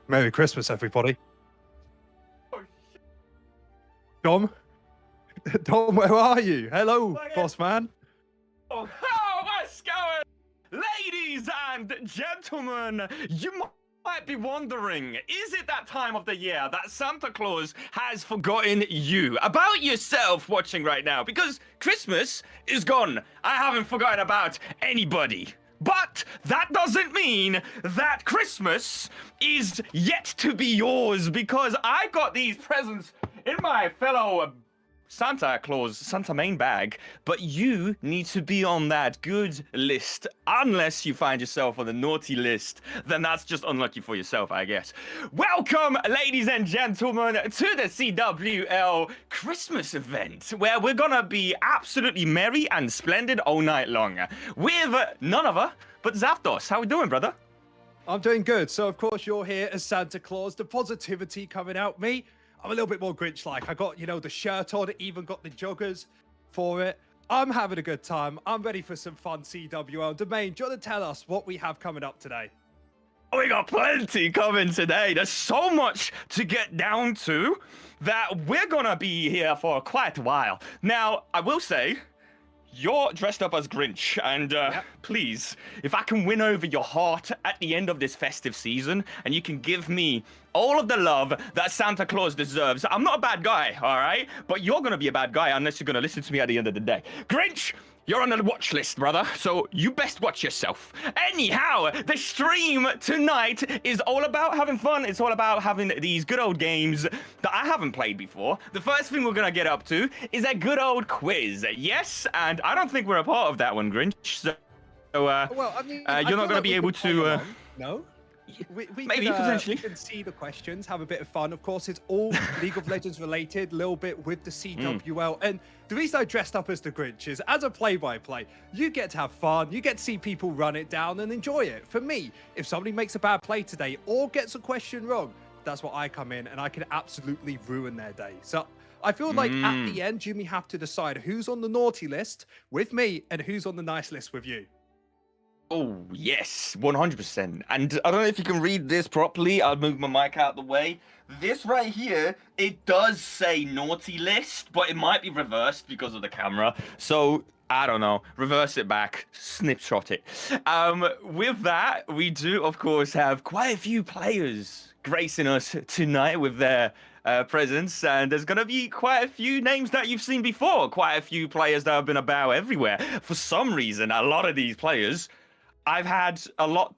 Merry Christmas, everybody. Oh, Dom? Dom, where are you? Hello, Look at- boss man. oh, what's going? Ladies and gentlemen, you might be wondering, is it that time of the year that Santa Claus has forgotten you about yourself watching right now? Because Christmas is gone. I haven't forgotten about anybody. But that doesn't mean that Christmas is yet to be yours, because I got these presents in my fellow Santa Claus, Santa main bag, but you need to be on that good list. Unless you find yourself on the naughty list, then that's just unlucky for yourself, I guess. Welcome, ladies and gentlemen, to the CWL Christmas event, where we're gonna be absolutely merry and splendid all night long, with none other but Zapdos. How we doing, brother? I'm doing good. So, of course, you're here as Santa Claus. The positivity coming out me. I'm a little bit more Grinch-like. I got, the shirt on, even got the joggers for it. I'm having a good time. I'm ready for some fun CWL. Domain, do you want to tell us what we have coming up today? We got plenty coming today. There's so much to get down to that we're gonna be here for quite a while. Now, I will say, you're dressed up as Grinch, and please, if I can win over your heart at the end of this festive season, and you can give me all of the love that Santa Claus deserves. I'm not a bad guy, all right? But you're gonna be a bad guy unless you're gonna listen to me at the end of the day. Grinch, you're on the watch list, brother, so you best watch yourself. Anyhow, the stream tonight is all about having fun. It's all about having these good old games that I haven't played before. The first thing we're gonna get up to is a good old quiz. Yes, and I don't think we're a part of that one, Grinch. So, Well, I mean, you're not gonna be able to. No? We Maybe, can, potentially. we can see the questions, have a bit of fun. Of course, it's all League of Legends related, a little bit with the CWL. And the reason I dressed up as the Grinch is, as a play-by-play, you get to have fun, you get to see people run it down and enjoy it. For me, if somebody makes a bad play today or gets a question wrong, that's what I come in and I can absolutely ruin their day. So I feel like at the end, you may have to decide who's on the naughty list with me and who's on the nice list with you. Oh, yes, 100%. And I don't know if you can read this properly. I'll move my mic out the way. This right here, it does say naughty list, but it might be reversed because of the camera. So, I don't know. Reverse it back. Snipshot it. With that, we do, of course, have quite a few players gracing us tonight with their presence, and there's going to be quite a few names that you've seen before. Quite a few players that have been about everywhere. For some reason, a lot of these players I've had a lot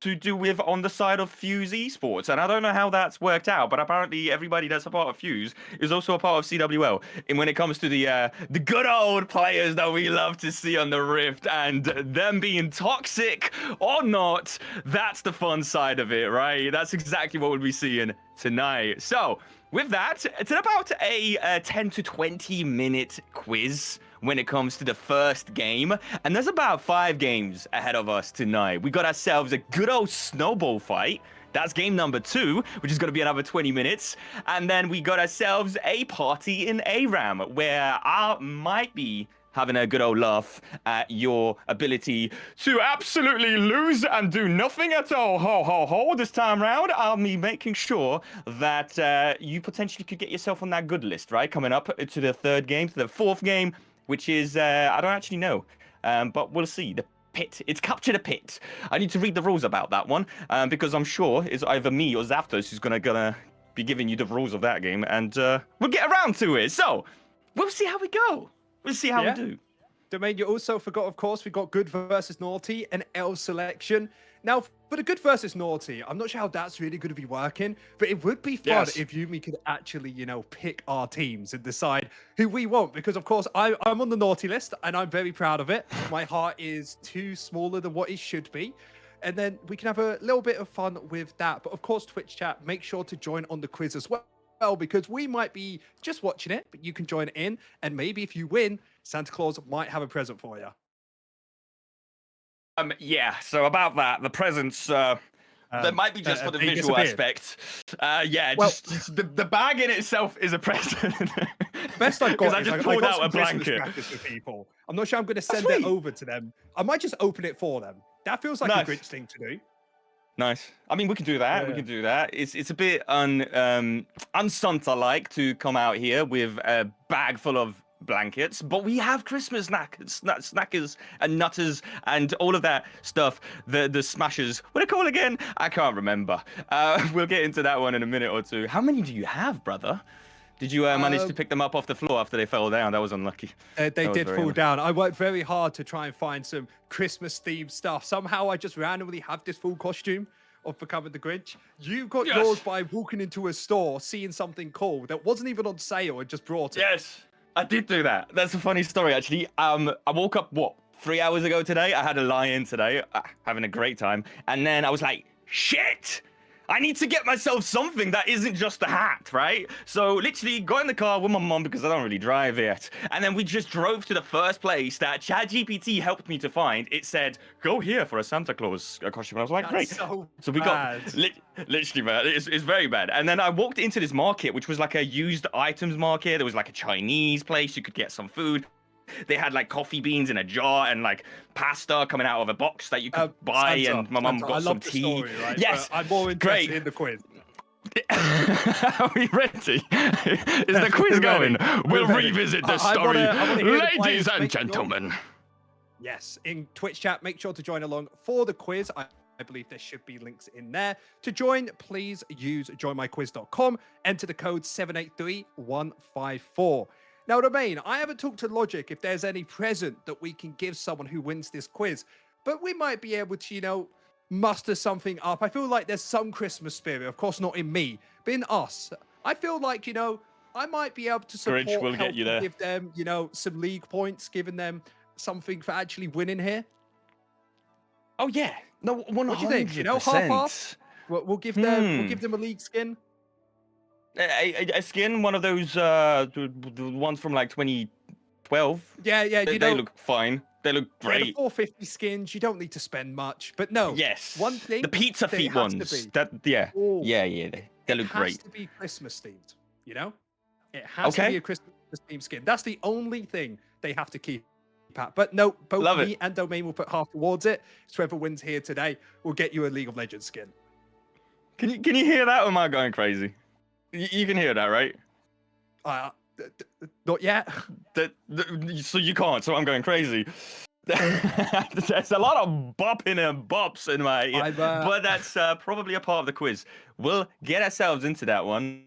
to do with on the side of Fuse Esports, and I don't know how that's worked out, but apparently everybody that's a part of Fuse is also a part of CWL. And when it comes to the good old players that we love to see on the Rift, and them being toxic or not, that's the fun side of it, right? That's exactly what we'll be seeing tonight. So, with that, it's about a 10 to 20 minute quiz when it comes to the first game, and there's about 5 games ahead of us tonight. We got ourselves a good old snowball fight. That's game number 2, which is going to be another 20 minutes. And then we got ourselves a party in ARAM, where I might be having a good old laugh at your ability to absolutely lose and do nothing at all. Ho, ho, ho. This time round, I'll be making sure that you potentially could get yourself on that good list, right? Coming up to the 3rd game, to the 4th game, which is, I don't actually know, but we'll see. The pit. It's Capture the Pit. I need to read the rules about that one, because I'm sure it's either me or Zapdos who's gonna be giving you the rules of that game, and we'll get around to it. So, we'll see how we go. We'll see how we do. Domain, you also forgot, of course, we got good versus naughty and L selection. Now, for the good versus naughty, I'm not sure how that's really going to be working, but it would be fun if Yumi could actually, pick our teams and decide who we want. Because, of course, I'm on the naughty list, and I'm very proud of it. My heart is too smaller than what it should be. And then we can have a little bit of fun with that. But, of course, Twitch chat, make sure to join on the quiz as well, because we might be just watching it, but you can join in. And maybe if you win, Santa Claus might have a present for you. Yeah, so about that, the presents, that might be just for the visual aspect. Just the bag in itself is a present. Best I've got is I just pulled out a blanket. For people. I'm not sure I'm going to send it over to them. I might just open it for them. That feels like a Grinch thing to do. Nice. I mean, we can do that. We Yeah. can do that. It's a bit unstunt I like to come out here with a bag full of blankets, but we have Christmas snackers and nutters and all of that stuff. The smashers. What do they call again? I can't remember. We'll get into that one in a minute or two. How many do you have, brother? Did you manage to pick them up off the floor after they fell down? That was unlucky. They That was did very fall unlucky. down. I worked very hard to try and find some Christmas themed stuff. Somehow I just randomly have this full costume of becoming the Grinch. You got Yes. yours by walking into a store, seeing something cool that wasn't even on sale and just brought it. Yes, I did do that. That's a funny story, actually. I woke up, 3 hours ago today? I had a lie-in today, having a great time. And then I was like, shit! I need to get myself something that isn't just a hat, right? So literally got in the car with my mom because I don't really drive yet. And then we just drove to the first place that ChatGPT helped me to find. It said, go here for a Santa Claus costume. I was like, That's great. so we bad. got literally bad. It's very bad. And then I walked into this market, which was like a used items market. There was like a Chinese place. You could get some food. They had like coffee beans in a jar and like pasta coming out of a box that you could buy. Santa, and my mum Santa, got I some love the tea. story, right? Yes, But I'm more interested great. in the quiz. Are we ready? Is the quiz We're going? ready. We'll We're ready. revisit the I story. wanna hear the Ladies players and make sure- gentlemen. Yes, in Twitch chat, make sure to join along for the quiz. I believe there should be links in there. To join, please use joinmyquiz.com. Enter the code 783154. Now, Domain, I haven't talked to Logic if there's any present that we can give someone who wins this quiz, but we might be able to, muster something up. I feel like there's some Christmas spirit, of course, not in me, but in us. I feel like, I might be able to support, Grinch will get help you and there. give them, some league points, giving them something for actually winning here. Oh yeah, no, 100%. What do you think? Half-half? We'll give them a league skin. A skin, one of those the ones from like 2012. Yeah, They look fine. They look the great. 450 skins. You don't need to spend much, but no. Yes. One thing. The pizza they feet has to ones. be. Yeah. Oh, They look it has great. to be Christmas themed. It has to Okay. be a Christmas themed skin. That's the only thing they have to keep at. But no, both Love me it. and Domain will put half towards it. So whoever wins here today will get you a League of Legends skin. Can you hear that or am I going crazy? You can hear that, right? Not yet. So you can't, so I'm going crazy. There's a lot of bopping and bops in my ear, but that's probably a part of the quiz. We'll get ourselves into that one.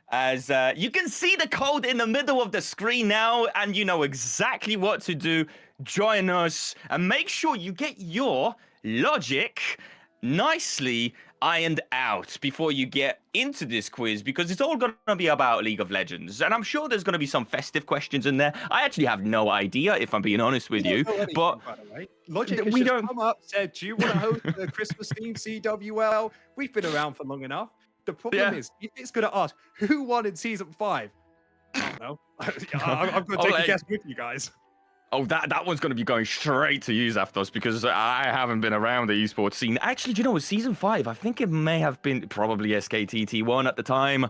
As you can see the code in the middle of the screen now, and you know exactly what to do. Join us and make sure you get your logic nicely ironed out before you get into this quiz, because it's all going to be about League of Legends, and I'm sure there's going to be some festive questions in there. I actually have no idea, if I'm being honest with you, but by the way. Logic has we just don't- come up, said, do you want to host the Christmas themed CWL? We've been around for long enough. The problem is, it's going to ask, who won in season 5? I don't know. I'm going to take a guess with you guys. Oh, that one's going to be going straight to you, Zapdos, because I haven't been around the esports scene. Actually, do you know, season 5, I think it may have been probably SKTT1 at the time.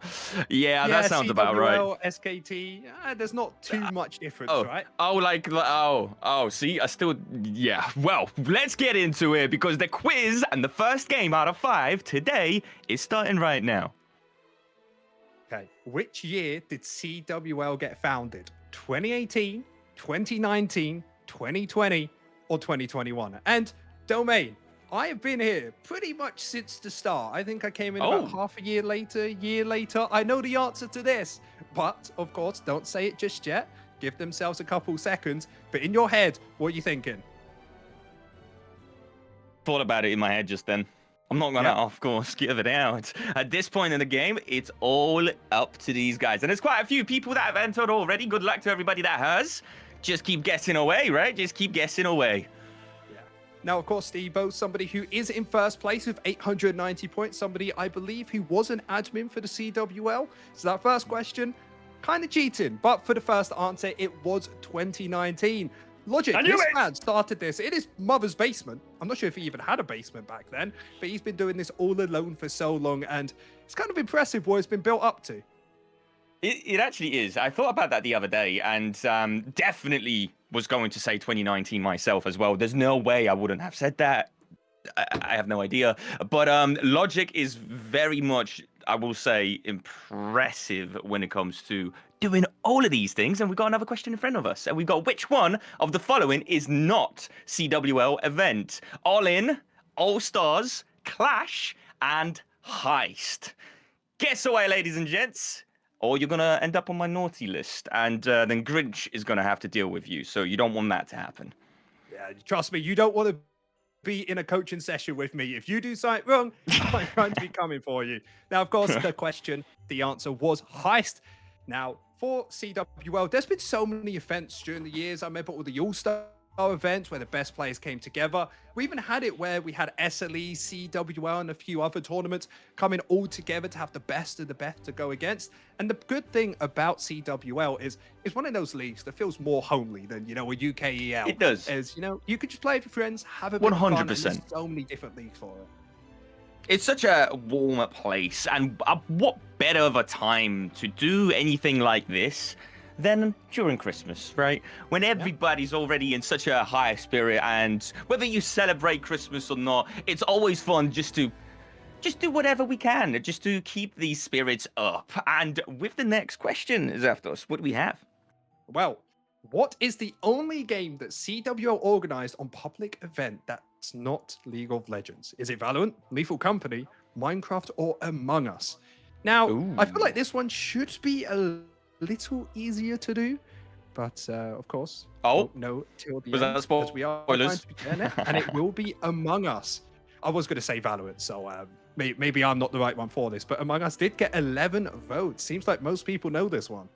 Yeah, that sounds about right. CWL, SKT, there's not too much difference, right? See, I still, yeah. Well, let's get into it, because the quiz and the first game out of 5 today is starting right now. Okay, which year did CWL get founded? 2018, 2019, 2020, or 2021? And Domain, I have been here pretty much since the start. I think I came in about half a year later. I know the answer to this, but of course, don't say it just yet. Give themselves a couple seconds. But in your head, what are you thinking? Thought about it in my head just then. I'm not gonna, of course, give it out. At this point in the game, it's all up to these guys. And there's quite a few people that have entered already. Good luck to everybody that has. Just keep guessing away, right? Just keep guessing away. Yeah. Now, of course, Steve-O, somebody who is in first place with 890 points. Somebody, I believe, who was an admin for the CWL. So that first question, kind of cheating. But for the first answer, it was 2019. Logic, this man started this in his mother's basement. I'm not sure if he even had a basement back then, but he's been doing this all alone for so long, and it's kind of impressive what it's been built up to. It actually is. I thought about that the other day, and definitely was going to say 2019 myself as well. There's no way I wouldn't have said that. I have no idea. But logic is very much, I will say, impressive when it comes to doing all of these things. And we've got another question in front of us. And we've got, which one of the following is not CWL event? All In, All Stars, Clash, and Heist. Guess away, ladies and gents. Or you're going to end up on my naughty list. And then Grinch is going to have to deal with you. So you don't want that to happen. Yeah, trust me, you don't want to be in a coaching session with me. If you do something wrong, I'm going to be coming for you. Now, of course, the answer was Heist. Now, for CWL, there's been so many events during the years. I remember all the All-Star events where the best players came together. We even had it where we had SLE, CWL, and a few other tournaments coming all together to have the best of the best to go against. And the good thing about CWL is it's one of those leagues that feels more homely than, a UKEL. It does. As, you could just play with your friends, have a bit of fun, and 100%. there's so many different leagues for it. It's such a warm place, and what better of a time to do anything like this than during Christmas, right? When everybody's already in such a high spirit, and whether you celebrate Christmas or not, it's always fun just to do whatever we can, just to keep these spirits up. And with the next question, Zaftos, what do we have? Well, what is the only game that CWL organized on public event that's not League of Legends? Is it Valorant, Lethal Company, Minecraft, or Among Us? Now, I feel like this one should be a little easier to do, but of course, no till the was end, that because we are going spoilers? to be doing it, and it will be Among Us. I was going to say Valorant, so maybe I'm not the right one for this, but Among Us did get 11 votes. Seems like most people know this one.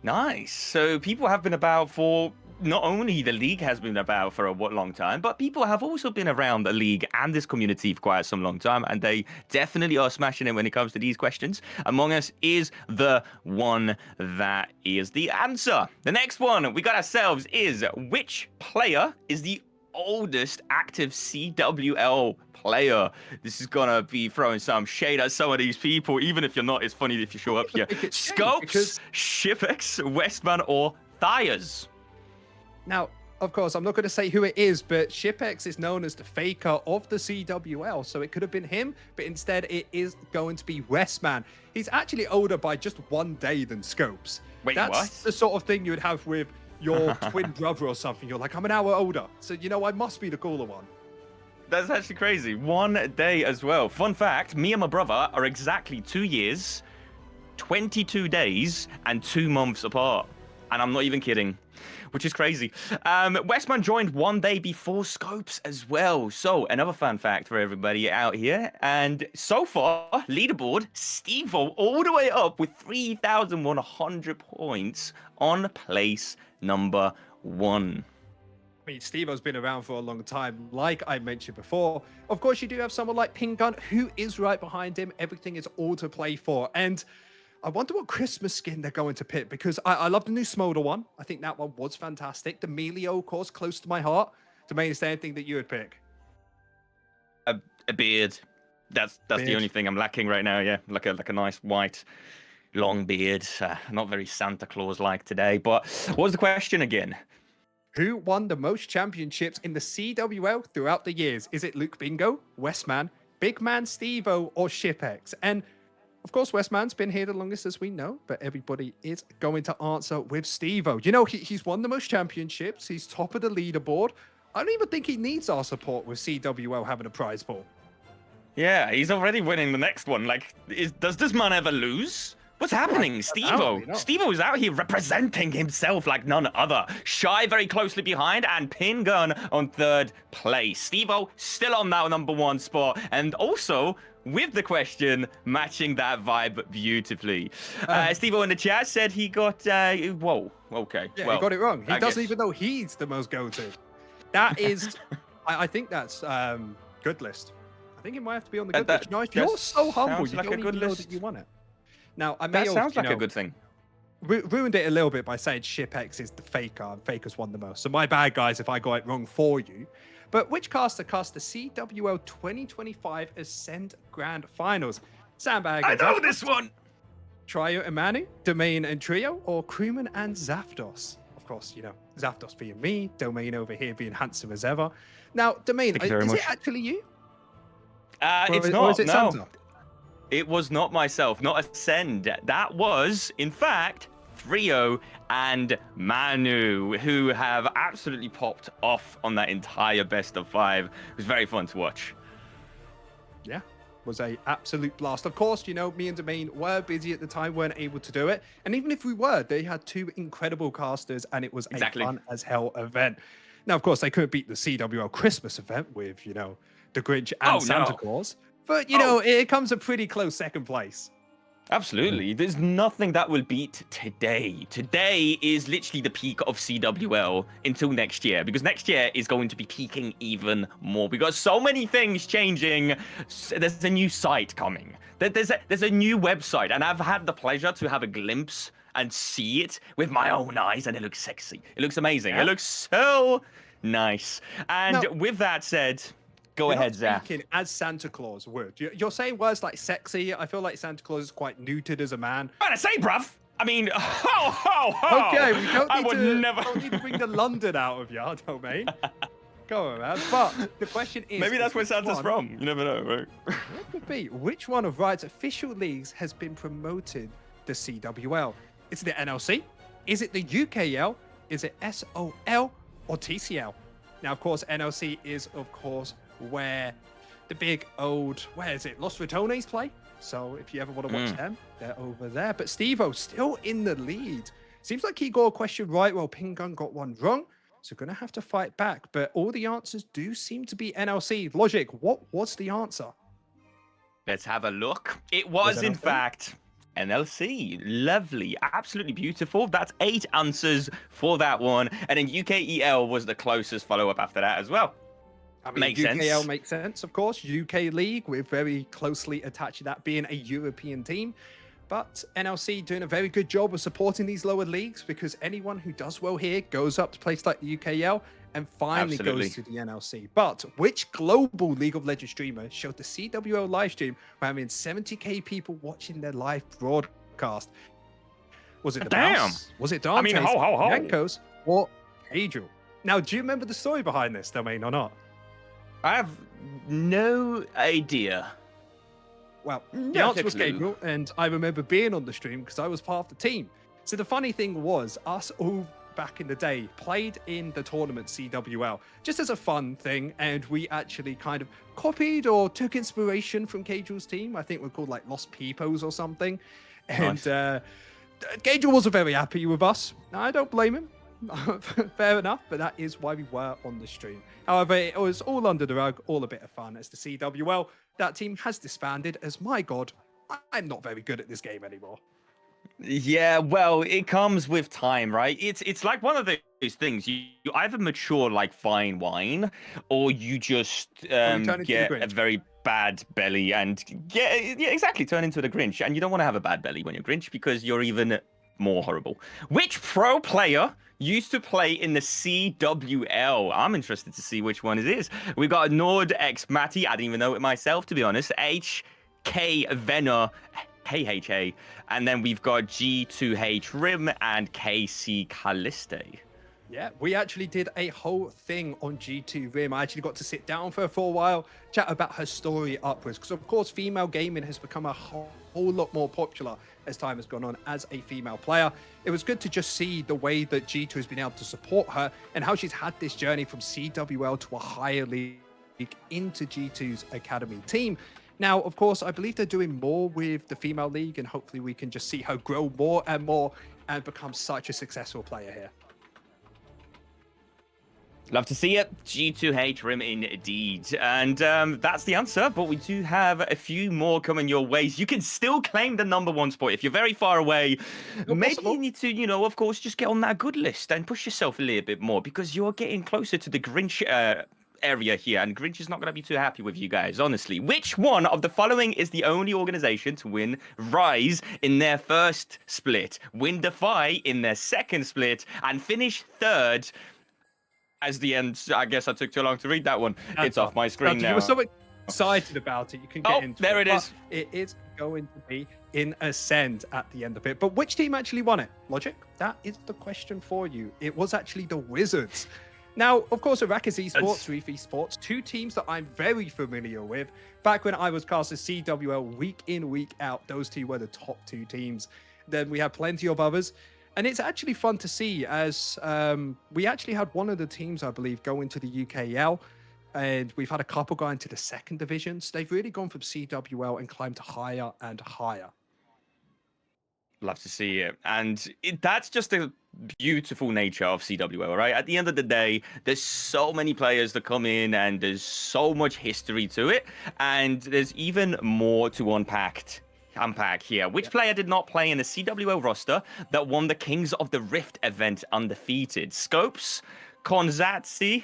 Nice. So people have been about for, not only the league has been about for a long time, but people have also been around the league and this community for quite some long time, and they definitely are smashing it when it comes to these questions. Among Us is the one that is the answer. The next one we got ourselves is, which player is the oldest active CWL player? This is gonna be throwing some shade at some of these people. Even if you're not, it's funny if you show up here. Scopes, Shipex, Westman, or Thiers. Now, of course, I'm not going to say who it is, but Shipex is known as the faker of the CWL, so it could have been him, but instead it is going to be Westman. He's actually older by just 1 day than Scopes. Wait, That's what? the sort of thing you would have with your twin brother or something. You're like, I'm an hour older, so I must be the cooler one. That's actually crazy. 1 day as well. Fun fact, me and my brother are exactly 2 years, 22 days, and 2 months apart. And I'm not even kidding, which is crazy. Westman joined 1 day before Scopes as well. So another fun fact for everybody out here. And so far, leaderboard, Steve-O all the way up with 3,100 points on place number 1. I mean, Steve-O's been around for a long time, like I mentioned before. Of course, you do have someone like Pink Gun, who is right behind him. Everything is all to play for. And I wonder what Christmas skin they're going to pick, because I love the new Smolder one. I think that one was fantastic. The Melio, of course, close to my heart. Domain, is there anything that you would pick? A beard. That's the only thing I'm lacking right now. Yeah, like a nice white long beard. Not very Santa Claus-like today. But what was the question again? Who won the most championships in the CWL throughout the years? Is it Luke Bingo, Westman, Big Man Steve-O, or Shipex? And of course, Westman's been here the longest, as we know, but everybody is going to answer with Steve-O. He's won the most championships. He's top of the leaderboard. I don't even think he needs our support with CWL having a prize pool. Yeah, he's already winning the next one. Like, does this man ever lose? What's happening? Steve-O. Steve-O is out here representing himself like none other. Shy very closely behind, and Pin Gun on 3rd place. Steve-O still on that number 1 spot, and also with the question matching that vibe beautifully. Steve-O in the chat said he got, whoa, okay. Yeah, well, he got it wrong. He I doesn't guess. even know he's the most go-to. That is, I think that's good list. I think it might have to be on the good list. No, you're so humble, you don't even know that you won it. Now, I may That sounds like a good thing. Ruined it a little bit by saying Shipex is the faker and Faker's won the most. So my bad, guys, if I got it wrong for you. But which caster cast the CWL 2025 Ascent Grand Finals? Sandbag. I know this one! Trio and Manu, Domain and Trio, or Crewman and Zaftos? Of course, Zaftos being me, Domain over here being handsome as ever. Now, Domain, is it actually you? It's or is not. it No, Santa? it was not myself. Not Ascend. That was, in fact, Frio and Manu, who have absolutely popped off on that entire best of 5. It was very fun to watch. Yeah, was a absolute blast. Of course, me and Domain were busy at the time, weren't able to do it. And even if we were, they had 2 incredible casters, and it was Exactly. a fun as hell event. Now, of course, they couldn't beat the CWL Christmas event with, the Grinch and Oh, Santa no. Claus. But, Oh. it comes a pretty close second place. Absolutely. There's nothing that will beat today. Today is literally the peak of CWL until next year, because next year is going to be peaking even more. We got so many things changing. There's a new site coming. There's a new website, and I've had the pleasure to have a glimpse and see it with my own eyes, and it looks sexy. It looks amazing. Yeah. It looks so nice. And Now, with that said, go you're ahead, not Zaf. speaking as Santa Claus would. You're saying words like sexy. I feel like Santa Claus is quite neutered as a man. What I say, bruv? I mean, ho, ho, ho. Okay, we don't I need would to, never. don't need to bring the London out of you, Domain. Go on, man. But the question is... Maybe that's where which Santa's one- from. You never know, right? It could be. Which one of Riot's official leagues has been promoted to CWL? Is it the NLC? Is it the UKL? Is it SOL or TCL? Now, of course, NLC is, of course, where the big old, where is it? Los Ratones play. So if you ever want to watch them, they're over there. But Steve-O still in the lead. Seems like he got a question right while Pingun got one wrong. So going to have to fight back. But all the answers do seem to be NLC. Logic, what was the answer? Let's have a look. It was, in NLC? fact, NLC. Lovely. Absolutely beautiful. That's 8 answers for that one. And then UKEL was the closest follow-up after that as well. I mean, Makes UKL sense. makes sense, of course. UK League, we're very closely attached to that being a European team. But NLC doing a very good job of supporting these lower leagues, because anyone who does well here goes up to places like the UKL and finally Absolutely. goes to the NLC. But which global League of Legends streamer showed the CWL live stream where having 70k people watching their live broadcast? Was it the Damn. Mouse? Was it Dante's, I mean, ho, ho, ho. Yankos, or Adriel? Now, do you remember the story behind this, Domain, or not? I have no idea. Well, the No answer was clue. Gabriel, and I remember being on the stream because I was part of the team. So the funny thing was, us all back in the day played in the tournament CWL just as a fun thing, and we actually kind of copied or took inspiration from Gabriel's team. I think we're called like Lost Peepos or something. And Nice. Gabriel wasn't very happy with us. I don't blame him. Fair enough, but that is why we were on the stream. However, it was all under the rug, all a bit of fun, as the CWL, that team has disbanded, as my god, I'm not very good at this game anymore. Yeah, well, it comes with time, right? It's like one of those things. You either mature like fine wine, or you just turn into the get a Grinch. very bad belly and yeah, exactly, turn into the Grinch. And you don't want to have a bad belly when you're Grinch, because you're even more horrible. Which pro player used to play in the CWL? I'm interested to see which one it is. We got Nord X Matty. I didn't even know it myself, to be honest. HK Venor, KHA. And then we've got G2H Rim and KC Calliste. Yeah, we actually did a whole thing on G2 Rim. I actually got to sit down for her for a while, chat about her story upwards. Because, of course, female gaming has become a whole lot more popular as time has gone on as a female player. It was good to just see the way that G2 has been able to support her and how she's had this journey from CWL to a higher league into G2's academy team. Now, of course, I believe they're doing more with the female league, and hopefully we can just see her grow more and become such a successful player here. Love to see it. G2H Rim indeed. And that's the answer, but we do have a few more coming your ways. You can still claim the #1 spot if you're very far away. Maybe possible. you need to, of course, just get on that good list and push yourself a little bit more, because you're getting closer to the Grinch area here, and Grinch is not going to be too happy with you guys, honestly. Which one of the following is the only organization to win Rise in their first split, win Defy in their second split, and finish third? As the end, I guess I took too long to read that one. It's off my screen now. You were so excited about it, you can get into it. There it is. But it is going to be in Ascend at the end of it. But which team actually won it? Logic? That is the question for you. It was actually the Wizards. Now, of course, Arrakis Esports, That's- Reef Esports, two teams that I'm very familiar with. Back when I was cast as CWL week in, week out, those two were the top two teams. Then we have plenty of others. And it's actually fun to see as we actually had one of the teams, I believe, go into the UKL. And we've had a couple go into the second division. So they've really gone from CWL and climbed higher and higher. Love to see it. And that's just the beautiful nature of CWL, right? At the end of the day, there's so many players that come in and there's so much history to it. And there's even more to unpack here. Which player did not play in the CWL roster that won the Kings of the Rift event undefeated? Scopes, Konzatsi,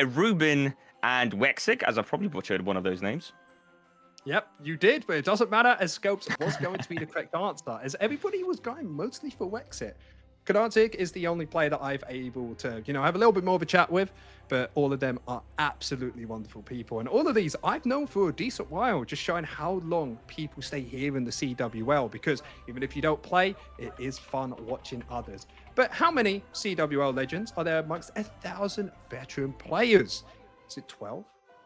Ruben, and Wexic, as I probably butchered one of those names. Yep, you did, but it doesn't matter as Scopes was going to be the correct answer, as everybody was going mostly for Wexit. Kanatic is the only player that I've able to, have a little bit more of a chat with, but all of them are absolutely wonderful people. And all of these I've known for a decent while, just showing how long people stay here in the CWL, because even if you don't play, it is fun watching others. But how many CWL legends are there amongst 1,000 veteran players? Is it 12,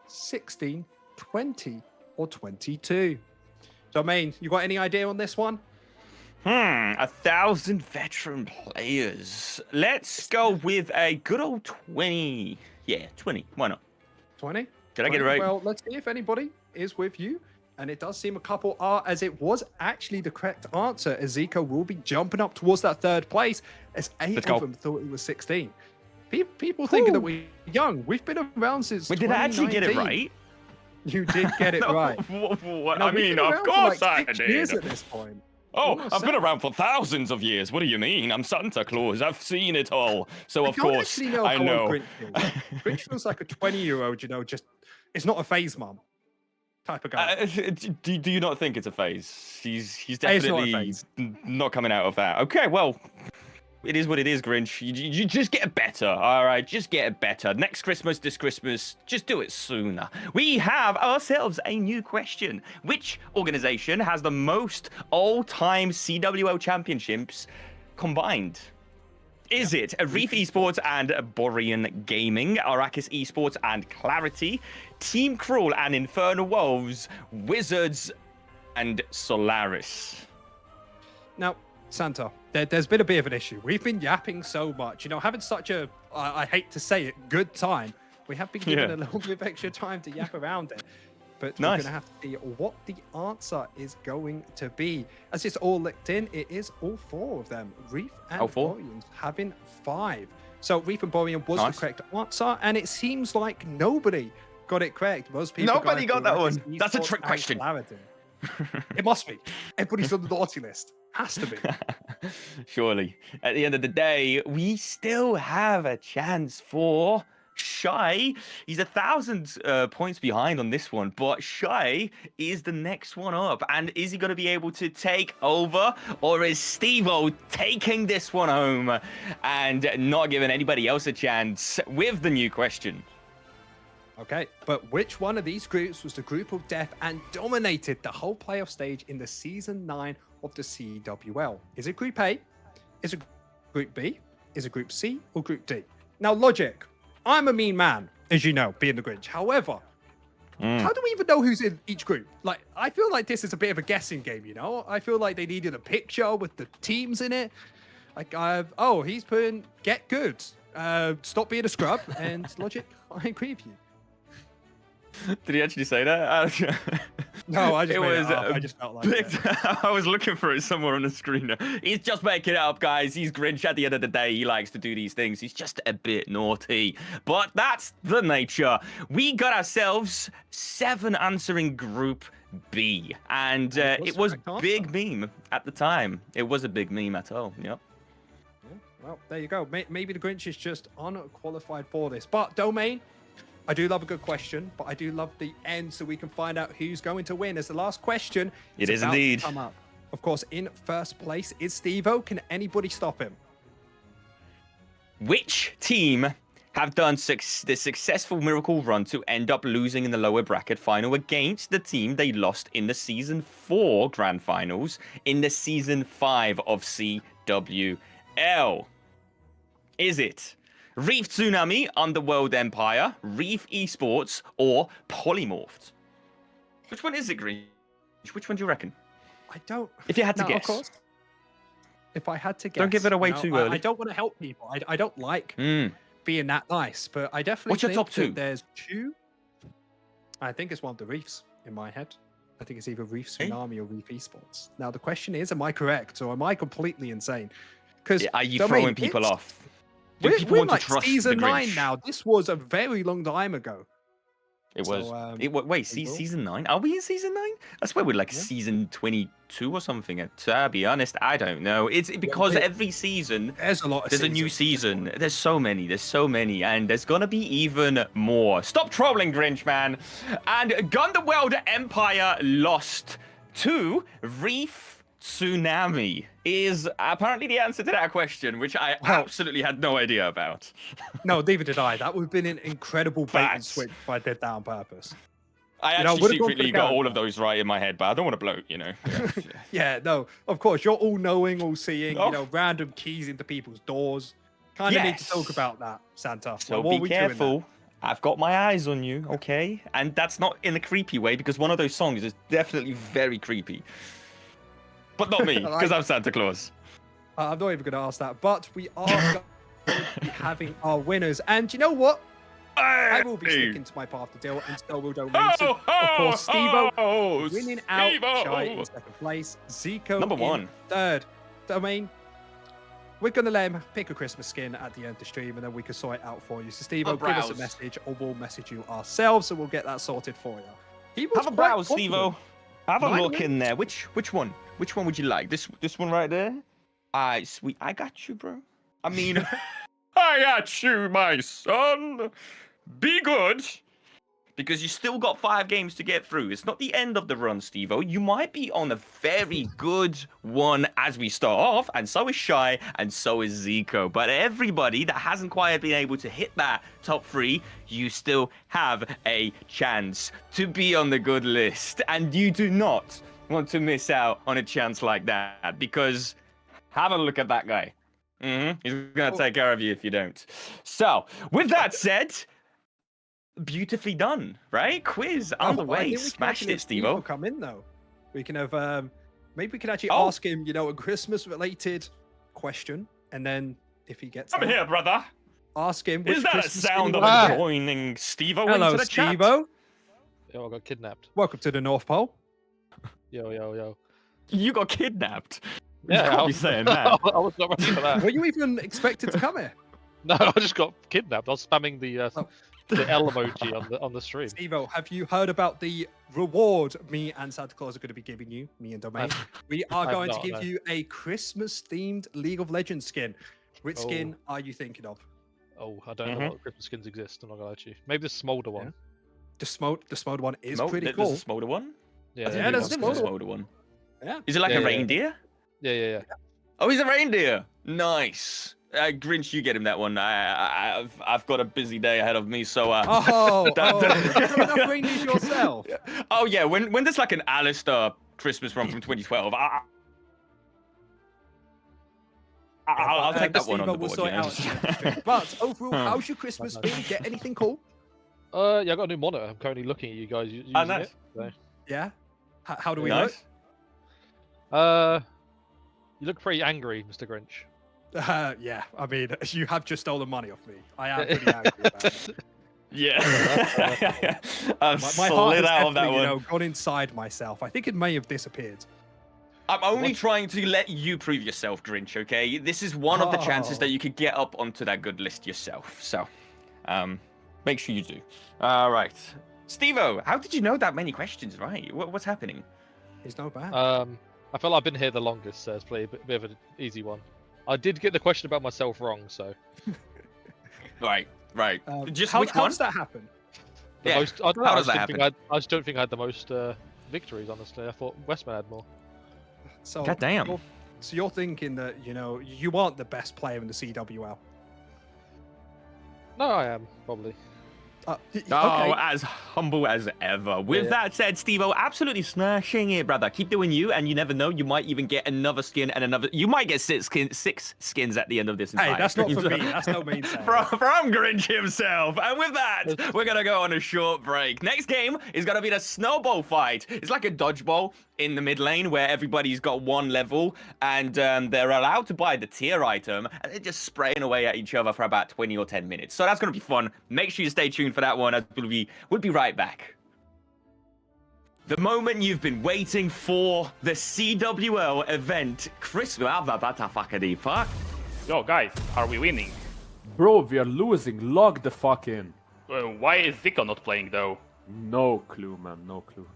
16, 20, or 22? Domain, you got any idea on this one? 1,000 veteran players. Let's go with a good old 20. Yeah, 20. Why not? 20? Did I get it right? Well, let's see if anybody is with you. And it does seem a couple are, as it was actually the correct answer. Ezeko will be jumping up towards that third place, as 8 of them thought it was 16. People thinking that we're young. We've been around since Wait, did I actually get it right? You did get it right. What? I mean, of course I did. Years at this point. Oh, I've been around for thousands of years. What do you mean? I'm Santa Claus. I've seen it all. So, of course, I know. Grinch feels like a 20-year-old, just, it's not a phase, mom. Type of guy. Do you not think it's a phase? He's definitely not coming out of that. Okay, well, it is what it is, Grinch. You just get better, all right? Just get better. Next Christmas, this Christmas, just do it sooner. We have ourselves a new question. Which organization has the most all-time CWL championships combined? Is it Reef Esports and Borean Gaming, Arrakis Esports and Clarity, Team Cruel and Infernal Wolves, Wizards, and Solaris? Now, Santa, there's been a bit of an issue. We've been yapping so much, having such a, I hate to say it, good time. We have been given a little bit of extra time to yap around it. But we're going to have to see what the answer is going to be. As it's all linked in, it is all 4 of them. Reef and Boreans having 5. So Reef and Borean was the correct answer, and it seems like nobody got it correct. Most people Nobody got that one. That's a trick question. It must be. Everybody's on the naughty list. Has to be. Surely. At the end of the day, we still have a chance for Shy. He's 1,000 points behind on this one, but Shy is the next one up. And is he going to be able to take over, or is Steve-O taking this one home and not giving anybody else a chance with the new question? Okay, but which one of these groups was the group of death and dominated the whole playoff stage in the Season 9 of the CWL? Is it Group A? Is it Group B? Is it Group C or Group D? Now, logic. I'm a mean man, as you know, being the Grinch. However, how do we even know who's in each group? Like, I feel like this is a bit of a guessing game, I feel like they needed a picture with the teams in it. Like, he's putting get good. Stop being a scrub. And logic, I agree with you. Did he actually say that? No, I just felt like it. I was looking for it somewhere on the screen. He's just making it up, guys. He's Grinch. At the end of the day, he likes to do these things. He's just a bit naughty. But that's the nature. We got ourselves 7 answering Group B. And it was big meme at the time. It was a big meme at all. Yep. Yeah, well, there you go. Maybe the Grinch is just unqualified for this. But Domain, I do love a good question, but I do love the end so we can find out who's going to win. As the last question it is indeed come up. Of course, in first place is Steve-O. Can anybody stop him? Which team have done the successful miracle run to end up losing in the lower bracket final against the team they lost in the Season 4 Grand Finals in the Season 5 of CWL? Is it Reef Tsunami, Underworld Empire, Reef Esports, or Polymorphed? Which one is it, Green? Which one do you reckon? I don't. If you had to No, guess. of course. If I had to guess, Don't give it away too early. I don't want to help people. I don't like being that nice, but I definitely What's your think top two? that there's two. I think it's one of the Reefs in my head. I think it's either Reef Tsunami or Reef Esports. Now the question is, am I correct or am I completely insane? Because Are you throwing people off? Do We're, people want like to trust season the 9 Grinch? now. This was a very long time ago. It So, was. Wait, April. season 9? Are we in season 9? I swear we're like Yeah. season 22 or something. To be honest, I don't know. It's because every season There's a lot of there's a new seasons. season. There's so many, and there's gonna be even more. Stop trolling, Grinch, man. And Gunderworld Empire lost to Reef Tsunami is apparently the answer to that question, which I absolutely had no idea about. No, neither did I. That would have been an incredible bait and Facts. switch if I did that on purpose. I You know, actually would've gone for secretly the got all counter. of those right in my head, but I don't want to bloat, you know. Yeah, no, of course. You're all knowing, all seeing, Oh. you know, random keys into people's doors. Kind of need to talk Yes. about that, Santa. So What are be we doing now? careful. I've got my eyes on you, okay? And that's not in a creepy way, because one of those songs is definitely very creepy. But not me, because I'm Santa Claus. I'm not even going to ask that, but we are going to be having our winners. And you know what? I will be sticking to my path to deal, and so will Domainson. Of course, Steve-O winning out, Shy in second place, Zico Number in one. third. Domain, we're going to let him pick a Christmas skin at the end of the stream, and then we can sort it out for you. So Steve-O, give us a browse. message, or we'll message you ourselves, and we'll get that sorted for you. He was Have a quite browse, confident. Steve-O. Have a Mine look in wins. there. Which one? Which one would you like? This one right there? Aye, sweet. I got you, bro. I mean, I got you, my son. Be good. Because you still got 5 games to get through. It's not the end of the run, Steve-O. You might be on a very good one as we start off, and so is Shy, and so is Zico. But everybody that hasn't quite been able to hit that top 3, you still have a chance to be on the good list. And you do not want to miss out on a chance like that, because have a look at that guy. He's going to take care of you if you don't. So, with that said... Beautifully done, right? Quiz on the I way. think we can Smashed actually it, have Steve-O Steve-O. come in though. We can have maybe we can actually Oh. ask him, you know, a Christmas related question, and then if he gets Come that, here, brother. ask him which Is that a Christmas sound skin of he wants. joining Steve-O Hello, into the chat? Steve-O. Yo, I got kidnapped. Welcome to the North Pole. Yo. You got kidnapped. You Yeah, can't I be was, saying that. I was not ready for that. Were you even expected to come here? No, I just got kidnapped. I was spamming the Oh. the L emoji on the stream. Steve-O, have you heard about the reward me and Santa Claus are going to be giving you, me and Domain? We are I've going to not, give no. you a Christmas-themed League of Legends skin. Which skin are you thinking of? Oh, I don't know what Christmas skins exist. I'm not gonna lie to you. Maybe the Smolder one. The Smolder one is Smoke- pretty there's cool. a Smolder one? Yeah, I think yeah, there there's was a a Smolder Smolder one. Yeah. Is it like Yeah, a yeah. reindeer? yeah. Oh, he's a reindeer. Nice. Grinch, you get him that one. I've got a busy day ahead of me, so Oh, that- oh, you have enough reindeers yourself. Oh yeah, when there's like an Alistair Christmas run from 2012, I'll take that one on the We'll board. sort You it know? out at the end of the stream. But overall, how's your Christmas Nice. been? Get anything cool? Yeah, I got a new monitor. I'm currently looking at you guys using nice. it. So. Yeah. How do we Nice. You look pretty angry, Mr. Grinch. look? Yeah. I mean, you have just stolen money off me. I am pretty angry about it. Yeah. I've My heart slid has out of that definitely, one. you know, gone inside myself. I think it may have disappeared. I'm only trying to let you prove yourself, Grinch, okay? This is one of the chances Oh. that you could get up onto that good list yourself. So, make sure you do. All right. Steve-O, how did you know that many questions, right? What's happening? It's no bad. I feel like I've been here the longest, so it's probably a bit of an easy one. I did get the question about myself wrong, so. Right. Just how which one? does that happen? The Yeah, most, I don't know, how I does just that didn't think I just don't think I had the most victories, honestly. I thought Westman had more. So God damn. So you're thinking that, you know, you aren't the best player in the CWL. No, I am, probably. Oh, Okay. as humble as ever. With that said, Steve-O, absolutely smashing it, brother. Keep doing you, and you never know, you might even get another skin and another. You might get six skins at the end of this entire Hey, that's not stream. for me. That's no mean saying. From Grinch himself. And with that, we're gonna go on a short break. Next game is gonna be the snowball fight. It's like a dodgeball in the mid lane where everybody's got one level and they're allowed to buy the tier item and they're just spraying away at each other for about 20 or 10 minutes. So that's gonna be fun. Make sure you stay tuned for that one, as we'll be right back. The moment you've been waiting for, the CWL event. Fuck. Yo, guys, are we winning? Bro, we are losing. Log the fuck in. Why is Zico not playing though? No clue, man. No clue.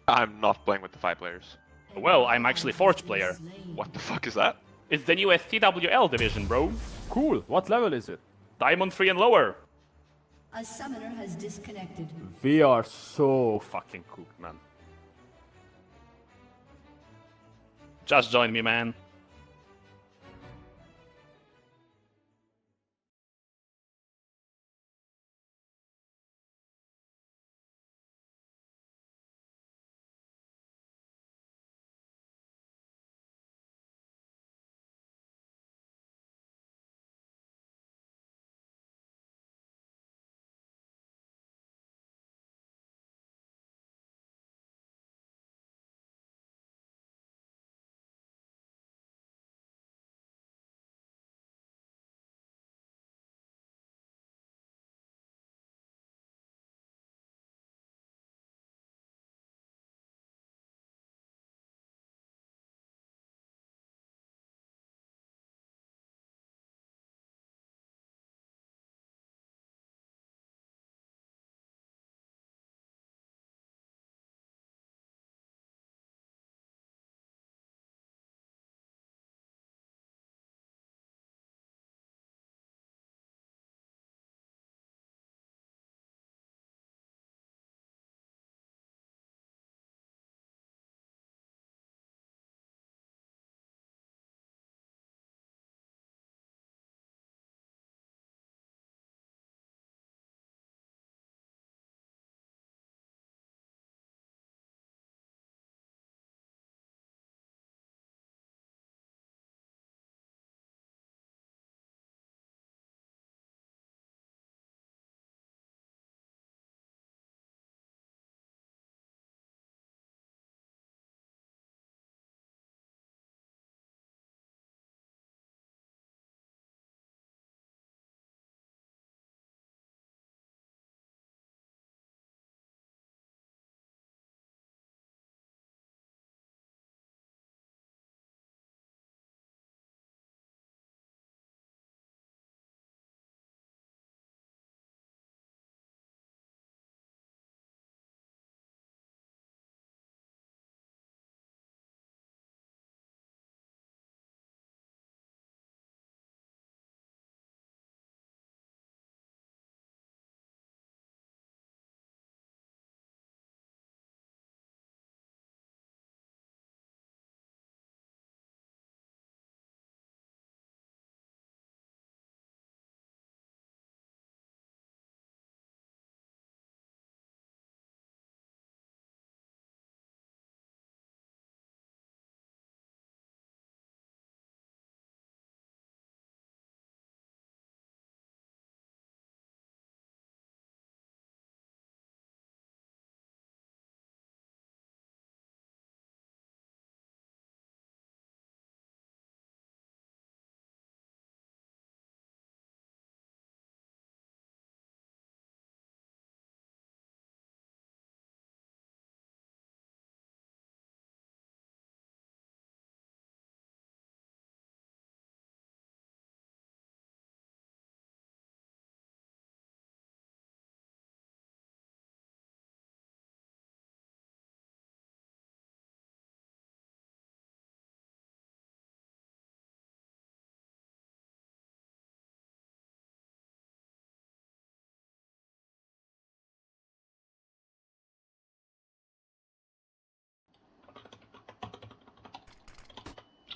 I'm not playing with the 5 players. Well, I'm actually Forge player. What the fuck is that? It's the newest CWL division, bro. Cool. What level is it? Diamond 3 and lower. A summoner has disconnected. We are so fucking cooked, man. Just join me, man.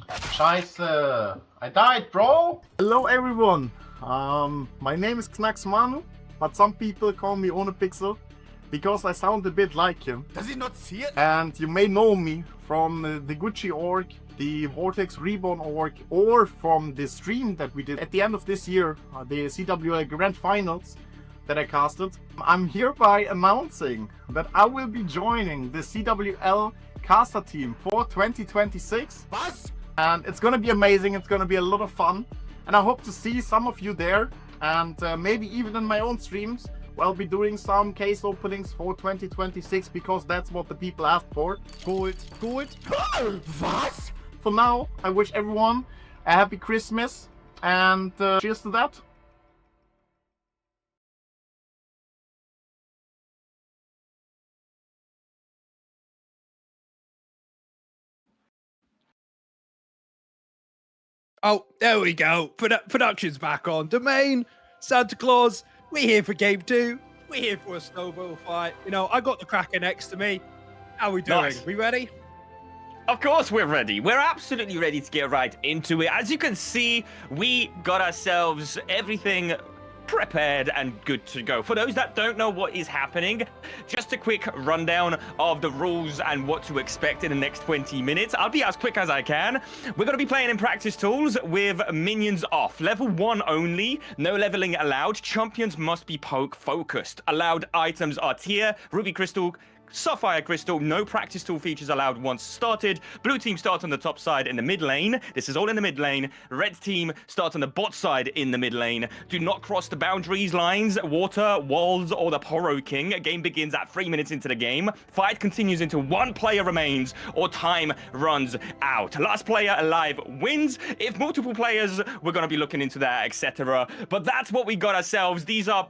Scheiße! I died, bro! Hello everyone! My name is Knaxmanu. but some people call me Onepixel because I sound a bit like him. Does he not see it? And you may know me from the Gucci org, the Vortex Reborn org, or from the stream that we did at the end of this year, the CWL Grand Finals that I casted. I'm hereby announcing that I will be joining the CWL caster team for 2026. Was? And it's gonna be amazing, it's gonna be a lot of fun. And I hope to see some of you there, and maybe even in my own streams. I'll be doing some case openings for 2026 because that's what the people asked for. Good. Was? For now, I wish everyone a happy Christmas and cheers to that. Oh, there we go. Production's back on. Domain, Santa Claus, we're here for game 2. We're here for a snowball fight. You know, I got the Cracker next to me. How we doing? Nice. We ready? Of course we're ready. We're absolutely ready to get right into it. As you can see, we got ourselves everything prepared and good to go. For those that don't know what is happening, just a quick rundown of the rules and what to expect in the next 20 minutes. I'll be as quick as I can. We're going to be playing in practice tools with minions off. Level 1 only. No leveling allowed. Champions must be poke focused. Allowed items are tier, ruby crystal, Sapphire Crystal, no practice tool features allowed once started. Blue team starts on the top side in the mid lane. This is all in the mid lane. Red team starts on the bot side in the mid lane. Do not cross the boundaries, lines, water, walls, or the Poro King. Game begins at 3 minutes into the game. Fight continues until 1 player remains or time runs out. Last player alive wins. If multiple players, we're going to be looking into that, etc. But that's what we got ourselves. These are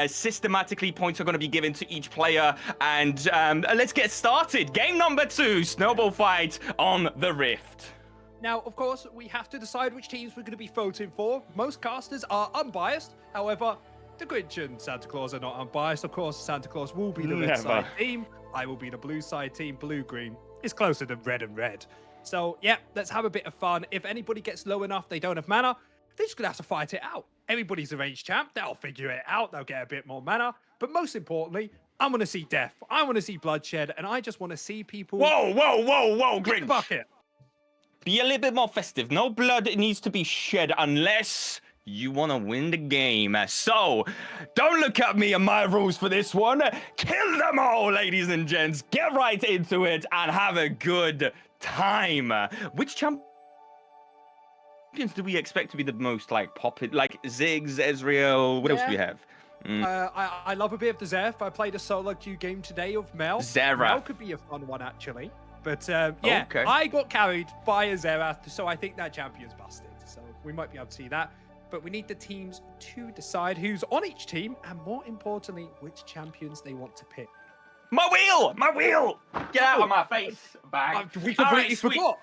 systematically points are going to be given to each player, and let's get started. Game number 2, snowball fight on the Rift. Now, of course, we have to decide which teams we're going to be voting for. Most casters are unbiased. However, the Grinch and Santa Claus are not unbiased. Of course, Santa Claus will be the red side team. I will be the blue side team. Blue-green is closer to red and red. So, yeah, let's have a bit of fun. If anybody gets low enough, they don't have mana, they're just going to have to fight it out. Everybody's a range champ. They'll figure it out. They'll get a bit more mana. But most importantly, I want to see death. I want to see bloodshed. And I just want to see people... Whoa, Grinch. The bucket. Be a little bit more festive. No blood needs to be shed unless you want to win the game. So, don't look at me and my rules for this one. Kill them all, ladies and gents. Get right into it and have a good time. Which champions do we expect to be the most popular? Like Ziggs, Ezreal, what else do we have? I love a bit of the Zeph. I played a solo queue game today of Mel. Xerath. Mel could be a fun one, actually. But yeah, okay. I got carried by a Xerath, so I think that champion's busted. So we might be able to see that. But we need the teams to decide who's on each team, and more importantly, which champions they want to pick. My wheel! Get out of my face, bag. We completely forgot.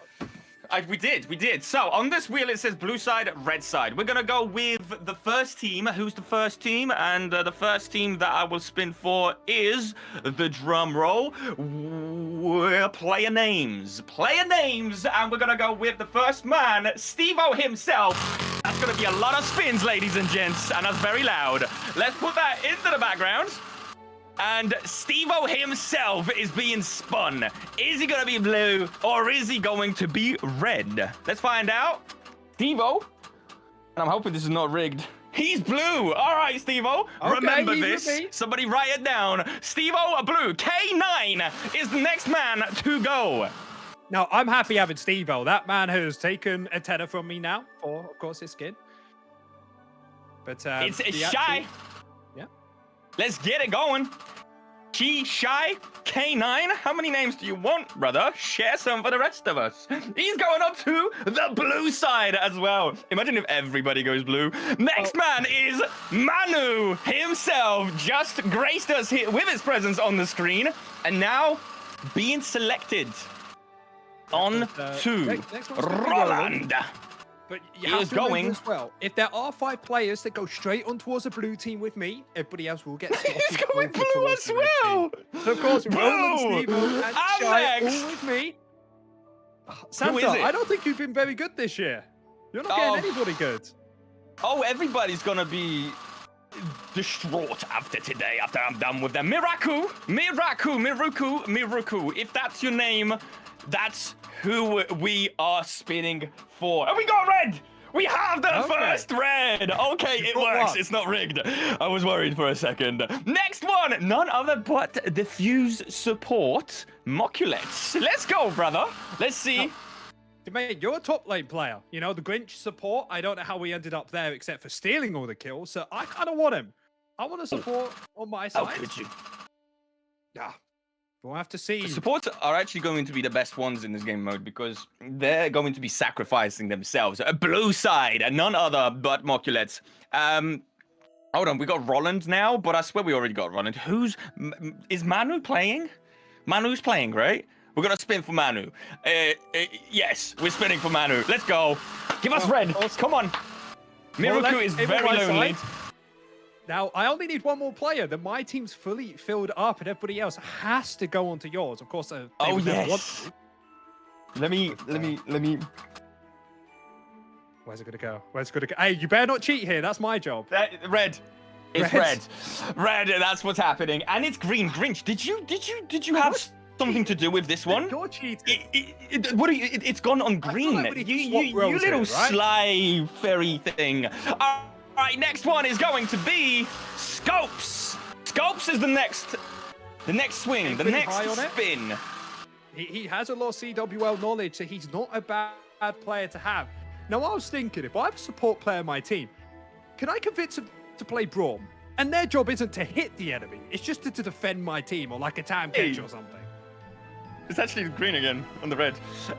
We did. So, on this wheel, it says blue side, red side. We're going to go with the first team. Who's the first team? And the first team that I will spin for is the drum roll. Player names. And we're going to go with the first man, Steve-O himself. That's going to be a lot of spins, ladies and gents. And that's very loud. Let's put that into the background. And Steve-O himself is being spun. Is he going to be blue or is he going to be red? Let's find out. Steve-O, and I'm hoping this is not rigged. He's blue. All right, Steve-O. Okay, remember this. Somebody write it down. Steve-O blue. K9 is the next man to go. Now, I'm happy having Steve-O. That man has taken a tenner from me now for, of course, his skin. But it's Shy. Yeah. Let's get it going. Shy, K9. How many names do you want, brother? Share some for the rest of us. He's going up to the blue side as well. Imagine if everybody goes blue. Next man is Manu himself. Just graced us here with his presence on the screen. And now being selected on to Roland. But you have to remember as well, if there are 5 players that go straight on towards the blue team with me, everybody else will get He's going blue as well. So of course, Roland, and Shy all with me. Santa, I don't think you've been very good this year. You're not getting anybody good. Oh, everybody's gonna be distraught after today, after I'm done with them. Miruku. If that's your name, that's who we are spinning for. And we got red! We have the first red! Okay, it works. It's not rigged. I was worried for a second. Next one! None other but Diffuse Support Moculets. Let's go, brother. Let's see. Mate, you're a top lane player. You know, the Grinch support, I don't know how we ended up there except for stealing all the kills, so I kind of want him. I want to support on my side. How could you? Yeah. We'll have to see. Supports are actually going to be the best ones in this game mode because they're going to be sacrificing themselves. A blue side, and none other but Moculets. Hold on, we got Roland now, but I swear we already got Roland. Is Manu playing? Manu's playing, right? We're gonna spin for Manu. Yes, we're spinning for Manu. Let's go. Give us red. Come on. Miruku is very lonely. Now, I only need one more player. Then my team's fully filled up, and everybody else has to go onto yours. Of course. Oh yes. Let me. Where's it gonna go? Hey, you better not cheat here. That's my job. Red. It's red. Red. That's what's happening, and it's green. Grinch, did you have something to do with this one? You're cheating. It's gone on green. You little sly fairy thing. All right, next one is going to be Scopes. Scopes is the next swing, the next spin. He has a lot of CWL knowledge, so he's not a bad player to have. Now, I was thinking, if I have a support player on my team, can I convince him to play Braum? And their job isn't to hit the enemy, it's just to defend my team, or like a time catch or something. It's actually green again on the red.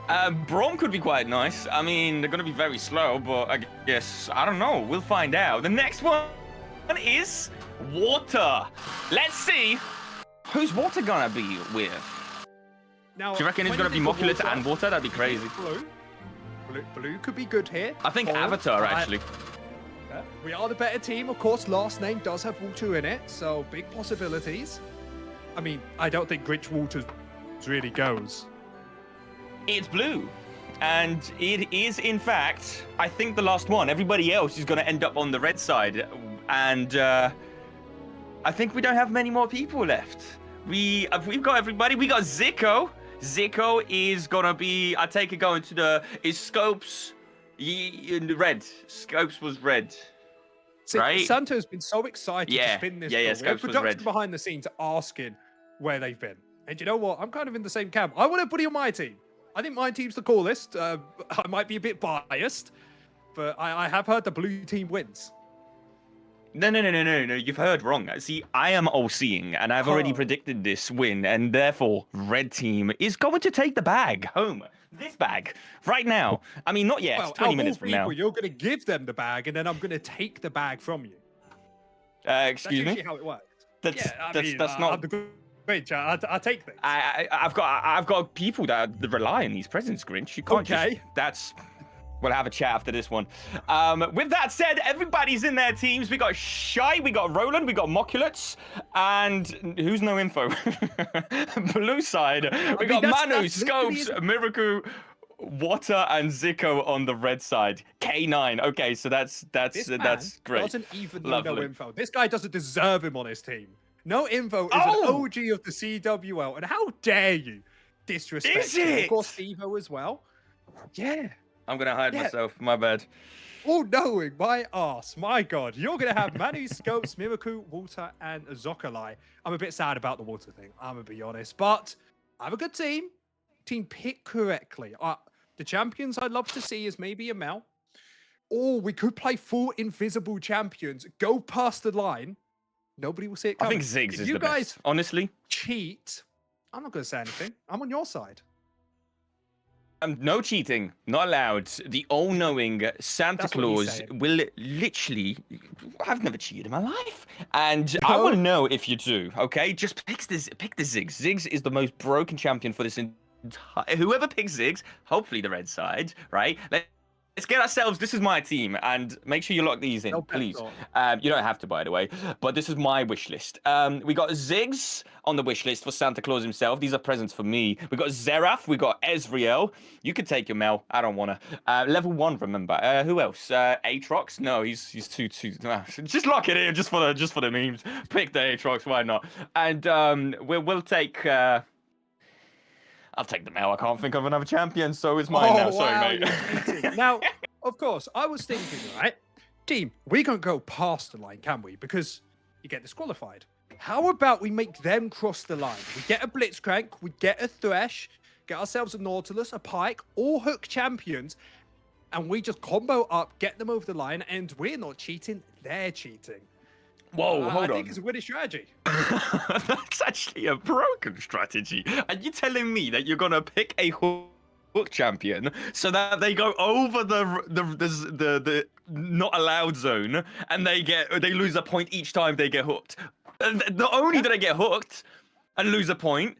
Braum could be quite nice. I mean, they're going to be very slow, but I guess, I don't know. We'll find out. The next one is Water. Let's see. Who's Water going to be with? Now, do you reckon it's going to be Moculets and Water? That'd be crazy. Blue could be good here. I think Avatar, actually. We are the better team. Of course, last name does have Water in it, so big possibilities. I mean, I don't think Grinch Water really goes. It's blue. And it is, in fact, I think the last one. Everybody else is going to end up on the red side. And I think we don't have many more people left. We've got everybody. We got Zico. Zico is going to be, I take it going to the, is Scopes in the red. Scopes was red. See, right? Santo's been so excited to spin this. Yeah, Scopes was red. Behind the scenes asking where they've been. And you know what? I'm kind of in the same camp. I want everybody on my team. I think my team's the coolest. I might be a bit biased, but I have heard the blue team wins. No. You've heard wrong. See, I am all-seeing, and I've already predicted this win, and therefore, red team is going to take the bag home. This bag, right now. I mean, not yet. Well, 20 minutes from now. You're going to give them the bag, and then I'm going to take the bag from you. Excuse me? That's usually how it works. That's not... I take things. I've got people that rely on these presents, Grinch. You can't just, we'll have a chat after this one. With that said, everybody's in their teams. We got Shy, we got Roland, we got Moculets, and who's no info? Blue side, we got Manu, Scopes, Miruku, Water, and Zico on the red side. K9. Okay, so that's great. Doesn't even know no info. This guy doesn't deserve him on his team. No info is an OG of the CWL, and how dare you disrespect him? Of course, Evo as well. Yeah. I'm gonna hide myself. My bad. All knowing, my ass. My God, you're gonna have Manu, Scopes, Miruku, Water, and Zokalai. I'm a bit sad about the Water thing. I'm gonna be honest, but I have a good team. Team picked correctly. The champions I'd love to see is maybe a Mel, or we could play 4 invisible champions. Go past the line. Nobody will see it coming. I think Ziggs is the best, honestly. Cheat. I'm not going to say anything. I'm on your side. No cheating. Not allowed. The all-knowing Santa Claus will literally... I've never cheated in my life. And I want to know if you do, okay? Just pick the Ziggs. Ziggs is the most broken champion for this entire... Whoever picks Ziggs, hopefully the red side, right? Let's Let's get ourselves. This is my team, and make sure you lock these in, No pep please. talk. You don't have to, by the way, but this is my wish list. We got Ziggs on the wish list for Santa Claus himself. These are presents for me. We got Zerath. We got Ezreal. You can take your Mel. I don't wanna. Level 1, remember. Who else? Aatrox? No, he's too. Just lock it in, just for the memes. Pick the Aatrox. Why not? And we'll take. I'll take the Mel. I can't think of another champion, so it's mine now. Sorry, wow, mate. you're cheating. Now, of course, I was thinking, right? Team, we can't go past the line, can we? Because you get disqualified. How about we make them cross the line? We get a Blitzcrank, we get a Thresh, get ourselves a Nautilus, a Pike, all Hook champions, and we just combo up, get them over the line, and we're not cheating, they're cheating. Whoa, hold on. I think it's a winning strategy. That's actually a broken strategy. Are you telling me that you're gonna pick a hook champion so that they go over the not allowed zone and they lose a point each time they get hooked? Not only do they get hooked and lose a point,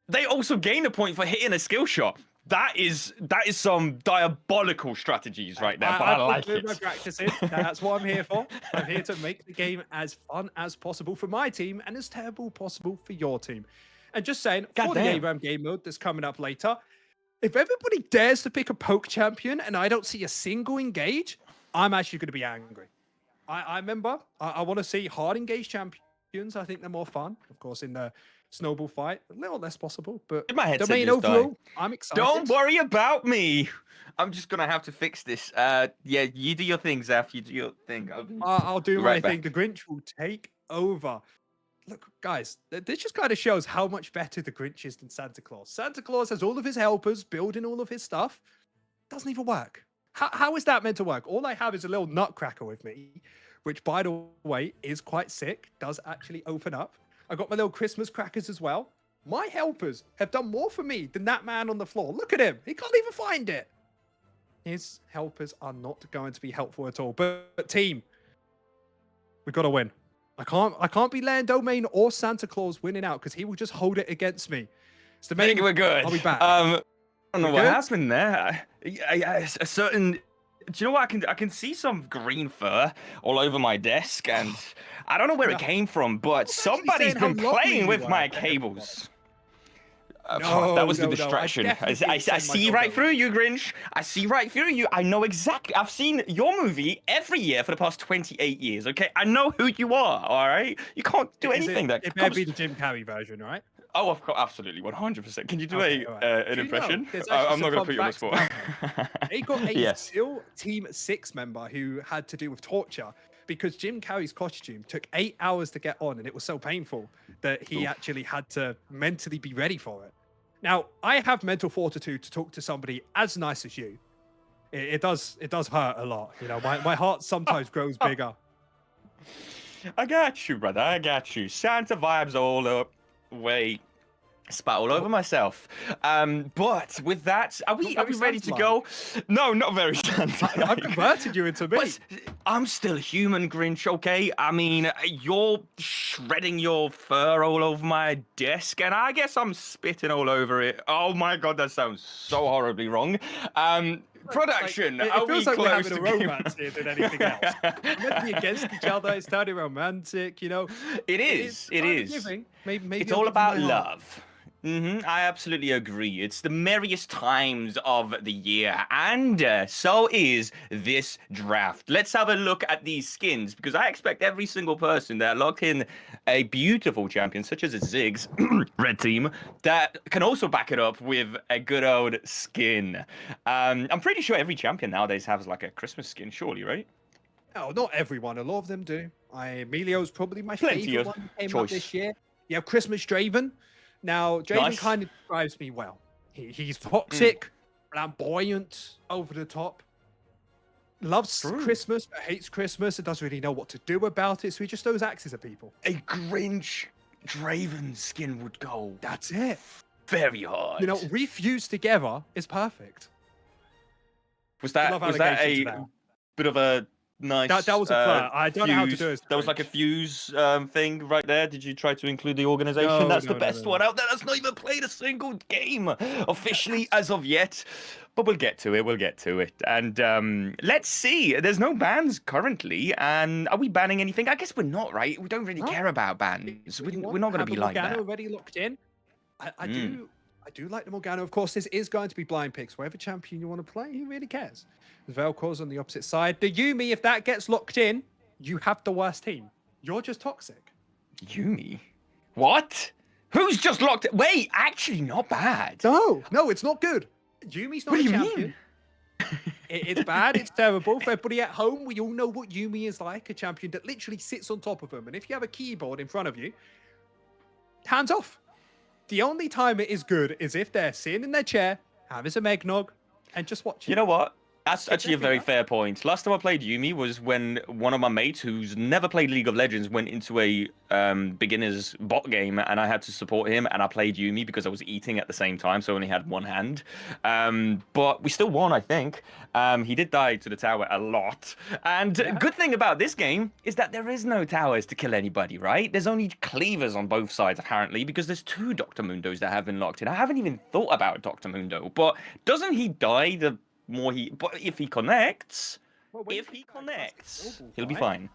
they also gain a point for hitting a skill shot. That is some diabolical strategies right there, but I like it. My practicing. That's what I'm here for. I'm here to make the game as fun as possible for my team and as terrible possible for your team. And just saying, for the ARAM game mode that's coming up later, if everybody dares to pick a poke champion and I don't see a single engage, I'm actually going to be angry. I remember, I want to see hard engage champions. I think they're more fun. Of course, in the snowball fight, a little less possible, but my headset domain just overall, died. I'm excited. Don't worry about me. I'm just gonna have to fix this. Yeah, you do your thing, Zaf. You do your thing. I'll do right my thing. The Grinch will take over. Look, guys, this just kind of shows how much better the Grinch is than Santa Claus. Santa Claus has all of his helpers building all of his stuff. Doesn't even work. How is that meant to work? All I have is a little nutcracker with me, which, by the way, is quite sick. Does actually open up. I got my little Christmas crackers as well. My helpers have done more for me than that man on the floor. Look at him. He can't even find it. His helpers are not going to be helpful at all. But team, we've got to win. I can't be Land Domain or Santa Claus winning out because he will just hold it against me. It's the I think main. we're good. I'll be back. I don't know We're what good? happened there. A certain. Do you know what? I can see some green fur all over my desk, and I don't know where it came from, but somebody's saying been how lovely playing you with were. my cables. No, that was the no, no. I distraction. definitely I didn't send see my right dog through you, Grinch. I see right through you. I know exactly. I've seen your movie every year for the past 28 years. Okay, I know who you are. All right, you can't do anything that. It better be the Jim Carrey version, right? Oh, of course, absolutely, 100%. Can you do Okay, an Do you know, impression? there's actually I'm not some going to put you on the fun facts spot. about him. They got a Yes. SEAL Team 6 member who had to do with torture because Jim Carrey's costume took 8 hours to get on, and it was so painful that he actually had to mentally be ready for it. Now, I have mental fortitude to talk to somebody as nice as you. It does hurt a lot. You know, my heart sometimes grows bigger. I got you, brother. I got you. Santa vibes all up. Wait. Spat all over myself. But with that, are we ready to go? No, not very Santa. I've converted you into me. But I'm still human, Grinch, okay? I mean, you're shredding your fur all over my desk, and I guess I'm spitting all over it. Oh my god, that sounds so horribly wrong. Production, like, are it feels we like we're close having to a being- romance here than anything else. We're meant to be against each other. It's turning romantic, you know. It is. It kind of is. giving. Maybe It's I'll all give you about my heart. love. I absolutely agree. It's the merriest times of the year, and so is this draft. Let's have a look at these skins, because I expect every single person that locked in a beautiful champion, such as a Ziggs, red team, that can also back it up with a good old skin. I'm pretty sure every champion nowadays has like a Christmas skin, surely, right? Oh, not everyone. A lot of them do. Emilio's probably my Plenty favorite of one that came up choice. this year. You have Christmas Draven. Now, Draven Nice. kind of describes me well. He's toxic, flamboyant, over the top. Loves True. Christmas, but hates Christmas and doesn't really know what to do about it, so he just throws axes at people. A Grinch Draven skin would go That's it. very hard. You know, refused together is perfect. Was that love a allegations now. bit of a nice? That was a flirt. I don't know how to fuse? do it. That was like a fuse thing right there. Did you try to include the organization? No, That's no, the no, best no. one out there. That's not even played a single game officially as of yet. But we'll get to it. We'll get to it. And let's see. There's no bans currently. And are we banning anything? I guess we're not, right? We don't really care about bans. We're not going to be like Morgana that. already locked in. I do like the Morgana. Of course, this is going to be blind picks. Whatever champion you want to play, who really cares? The Vel'Koz on the opposite side. The Yuumi, if that gets locked in, you have the worst team. You're just toxic. Yuumi? What? Who's just locked? Wait, actually, not bad. No, it's not good. Yumi's not What a do you champion. mean? It's bad. It's terrible. For everybody at home, we all know what Yuumi is like, a champion that literally sits on top of them. And if you have a keyboard in front of you, hands off. The only time it is good is if they're sitting in their chair, having some eggnog, and just watching. You know what? That's It's actually a very definitely fair point. Last time I played Yuumi was when one of my mates who's never played League of Legends went into a beginner's bot game and I had to support him and I played Yuumi because I was eating at the same time, so I only had one hand. But we still won, I think. He did die to the tower a lot. And good thing about this game is that there is no towers to kill anybody, right? There's only cleavers on both sides, apparently, because there's 2 Dr. Mundos that have been locked in. I haven't even thought about Dr. Mundo, but doesn't he die the more he... But if he connects, he'll be fine.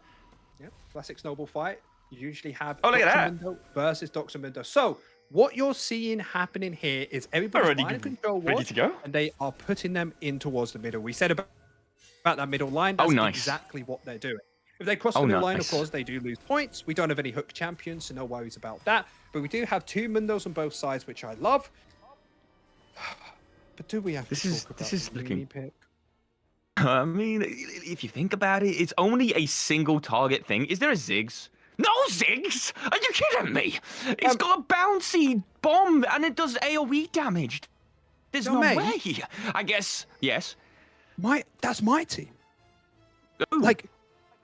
Yeah, classic snowball fight. You usually have Oh, look at Dr. that. Mundo versus Dr. Mundo. So, what you're seeing happening here is everybody's Already line of control ready ward, to go? and they are putting them in towards the middle. We said about that middle line. That's nice. exactly what they're doing. If they cross the middle line, of nice. course, they do lose points. We don't have any hook champions, so no worries about that. But we do have 2 Mundos on both sides, which I love. But do we have to talk about this is the looking... Yuumi pick? I mean, if you think about it, it's only a single target thing. Is there a Ziggs? No Ziggs! Are you kidding me? It's got a bouncy bomb and it does AoE damage. There's no mate. way. I guess, yes. That's my team. Ooh. Like,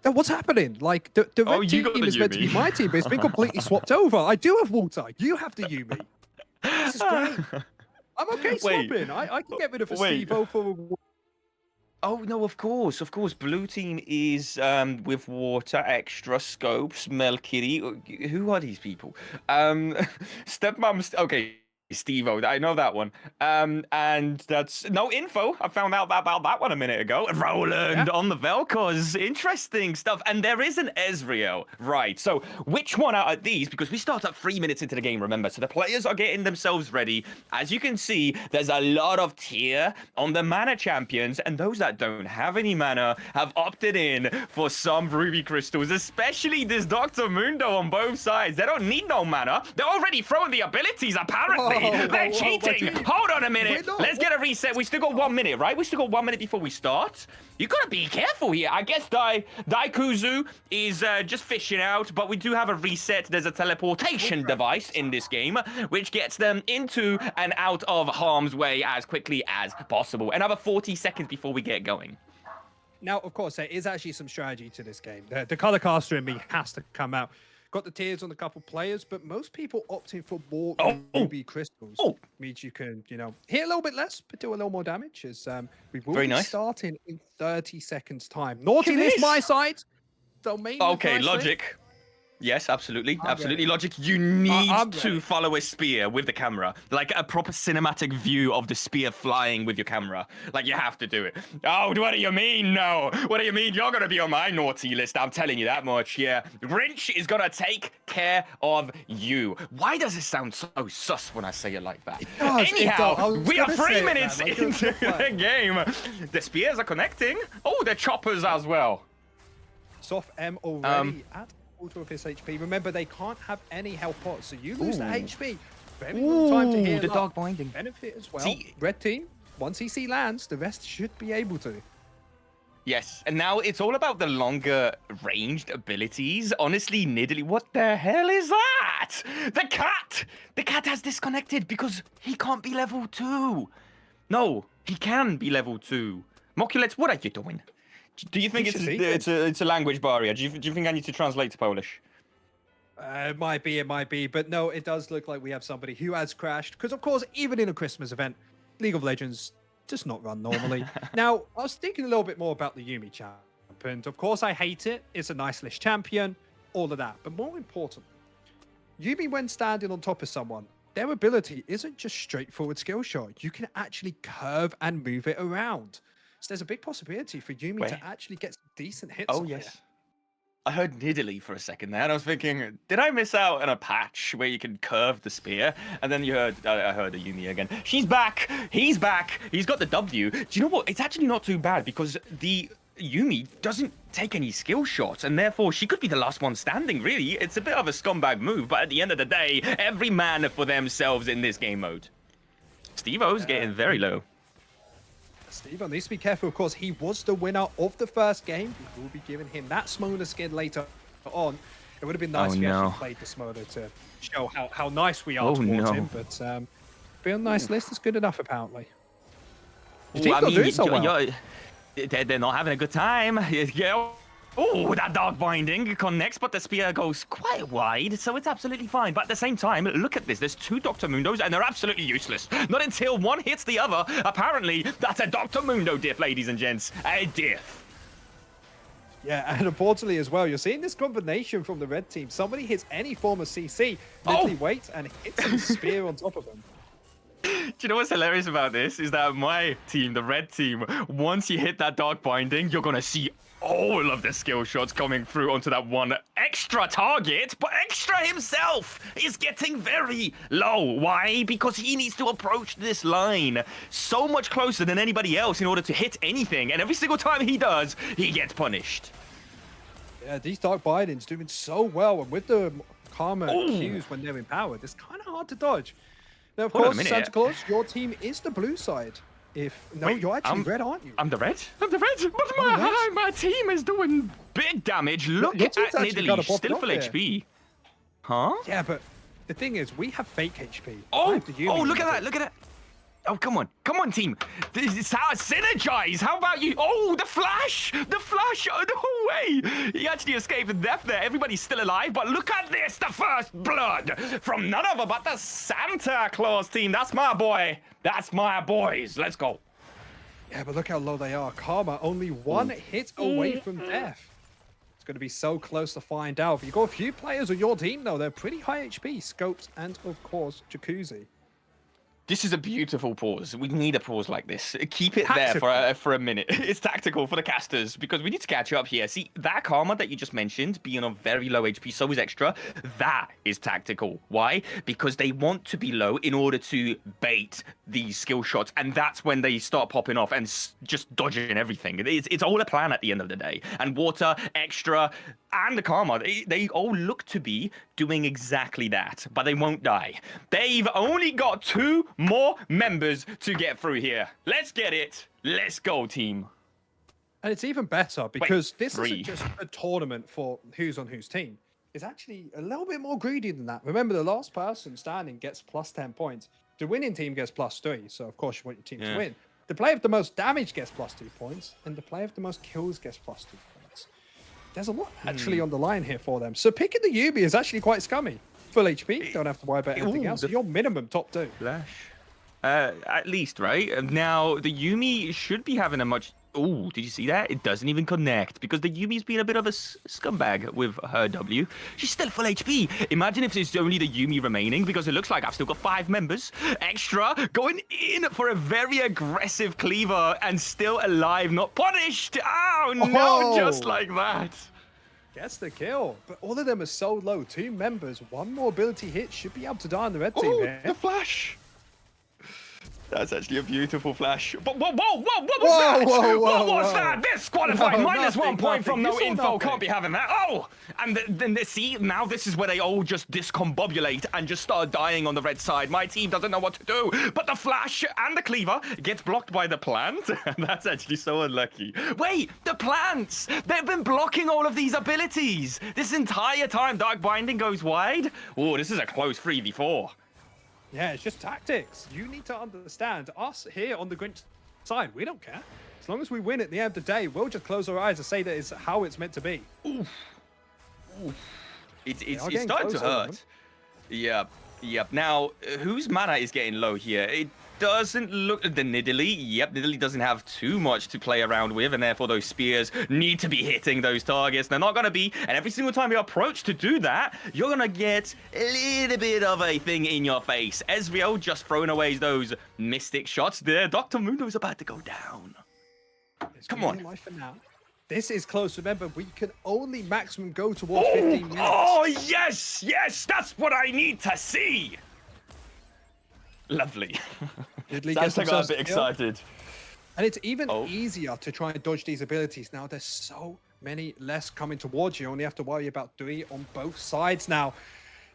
what's happening? Like, the red you got team the is meant to be Yuumi. my team, but it's been completely swapped over. I do have Walter. You have the Yuumi. This is great. I'm okay swapping. I can get rid of a Steve-O for... Oh, no, of course. Blue team is with water, extra scopes, Melkiri. Who are these people? Stepmom. Okay, Steve-O. I know that one. And that's no info. I found out about that one a minute ago. Roland on the Vel'Koz. Interesting stuff. And there is an Ezreal. Right. So which one out of these? Because we start at 3 minutes into the game, remember. So the players are getting themselves ready. As you can see, there's a lot of tier on the mana champions. And those that don't have any mana have opted in for some ruby crystals, especially this Dr. Mundo on both sides. They don't need no mana. They're already throwing the abilities, apparently. They're cheating. Hold on a minute. Let's get a reset. We still got 1 minute, right? We still got 1 minute before we start. You gotta be careful here. I guess Daikuzu is just fishing out, but we do have a reset. There's a teleportation device in this game, which gets them into and out of harm's way as quickly as possible. Another 40 seconds before we get going. Now, of course, there is actually some strategy to this game. The color caster in me has to come out. Got the tiers on a couple players, but most people opting for more ruby crystals. Means you can, hit a little bit less, but do a little more damage. As we will be starting in 30 seconds' time. Naughty list, my side. Domain. Okay, logic. Yes, absolutely. Absolutely. Logic, you need to follow a spear with the camera. Like a proper cinematic view of the spear flying with your camera. Like, you have to do it. Oh, what do you mean, no? What do you mean? You're going to be on my naughty list. I'm telling you that much, yeah. Grinch is going to take care of you. Why does it sound so sus when I say it like that? Anyhow, we are 3 minutes into the game. The spears are connecting. Oh, the choppers as well. Soft M already at of his HP. Remember, they can't have any health pots, so you lose the HP. Very long time to heal the up. dog binding. Benefit as well. Red team, once CC lands, the rest should be able to. Yes, and now it's all about the longer ranged abilities. Honestly, Nidalee, what the hell is that? The cat! The cat has disconnected because he can't be level 2. No, he can be level 2. Moculets, what are you doing? Do you think it's a language barrier? Do you think I need to translate to Polish? It might be, but no, it does look like we have somebody who has crashed. Because, of course, even in a Christmas event, League of Legends does not run normally. Now, I was thinking a little bit more about the Yuumi champ, and of course, I hate it. It's a nice list champion, all of that. But more important, Yuumi, when standing on top of someone, their ability isn't just straightforward skill shot. You can actually curve and move it around. So there's a big possibility for Yumi to actually get some decent hits. Oh, off yes. here. I heard niddly for a second there, and I was thinking, did I miss out on a patch where you can curve the spear? And then I heard a Yumi again. She's back. He's back. He's got the W. Do you know what? It's actually not too bad because the Yumi doesn't take any skill shots, and therefore she could be the last one standing, really. It's a bit of a scumbag move, but at the end of the day, every man for themselves in this game mode. Steve-O's getting very low. Steve needs to be careful, of course. He was the winner of the first game. We will be giving him that Smola skin later on. It would have been nice if he actually played the Smola to show how nice we are towards him, but be on nice list is good enough, apparently. Your team's not doing so well. They're not having a good time. Yeah. Oh, that dark binding connects, but the spear goes quite wide, so it's absolutely fine. But at the same time, look at this. There's two Dr. Mundos, and they're absolutely useless. Not until one hits the other. Apparently, that's a Dr. Mundo diff, ladies and gents. A diff. Yeah, and importantly as well, you're seeing this combination from the red team. Somebody hits any form of CC, literally waits and hits a spear on top of them. Do you know what's hilarious about this? Is that my team, the red team, once you hit that dark binding, you're going to see all of the skill shots coming through onto that one extra target, but Extra himself is getting very low. Why? Because he needs to approach this line so much closer than anybody else in order to hit anything, and every single time he does, he gets punished. Yeah, these dark bindings doing so well, and with the Karma Qs when they're empowered, it's kind of hard to dodge. Now, of course, Santa Claus, your team is the blue side. You're actually red, aren't you? I'm the red? I'm the red? But my team is doing big damage. Look at Nidalee, still full HP. Huh? Yeah, but the thing is, we have fake HP. Oh, look at that, look at that. Oh, come on, team. This is how synergize. How about you? Oh, the flash. Oh, no way. He actually escaped death there. Everybody's still alive, but look at this. The first blood from none other but the Santa Claus team. That's my boy. That's my boys. Let's go. Yeah, but look how low they are. Karma only one hit away from death. It's going to be so close to find out. But you've got a few players on your team, though. They're pretty high HP. Scopes and, of course, Jacuzzi. This is a beautiful pause. We need a pause like this. Keep it there for a minute. It's tactical for the casters because we need to catch up here. See, that Karma that you just mentioned being on very low HP, so is Extra. That is tactical. Why? Because they want to be low in order to bait these skill shots, and that's when they start popping off and just dodging everything. It's all a plan at the end of the day. And Water, Extra, and the Karma, they all look to be doing exactly that, but they won't die. They've only got 2 more members to get through here. Let's get it. Let's go, team. And it's even better because this isn't just a tournament for who's on whose team. It's actually a little bit more greedy than that. Remember, the last person standing gets plus 10 points. The winning team gets plus 3, so of course you want your team to win. The player with the most damage gets plus 2 points, and the player with the most kills gets plus 2 points. There's a lot actually on the line here for them. So picking the Yubi is actually quite scummy. Full HP, don't have to worry about anything else. Your minimum top 2. Flash. At least, right? Now, the Yumi should be having a much... Oh, did you see that? It doesn't even connect because the Yumi's been a bit of a scumbag with her W. She's still full HP. Imagine if it's only the Yumi remaining because it looks like I've still got 5 members. Extra going in for a very aggressive cleaver and still alive, not punished. Oh, no, just like that. Gets the kill. But all of them are so low. 2 members, 1 more ability hit should be able to die on the red team here. The flash. That's actually a beautiful flash. But what was that? Disqualified. -1 point from no info. Can't be having that. Oh! And then see, now this is where they all just discombobulate and just start dying on the red side. My team doesn't know what to do. But the flash and the cleaver gets blocked by the plant. That's actually so unlucky. Wait, the plants! They've been blocking all of these abilities. This entire time Dark Binding goes wide. Oh, this is a close 3v4. Yeah, it's just tactics. You need to understand, us here on the Grinch side, we don't care. As long as we win at the end of the day, we'll just close our eyes and say that it's how it's meant to be. Oof. It's starting to hurt. Yeah. Yep. Now, whose mana is getting low here? It doesn't look... The Nidalee. Yep, Nidalee doesn't have too much to play around with, and therefore those spears need to be hitting those targets. They're not going to be, and every single time you approach to do that, you're going to get a little bit of a thing in your face. Ezreal just throwing away those mystic shots there. Dr. Mundo's about to go down. Come on. Life for now. This is close. Remember, we can only maximum go towards 15 minutes. Oh, yes, yes, that's what I need to see. Lovely. Ridley That's gets got a himself bit killed. excited. And it's even Oh. easier to try and dodge these abilities. Now, there's so many less coming towards you. You only have to worry about 3 on both sides now.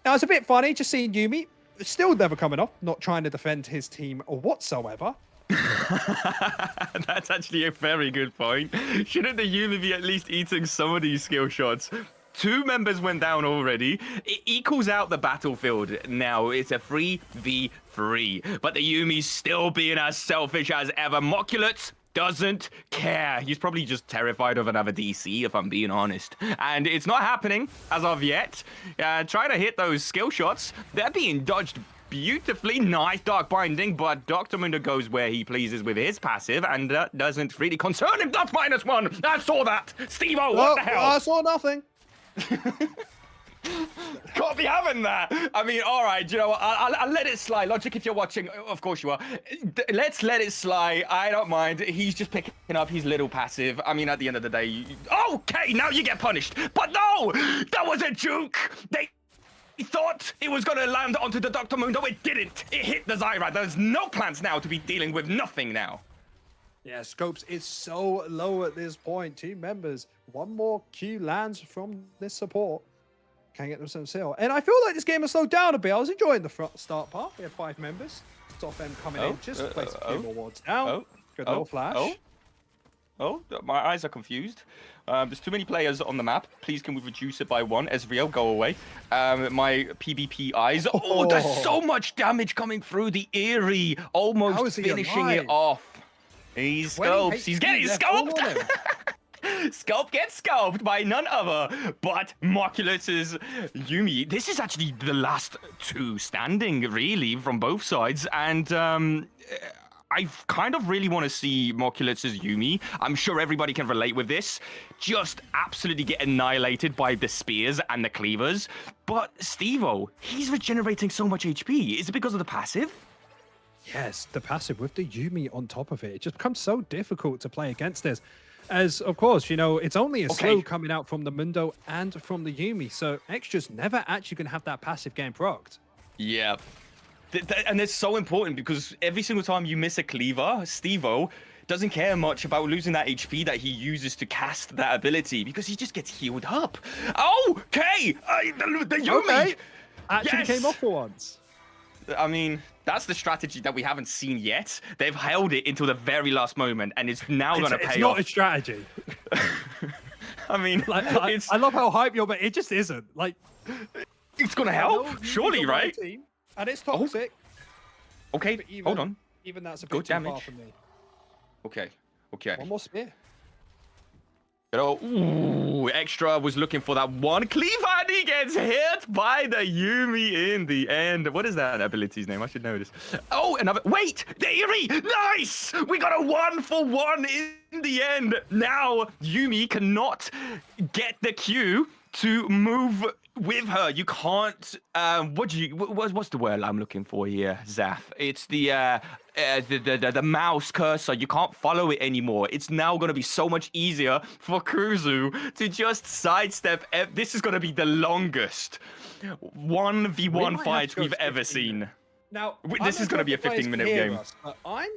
Now, it's a bit funny just seeing Yuumi still never coming off, not trying to defend his team whatsoever. That's actually a very good point. Shouldn't the Yuumi be at least eating some of these skill shots? 2 members went down already. It equals out the battlefield. Now it's a 3v3. But the Yumi's still being as selfish as ever. Moculus doesn't care. He's probably just terrified of another DC, if I'm being honest. And it's not happening as of yet. Trying to hit those skill shots. They're being dodged beautifully. Nice Dark Binding, but Dr. Mundo goes where he pleases with his passive, and that doesn't really concern him. That's -1. I saw that. Steve-O, what the hell? I saw nothing. Can't be having that. I mean, all right, you know what? I'll let it slide. Logic, if you're watching, of course you are. Let's let it slide. I don't mind. He's just picking up his little passive. I mean, at the end of the day, okay, now you get punished. But no, that was a juke. He thought it was going to land onto the Dr. Mundo. It didn't. It hit the Zyra. There's no plans now to be dealing with nothing now. Yeah, Scopes is so low at this point. 2 members. 1 more Q lands from this support. Can't get themselves still. And I feel like this game has slowed down a bit. I was enjoying the start part. We had 5 members. Top end coming in. Just place a few more wards down. Good little flash. Oh, my eyes are confused. There's too many players on the map. Please, can we reduce it by 1? Ezreal, go away. My PvP eyes. Oh, there's so much damage coming through the Eerie. Almost finishing it off. He's scopes. He's getting scoped. Sculpt gets sculpted by none other but Moculus's Yuumi. This is actually the last 2 standing, really, from both sides. And I kind of really want to see Moculus's Yuumi. I'm sure everybody can relate with this. Just absolutely get annihilated by the spears and the cleavers. But Steve-O, he's regenerating so much HP. Is it because of the passive? Yes, the passive with the Yuumi on top of it. It just becomes so difficult to play against this. As, of course, you know, it's only a slow coming out from the Mundo and from the Yuumi, so Extra's never actually going to have that passive game procced. Yeah. And it's so important because every single time you miss a cleaver, Steve-O doesn't care much about losing that HP that he uses to cast that ability because he just gets healed up. Okay! The Yuumi! Actually came off for once. I mean, that's the strategy that we haven't seen yet. They've held it until the very last moment, and it's now going to pay off. It's not a strategy. I mean, I love how hype you're, but it just isn't. Like, it's going to help, surely, right? Team, and it's toxic. Okay, hold on. Even that's a bit too far for me. Okay. 1 more spear. Ooh, Extra was looking for that 1 cleaver and he gets hit by the Yuumi in the end. What is that ability's name? I should know this. Oh, another. Wait, the Eerie. Nice. We got a 1-for-1 in the end. Now Yuumi cannot get the Q to move with her. You can't. What's the word I'm looking for here, Zaf? It's the mouse cursor. You can't follow it anymore. It's now going to be so much easier for Kuzu to just sidestep. This is going to be the longest 1v1 fight we've ever seen. Now, this is going to be a 15-minute game. I'm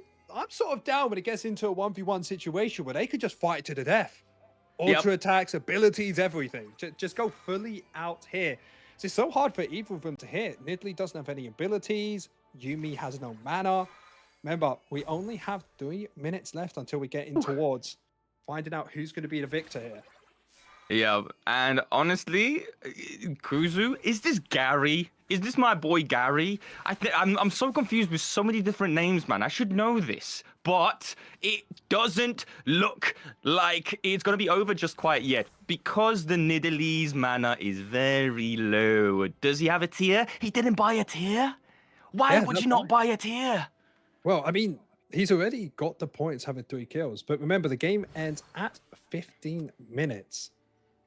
sort of down when it gets into a 1v1 situation where they could just fight to the death. Ultra attacks, abilities, everything. Just go fully out here. It's so hard for either of them to hit. Nidalee doesn't have any abilities. Yuumi has no mana. Remember, we only have 3 minutes left until we get in towards finding out who's going to be the victor here. Yeah, and honestly, Kuzu, is this Gary? Is this my boy Gary? I'm so confused with so many different names, man. I should know this, but it doesn't look like it's gonna be over just quite yet because the Nidalee mana is very low. Does he have a tier? He didn't buy a tier. Why Yeah, would that's you not fine. buy a tier? Well, I mean, he's already got the points having 3 kills, but remember the game ends at 15 minutes.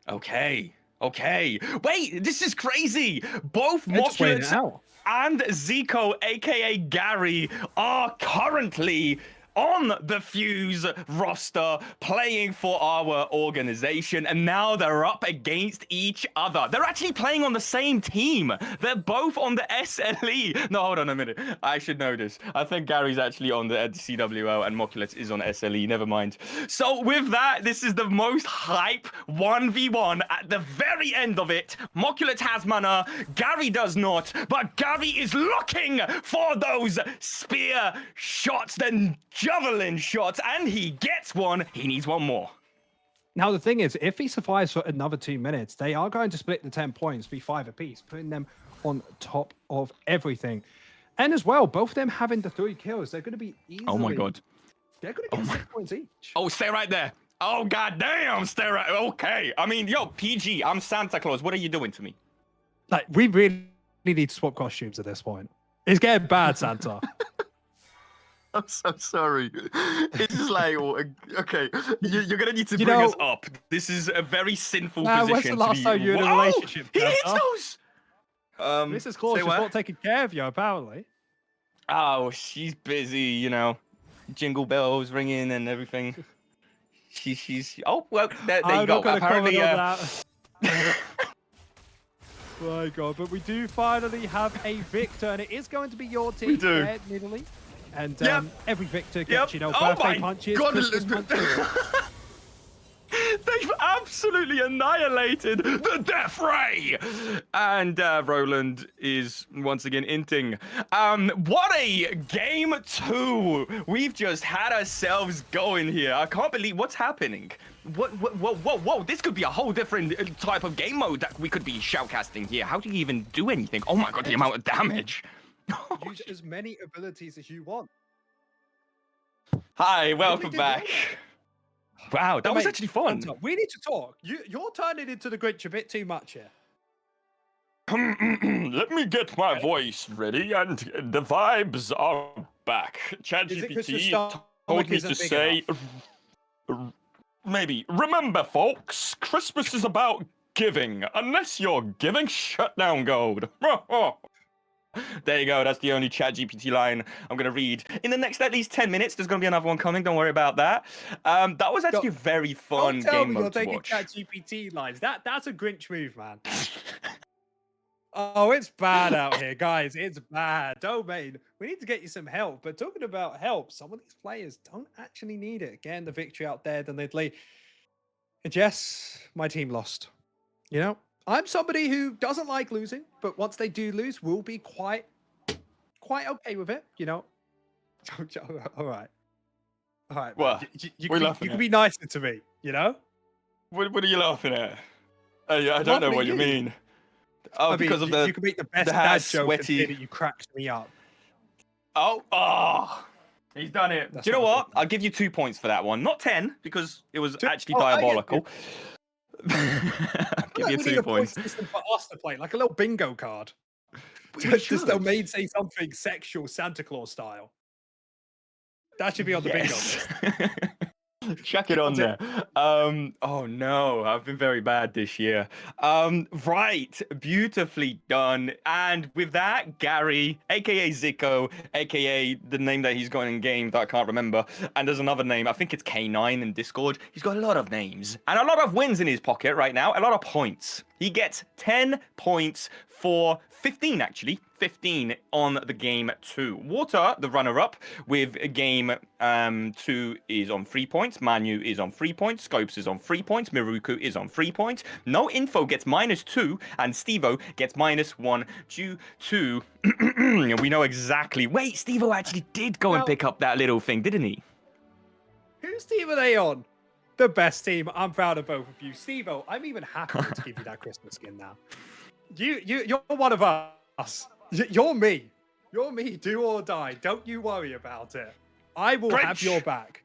Okay. Okay. Wait, this is crazy. Both They're just waiting it Moculets out. and Zico, aka Gary, are currently on the Fuse roster playing for our organization, and now they're up against each other. They're actually playing on the same team. They're both on the SLE. No, hold on a minute. I should know this. I think Gary's actually on the CWL and Moculets is on SLE. Never mind. So with that, this is the most hype 1v1 at the very end of it. Moculets has mana, Gary does not, but Gary is looking for those spear shots, then javelin shots, and he gets one. He needs one more. Now, the thing is, if he survives for another 2 minutes, they are going to split the 10 points, be 5 apiece, putting them on top of everything. And as well, both of them having the 3 kills, they're going to be easily... Oh my god. They're going to get 6 points each. Oh, stay right there. Oh, goddamn, stay right. Okay. I mean, yo, PG, I'm Santa Claus. What are you doing to me? Like, we really need to swap costumes at this point. It's getting bad, Santa. I'm so sorry. It's just like, okay, you're gonna need to You bring know- us up. This is a very sinful When's position. the last to be... time you were in a Whoa! relationship, He hits Santa? those. Mrs. Claus say is what? not taking care of you, apparently. Oh, she's busy, you know. Jingle bells ringing and everything. She's. Oh well, there you I'm go. not going to comment Apparently, on that. My God, but we do finally have a victor, and it is going to be your team, We do. there, Italy. And Yep. every victor Yep. gets, you know, Oh birthday my punches, God. Christmas punches. They've absolutely annihilated the Death Ray! And Roland is once again inting. What a game 2 we've just had ourselves going here. I can't believe what's happening. Whoa, this could be a whole different type of game mode that we could be shoutcasting here. How do you even do anything? Oh my god, the amount of damage. Use as many abilities as you want. Hi, welcome did back. well Wow, that was Mate, actually fun. Hunter, we need to talk. You're turning into the Grinch a bit too much here. Let me get my voice ready, and the vibes are back. Is it 'cause your ChatGPT stomach told me isn't to big say, maybe, remember, folks, Christmas is about giving. Unless you're giving, shut down gold. There you go. That's the only ChatGPT line I'm going to read. In the next at least 10 minutes, there's going to be another one coming. Don't worry about that. That was actually a very fun Don't tell game me you're mode to taking watch. ChatGPT lines. That's a Grinch move, man. Oh, it's bad out here, guys. It's bad. Domain, we need to get you some help. But talking about help, some of these players don't actually need it. Getting the victory out there, then they'd lead. And yes, my team lost. You know, I'm somebody who doesn't like losing, but once they do lose, we'll be quite okay with it. You know. All right. What? You We're can laughing be at. nicer to me. You know. What are you laughing at? I don't laughing know at what you you. mean. Oh, I mean, because of you the... can make the best the dad hair joke and say sweaty- that you cracked me up. Oh, he's done it. That's Do you know what I what? I'll give you 2 points for that one. Not 10, because it was actually Oh, I get diabolical. I'll I give feel you like we 2 need a point points. system for us to play, like a little bingo card. We Just should. Domain say something sexual Santa Claus style. That should be on the bingo Yes. list. Chuck it on there. Oh no, I've been very bad this year. Right, beautifully done. And with that, Gary, aka Zico, aka the name that he's got in game that I can't remember. And there's another name, I think it's K9 in Discord. He's got a lot of names and a lot of wins in his pocket right now, a lot of points. He gets 10 points for 15, actually. 15 on the game 2. Water, the runner-up, with game 2 is on 3 points. Manu is on 3 points. Scopes is on 3 points. Miruku is on 3 points. No Info gets -2. And Stevo gets -1 due to... we know exactly... Wait, Stevo actually did go and Well- pick up that little thing, didn't he? Whose team are they on? the best team. I'm proud of both of you. Steve-O, I'm even happier to give you that Christmas skin now. You're one of us. You're me. You're me, do or die. Don't you worry about it. I will have your back.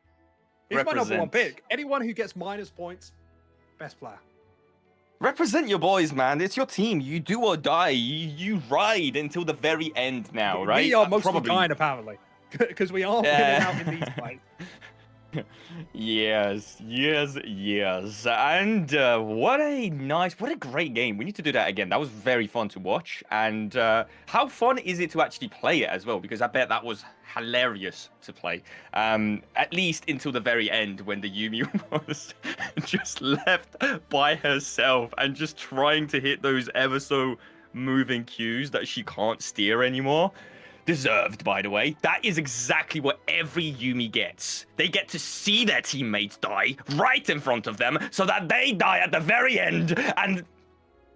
He's my number one pick. Anyone who gets minus points, best player. Represent your boys, man. It's your team. You do or die. You ride until the very end now, right? We are mostly dying, apparently. Because we aren't winning out in these fights. Yes. And what a great game. We need to do that again. That was very fun to watch. And how fun is it to actually play it as well? Because I bet that was hilarious to play. At least until the very end when the Yumi was just left by herself and just trying to hit those ever so moving cues that she can't steer anymore. Deserved, by the way. That is exactly what every Yumi gets. They get to see their teammates die right in front of them so that they die at the very end. And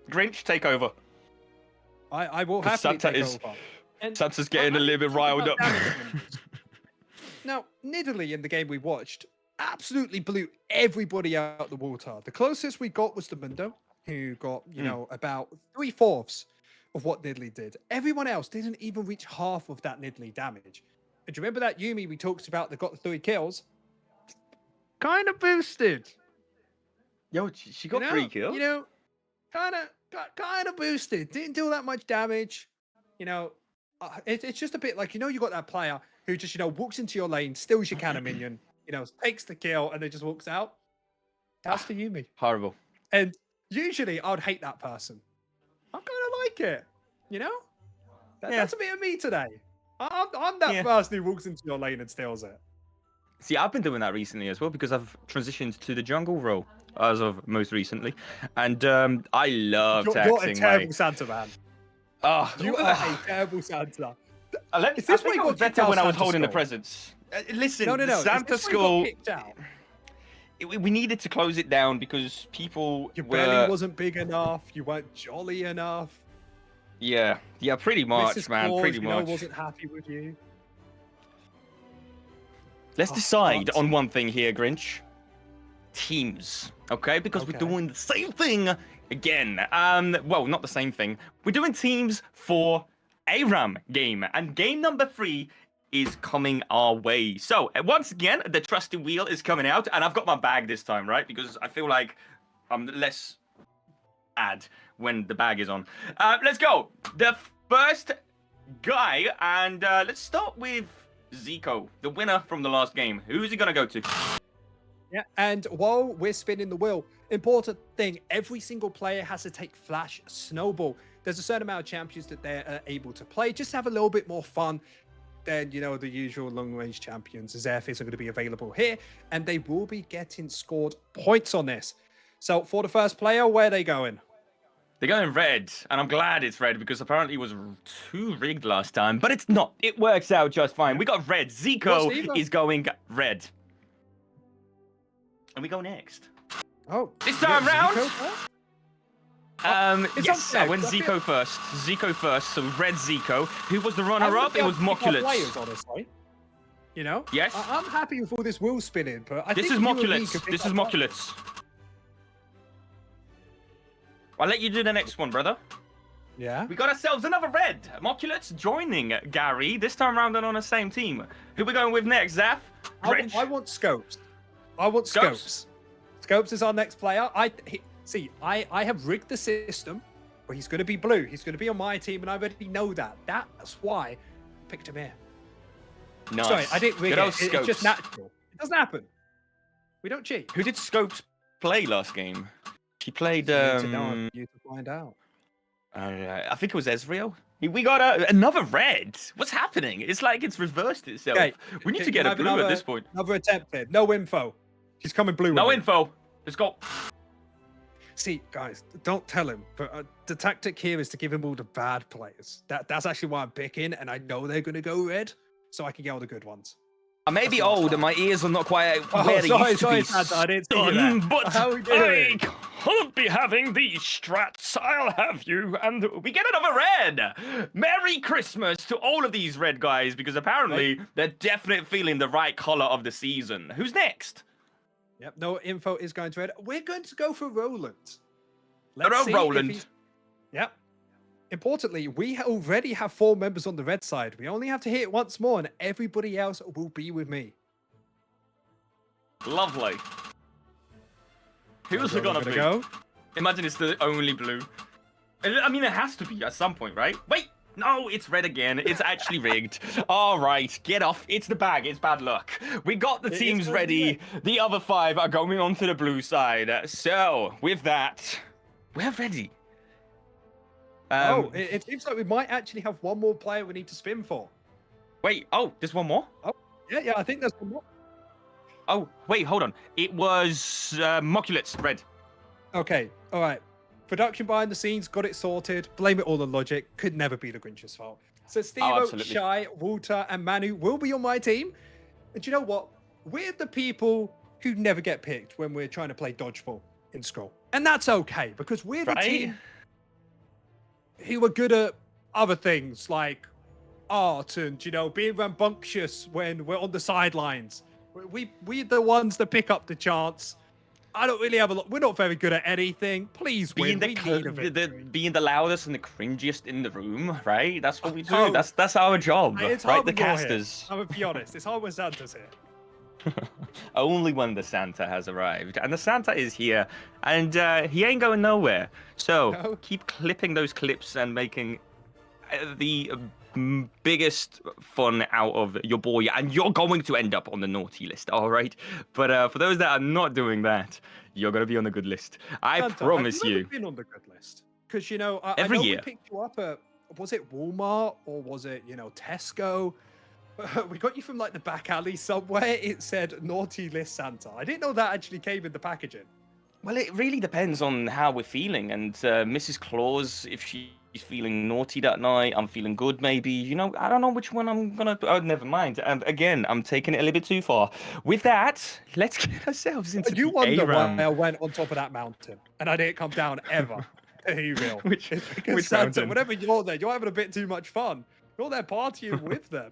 Grinch, take over. I will happily take over. And Santa's getting a little bit riled up. Now, Nidalee in the game we watched absolutely blew everybody out the water. The closest we got was the Mundo, who got, you know, about 3/4 of what Nidalee did. Everyone else didn't even reach half of that Nidalee damage. And do you remember that Yumi we talked about that got the 3 kills? Kind of boosted. Yo, she got 3 kills? You know, kind of boosted. Didn't do that much damage. You know, it's just a bit like, you know, you got that player who just, you know, walks into your lane, steals your cannon minion, you know, takes the kill, and then just walks out. That's the Yumi. Horrible. And usually I would hate that person. I kind of like it, you know? That's a bit of me today. I'm that person who walks into your lane and steals it. See, I've been doing that recently as well because I've transitioned to the jungle role as of most recently. And I love taxing You're a terrible Santa, man. Oh, you are a terrible Santa. Is this why you got better when I was holding the presents? Listen, no. Santa Skull... We needed to close it down because people Your belly wasn't big enough. You weren't jolly enough. Yeah, pretty much, Mrs. man. Claus, Pretty you know, much. wasn't happy with you. Let's decide on one thing here, Grinch. Teams, okay? Because we're doing the same thing again. Well, not the same thing. We're doing teams for a RAM game, and game number 3 is coming our way. So once again, the trusty wheel is coming out, and I've got my bag this time, right? Because I feel like I'm less ad when the bag is on. Let's go. The first guy, and let's start with Zico, the winner from the last game. Who's he gonna go to? Yeah, and while we're spinning the wheel, important thing, every single player has to take Flash Snowball. There's a certain amount of champions that they're able to play, just to have a little bit more fun than, you know, the usual long-range champions. Zephyrs are going to be available here, and they will be getting scored points on this. So for the first player, where are they going? They're going red, and I'm glad it's red because apparently it was too rigged last time, but it's not. It works out just fine. We got red. Zico is going red. And we go next. Oh, this time round. Yes, I went unfair. Zico first, so red Zico. Who was the runner-up? It was Moculets. Players, honestly. You know? Yes. I'm happy with all this wheel spinning, but I this think is Moculets. This is Moculets. I'll let you do the next one, brother. Yeah. We got ourselves another red. Moculets joining Gary. This time round and on the same team. Who we going with next, Zaf? I want Scopes. I want Scopes. Scopes is our next player. I have rigged the system where he's going to be blue. He's going to be on my team, and I already know that. That's why I picked him here. Nice. Sorry, I didn't rig it. It's just natural. It doesn't happen. We don't cheat. Who did Scopes play last game? He played. You to find out. I think it was Ezreal. We got another red. What's happening? It's like it's reversed itself. Okay. We need to get a blue at this point. Another attempt here. No info. He's coming blue. No info. Let's go. See, guys, don't tell him. But the tactic here is to give him all the bad players. That's actually why I'm picking, and I know they're going to go red, so I can get all the good ones. I may be old and my ears are not quite where they used to be. Santa, I didn't see that. But How we doing? I can't be having these strats. I'll have you. And we get another red. Merry Christmas to all of these red guys, because apparently they're definitely feeling the right color of the season. Who's next? Yep, no info is going to red. We're going to go for Roland. Hello, see if Roland. he's- Yep. Importantly, we already have 4 members on the red side. We only have to hit it once more, and everybody else will be with me. Lovely. Who's it gonna be? Go. Imagine it's the only blue. I mean, it has to be at some point, right? Wait! No, it's red again. It's actually rigged. All right, get off. It's the bag. It's bad luck. We got the teams ready. The other 5 are going onto the blue side. So, with that, we're ready. It seems like we might actually have one more player we need to spin for. Wait, oh, there's one more? Yeah, I think there's one more. Oh, wait, hold on. It was Moculets, red. Okay, all right. Production behind the scenes, got it sorted. Blame it all on logic. Could never be the Grinch's fault. So Steve, absolutely. Shai, Walter, and Manu will be on my team. And you know what? We're the people who never get picked when we're trying to play dodgeball in school. And that's okay, because we're the team who are good at other things like art and, you know, being rambunctious when we're on the sidelines. We're the ones that pick up the chance. I don't really have a lot. We're not very good at anything. Please win. Being the loudest and the cringiest in the room, right? That's what we do. Oh. That's our job, It's right? hard The when you're here. casters. I'm gonna be honest. It's hard when Santa's here. Only when the Santa has arrived. And the Santa is here. And he ain't going nowhere. So No. keep clipping those clips and making the biggest fun out of your boy. And you're going to end up on the naughty list, all right? But for those that are not doing that, you're going to be on the good list. I Santa, promise have you. you. Ever been on the good list? Because, you know, I Every know year. we picked you up at, was it Walmart or was it, you know, Tesco? We got you from like the back alley somewhere. It said naughty list Santa. I didn't know that actually came in the packaging. Well, it really depends on how we're feeling. And Mrs. Claus, if she's feeling naughty that night, I'm feeling good maybe. You know, I don't know which one I'm going to... Oh, never mind. And again, I'm taking it a little bit too far. With that, let's get ourselves into You the wonder A-round. why I went on top of that mountain and I didn't come down ever. You will. Which Because Santa, mountain? whenever you're there, you're having a bit too much fun. You're there partying with them.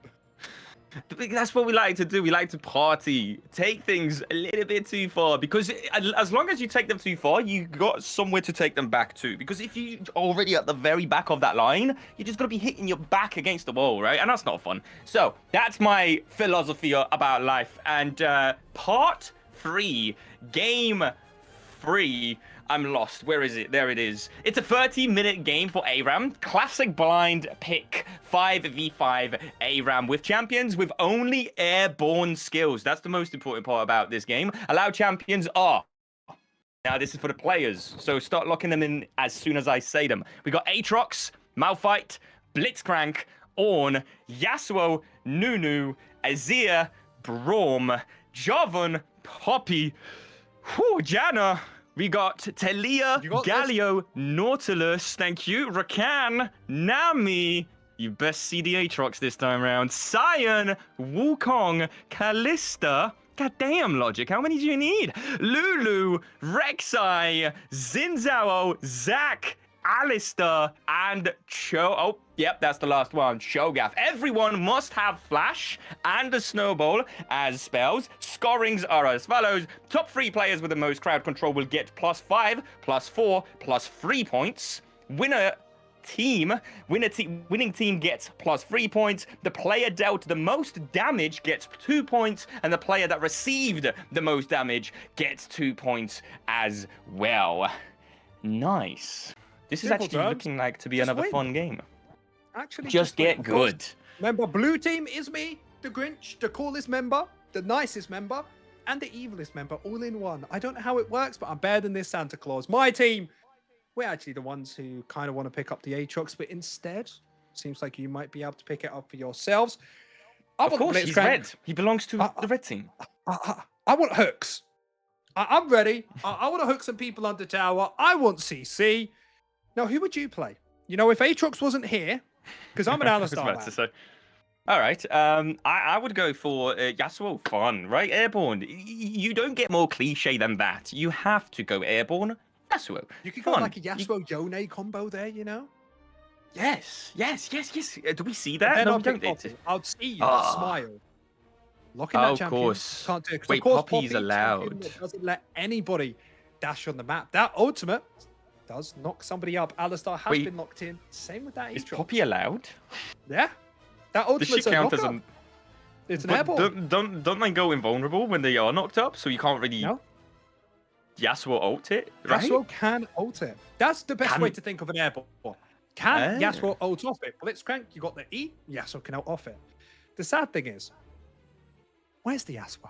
That's what we like to do. We like to party, take things a little bit too far, because as long as you take them too far, you got somewhere to take them back to. Because if you're already at the very back of that line, you're just going to be hitting your back against the wall, right? And that's not fun. So that's my philosophy about life. And part 3, game 3. I'm lost. Where is it? There it is. It's a 30-minute game for ARAM. Classic blind pick 5v5 ARAM with champions with only airborne skills. That's the most important part about this game. Allow champions are. Now, this is for the players, so start locking them in as soon as I say them. We got Aatrox, Malphite, Blitzcrank, Ornn, Yasuo, Nunu, Azir, Braum, Jarvan, Poppy, Janna. We got Talia, Galio, Nautilus, thank you, Rakan, Nami, you best see the Aatrox this time around, Sion, Wukong, Kalista, goddamn Logic, how many do you need? Lulu, Rek'Sai, Xin Zac, Alistair, and oh, yep, that's the last one, Sho'gaf. Everyone must have Flash and a Snowball as spells. Scorings are as follows. Top 3 players with the most crowd control will get +5, +4, +3 points. Winning team gets +3 points. The player dealt the most damage gets 2 points, and the player that received the most damage gets 2 points as well. Nice. This is actually looking like to be another fun game. Actually, just get good. Remember, blue team is me, the Grinch, the coolest member, the nicest member, and the evilest member all in one. I don't know how it works, but I'm better than this Santa Claus. My team, we're actually the ones who kind of want to pick up the Aatrox, but instead, seems like you might be able to pick it up for yourselves. Of course, he's red. He belongs to the red team. I want hooks. I'm ready. I want to hook some people under tower. I want CC. Now, who would you play? You know, if Aatrox wasn't here, because I'm an Alistar man. All right, I would go for Yasuo Fun, right? Airborne. You don't get more cliche than that. You have to go Airborne, Yasuo. You could go like a Yasuo Yone combo there, you know? Yes. Do we see that? No, we don't. I'll see you. Smile. Locking Oh, that of champion. course. Can't do it. 'Cause Wait, of course, Poppy's Poppy, allowed. champion that doesn't let anybody dash on the map. That ultimate does knock somebody up. Alistar has Wait, been locked in. Same with that Is Aatrox. Poppy allowed? Yeah. That Does ultimate's she a count as knock-up. an... It's an But airborne. don't they go invulnerable when they are knocked up? So you can't really No. Yasuo ult it, right? Yasuo can ult it. That's the best way Can- to think of an airborne. Can Ah. Yasuo ult off it? Blitzcrank, you got the E, Yasuo can ult off it. The sad thing is, where's the Yasuo?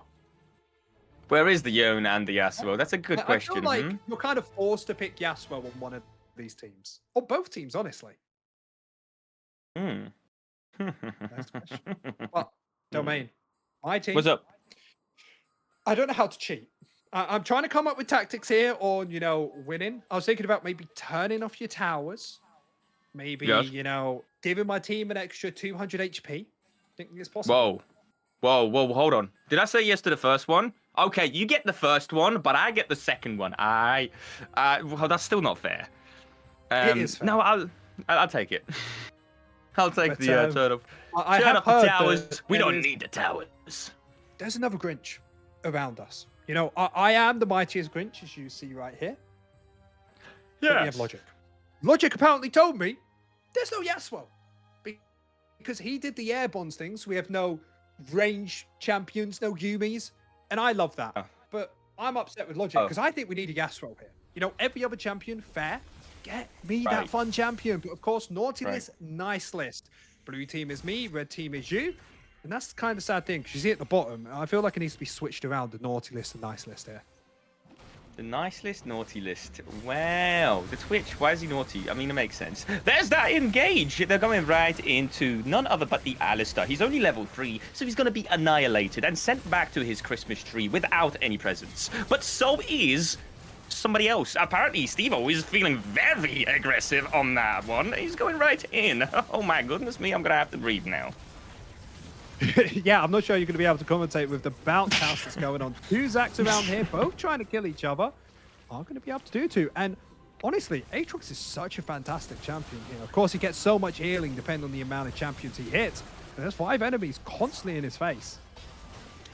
Where is the Yone and the Yasuo? That's a good I question. feel like hmm? you're kind of forced to pick Yasuo on one of these teams. Or both teams, honestly. Hmm. Next question. Well, Domain. My team. What's up? I don't know how to cheat. I'm trying to come up with tactics here on, winning. I was thinking about maybe turning off your towers. Maybe, Yes. giving my team an extra 200 HP. Think it's possible. Whoa, hold on. Did I say yes to the first one? Okay, you get the first one, but I get the second one. Well, that's still not fair. It is fair. No, I'll take it. I'll take But, the turn off. I Turn have off the heard towers. that We there don't is- need the towers. There's another Grinch around us. I am the mightiest Grinch, as you see right here. But we have Logic. Logic apparently told me there's no Yasuo. Because he did the air bonds things. We have no range champions, no Yumis. And I love that. Oh. But I'm upset with Logic because I think we need a Yasuo here. Every other champion, fair. Get me that Right. fun champion. But of course, naughty Right. list, nice list. Blue team is me, red team is you. And that's the kind of sad thing because you see at the bottom, I feel like it needs to be switched around, the naughty list and nice list here. The nice list, naughty list. Wow, the Twitch. Why is he naughty? I mean, it makes sense. There's that engage. They're going right into none other but the Alistar. He's only level 3, so he's going to be annihilated and sent back to his Christmas tree without any presents. But so is somebody else. Apparently, Steve-O is feeling very aggressive on that one. He's going right in. Oh my goodness me, I'm going to have to breathe now. Yeah, I'm not sure you're going to be able to commentate with the bounce house that's going on. Two Zacks around here, both trying to kill each other. Are going to be able to do too. And honestly, Aatrox is such a fantastic champion here. Of course, he gets so much healing depending on the amount of champions he hits. And there's 5 enemies constantly in his face.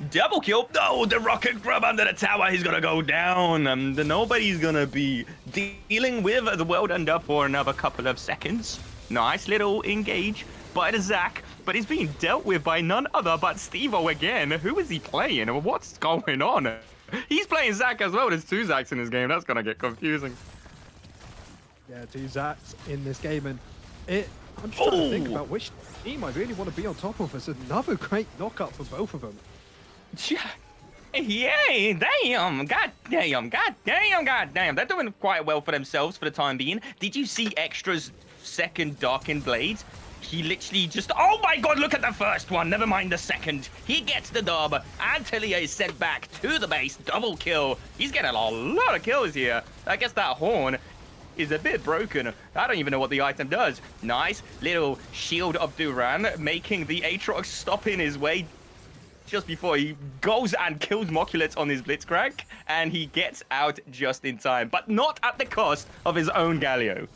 Double kill. No, the rocket grub under the tower. He's going to go down. Nobody's going to be dealing with the world under for another couple of seconds. Nice little engage by the Zac. But he's being dealt with by none other but Steve-O again. Who is he playing? What's going on? He's playing Zac as well. There's 2 Zacs in this game. That's going to get confusing. Yeah, 2 Zacks in this game. And I'm just trying to think Oh! about which team I really want to be on top of. It's another great knockup for both of them. Yay, damn, goddamn. They're doing quite well for themselves for the time being. Did you see Extra's second Darkened Blade? He literally just... Oh my god, look at the first one. Never mind the second. He gets the dub. Antilia is sent back to the base. Double kill. He's getting a lot of kills here. I guess that horn is a bit broken. I don't even know what the item does. Nice little shield of Duran, making the Aatrox stop in his way just before he goes and kills Moculets on his Blitzcrank, and he gets out just in time, but not at the cost of his own Galio.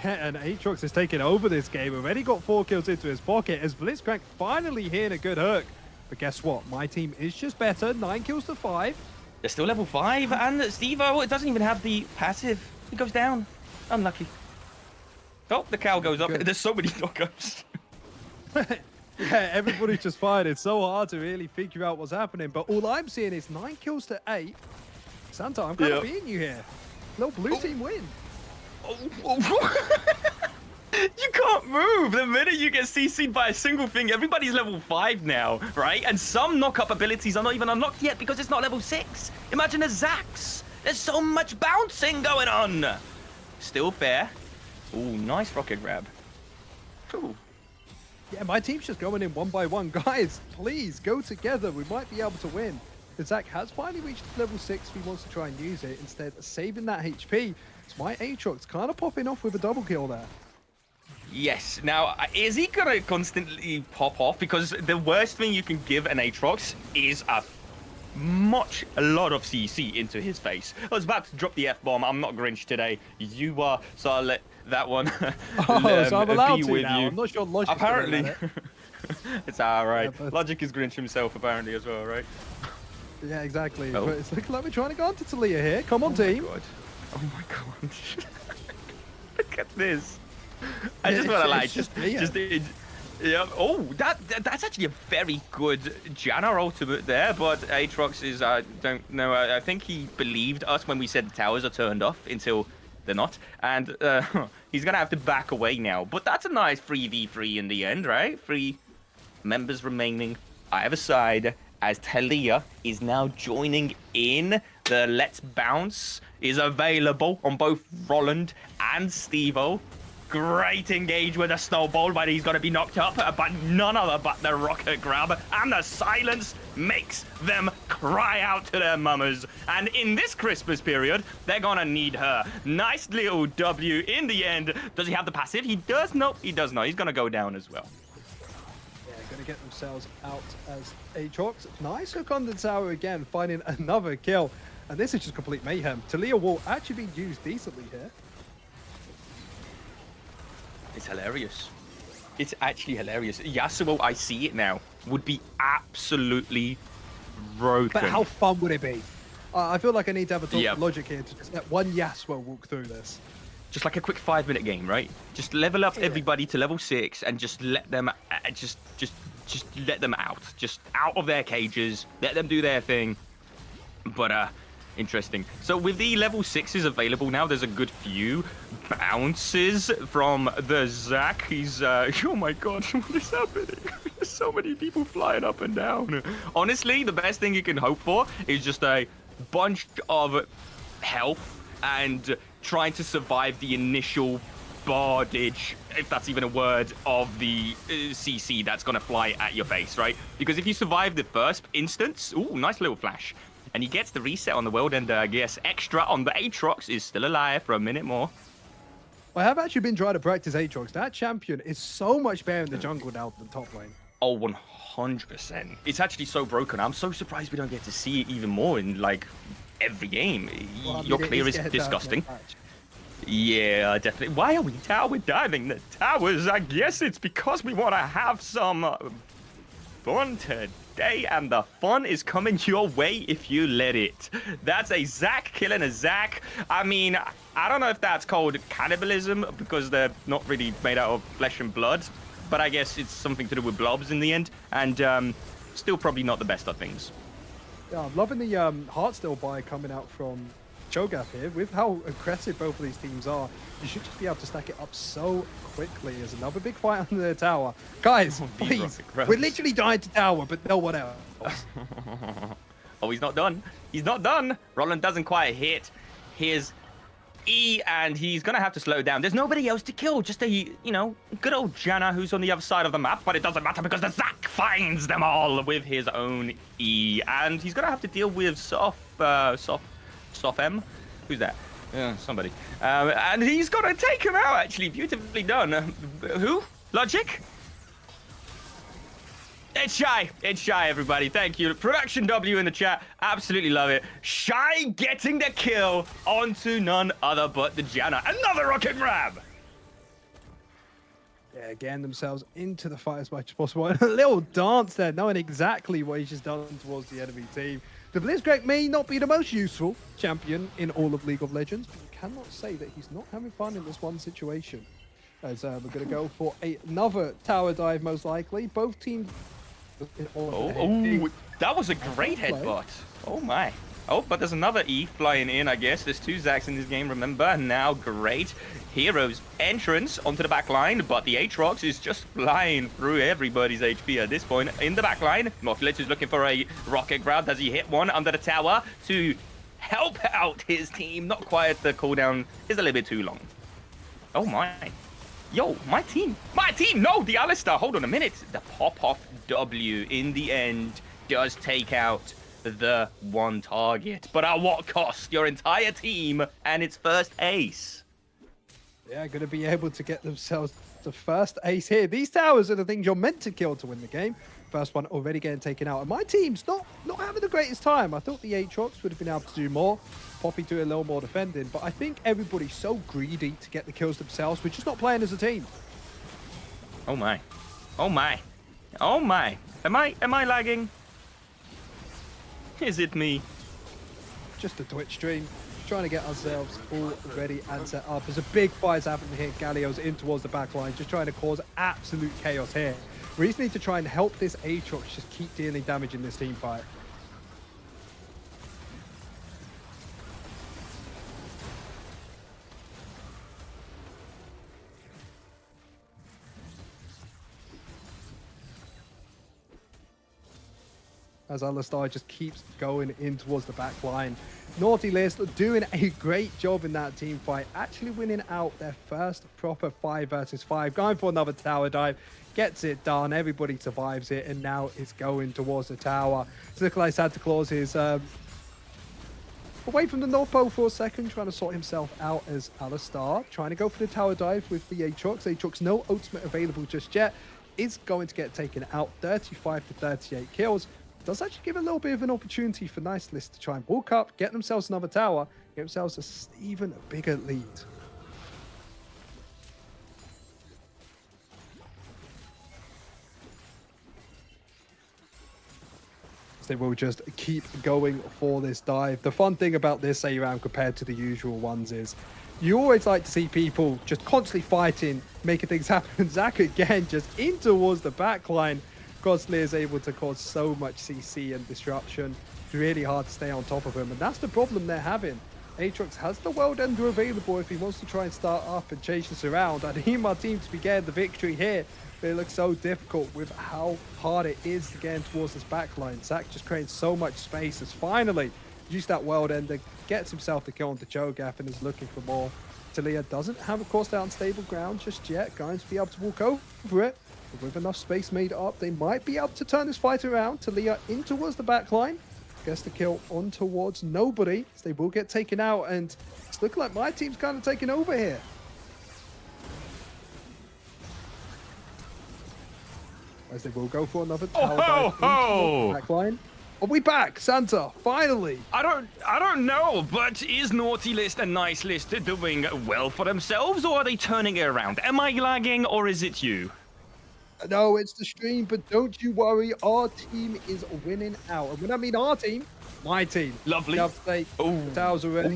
Yeah, and Aatrox has taken over this game. Already got 4 kills into his pocket as Blitzcrank finally hitting a good hook. But guess what? My team is just better. 9 kills to 5. They're still level 5, and Steve-O doesn't even have the passive. He goes down. Unlucky. Oh, the cow goes up. Good. There's so many knockups. Yeah, everybody's just fired. It's so hard to really figure out what's happening. But all I'm seeing is 9 kills to 8. Santa, I'm kind of beating you here. Little blue team win. You can't move the minute you get CC'd by a single thing. Everybody's level 5 now, right? And some knock-up abilities are not even unlocked yet because it's not level 6. Imagine the Zax. There's so much bouncing going on. Still fair. Ooh, nice rocket grab. Ooh. Yeah, my team's just going in one by one. Guys, please go together. We might be able to win. The Zac has finally reached level 6 if he wants to try and use it. Instead, saving that HP. So my Aatrox kind of popping off with a double kill there. Yes. Now, is he going to constantly pop off? Because the worst thing you can give an Aatrox is a lot of CC into his face. I was about to drop the F-bomb. I'm not Grinch today. You are, so I'll let that one Oh, so I'm allowed be to with now. you. I'm not sure Logic's Apparently. It's alright. Yeah, but- Logic is Grinch himself, apparently, as well, right? Yeah, exactly. Oh. But it's looking like we're trying to go on to Talia here. Come on, team. God. Oh my god. Look at this. I Yeah, just want to like, it's just yeah. Oh, that's actually a very good Janna ultimate there, but Aatrox is, I don't know, I think he believed us when we said the towers are turned off until they're not, and he's going to have to back away now. But that's a nice 3v3 in the end, right? 3 members remaining either side, as Talia is now joining in. The Let's Bounce is available on both Roland and Stevo. Great engage with a snowball, but he's going to be knocked up, but none other but the rocket grab, and the silence makes them cry out to their mamas. And in this Christmas period, they're going to need her. Nice little W in the end. Does he have the passive? He does. Nope, he does not. He's going to go down as well. Yeah, going to get themselves out as Aatrox. Nice hook on the tower again, finding another kill. And this is just complete mayhem. Talia will actually be used decently here. It's hilarious. It's actually hilarious. Yasuo, I see it now, would be absolutely broken. But how fun would it be? I feel like I need to have a Yeah. logic here to just let one Yasuo walk through this. Just like a quick 5-minute game, right? Just level up everybody to level 6 and just let them, just let them out. Just out of their cages. Let them do their thing. But, interesting. So with the level 6s available now, there's a good few bounces from the Zac. He's, oh my god, what is happening? There's so many people flying up and down. Honestly, the best thing you can hope for is just a bunch of health and trying to survive the initial bardage, if that's even a word, of the CC that's going to fly at your face, right? Because if you survive the first instance, ooh, nice little flash. And he gets the reset on the world, and I guess extra on the Aatrox is still alive for a minute more. I have actually been trying to practice Aatrox. That champion is so much better in the jungle now than top lane. Oh, 100%. It's actually so broken. I'm so surprised we don't get to see it even more in, like, every game. Well, I mean, Your it clear is getting disgusting. down to that patch. Yeah, definitely. Why are we tower diving the towers? I guess it's because we want to have some fun today, and the fun is coming your way if you let it. That's a Zac killing a Zac. I mean, I don't know if that's called cannibalism because they're not really made out of flesh and blood, but I guess it's something to do with blobs in the end, and still probably not the best of things. Yeah, I'm loving the Heartsteel buy coming out from Cho'Gath here. With how aggressive both of these teams are, you should just be able to stack it up so quickly. As another big fight on the tower. Guys, please, we're literally dying to tower, but no one else. Oh, he's not done. He's not done. Roland doesn't quite hit his E, and he's going to have to slow down. There's nobody else to kill. Just a, you know, good old Janna who's on the other side of the map, but it doesn't matter because the Zac finds them all with his own E, and he's going to have to deal with Soft M. Who's that? Yeah, somebody. And he's going to take him out, actually. Beautifully done. Who? Logic? It's Shy. It's Shy, everybody. Thank you. Production W in the chat. Absolutely love it. Shy getting the kill onto none other but the Janna. Another rocket grab. Yeah, getting themselves into the fight as much as possible. And a little dance there, knowing exactly what he's just done towards the enemy team. The Blitzcrank may not be the most useful champion in all of League of Legends, but you cannot say that he's not having fun in this one situation. As we're going to go for another tower dive, most likely. Both teams... Oh, that was a great headbutt. Oh, my. Oh, but there's another E flying in, I guess. There's 2 Zacs in this game, remember? Now, great Hero's entrance onto the back line, but the Aatrox is just flying through everybody's HP at this point. In the back line, Mokulich is looking for a rocket grab. Does he hit one under the tower to help out his team? Not quite. The cooldown is a little bit too long. Oh, my. Yo, my team. My team. No, the Alistar. Hold on a minute. The pop-off W in the end does take out the one target. But at what cost? Your entire team and its first ace. Yeah, going to be able to get themselves the first ace here. These towers are the things you're meant to kill to win the game. First one already getting taken out. And my team's not having the greatest time. I thought the Aatrox would have been able to do more. Poppy do a little more defending. But I think everybody's so greedy to get the kills themselves. We're just not playing as a team. Oh my. Oh my. Oh my. Am I lagging? Is it me? Just a Twitch stream. Trying to get ourselves all ready and set up. There's a big fight happening here. Galio's in towards the back line, just trying to cause absolute chaos here. We just need to try and help this Aatrox just keep dealing damage in this team fight. As Alistar just keeps going in towards the back line. Naughty List doing a great job in that team fight, actually winning out their first proper 5 versus 5, going for another tower dive, gets it done, everybody survives it, and now it's going towards the tower. It's looking like Santa Claus is away from the North Pole for a second, trying to sort himself out as Alistar, trying to go for the tower dive with the Aatrox. Aatrox, no ultimate available just yet, is going to get taken out, 35 to 38 kills. Does actually give a little bit of an opportunity for Nice List to try and walk up, get themselves another tower, get themselves a even bigger lead. So they will just keep going for this dive. The fun thing about this ARAM compared to the usual ones is you always like to see people just constantly fighting, making things happen. Zach again just in towards the back line. Constantly is able to cause so much CC and disruption. It's really hard to stay on top of him, and that's the problem they're having. Aatrox has the World Ender available if he wants to try and start up and chase this around. I need my team to be getting the victory here, but it looks so difficult with how hard it is to get in towards this backline. Zach just creates so much space as finally used that World Ender, gets himself the kill on the Cho'Gath and is looking for more. Talia doesn't have a course down stable ground just yet, going to be able to walk over it. With enough space made up, they might be able to turn this fight around. Talia in towards the back line. Gets the kill on towards nobody. So they will get taken out, and it's looking like my team's kind of taking over here. As they will go for another tower dive into the back line. Are we back, Santa? Finally! I don't know, but is Naughty List and Nice List doing well for themselves, or are they turning it around? Am I lagging, or is it you? No, it's the stream, but don't you worry, our team is winning out. And when I mean our team, my team. Lovely. Towers already.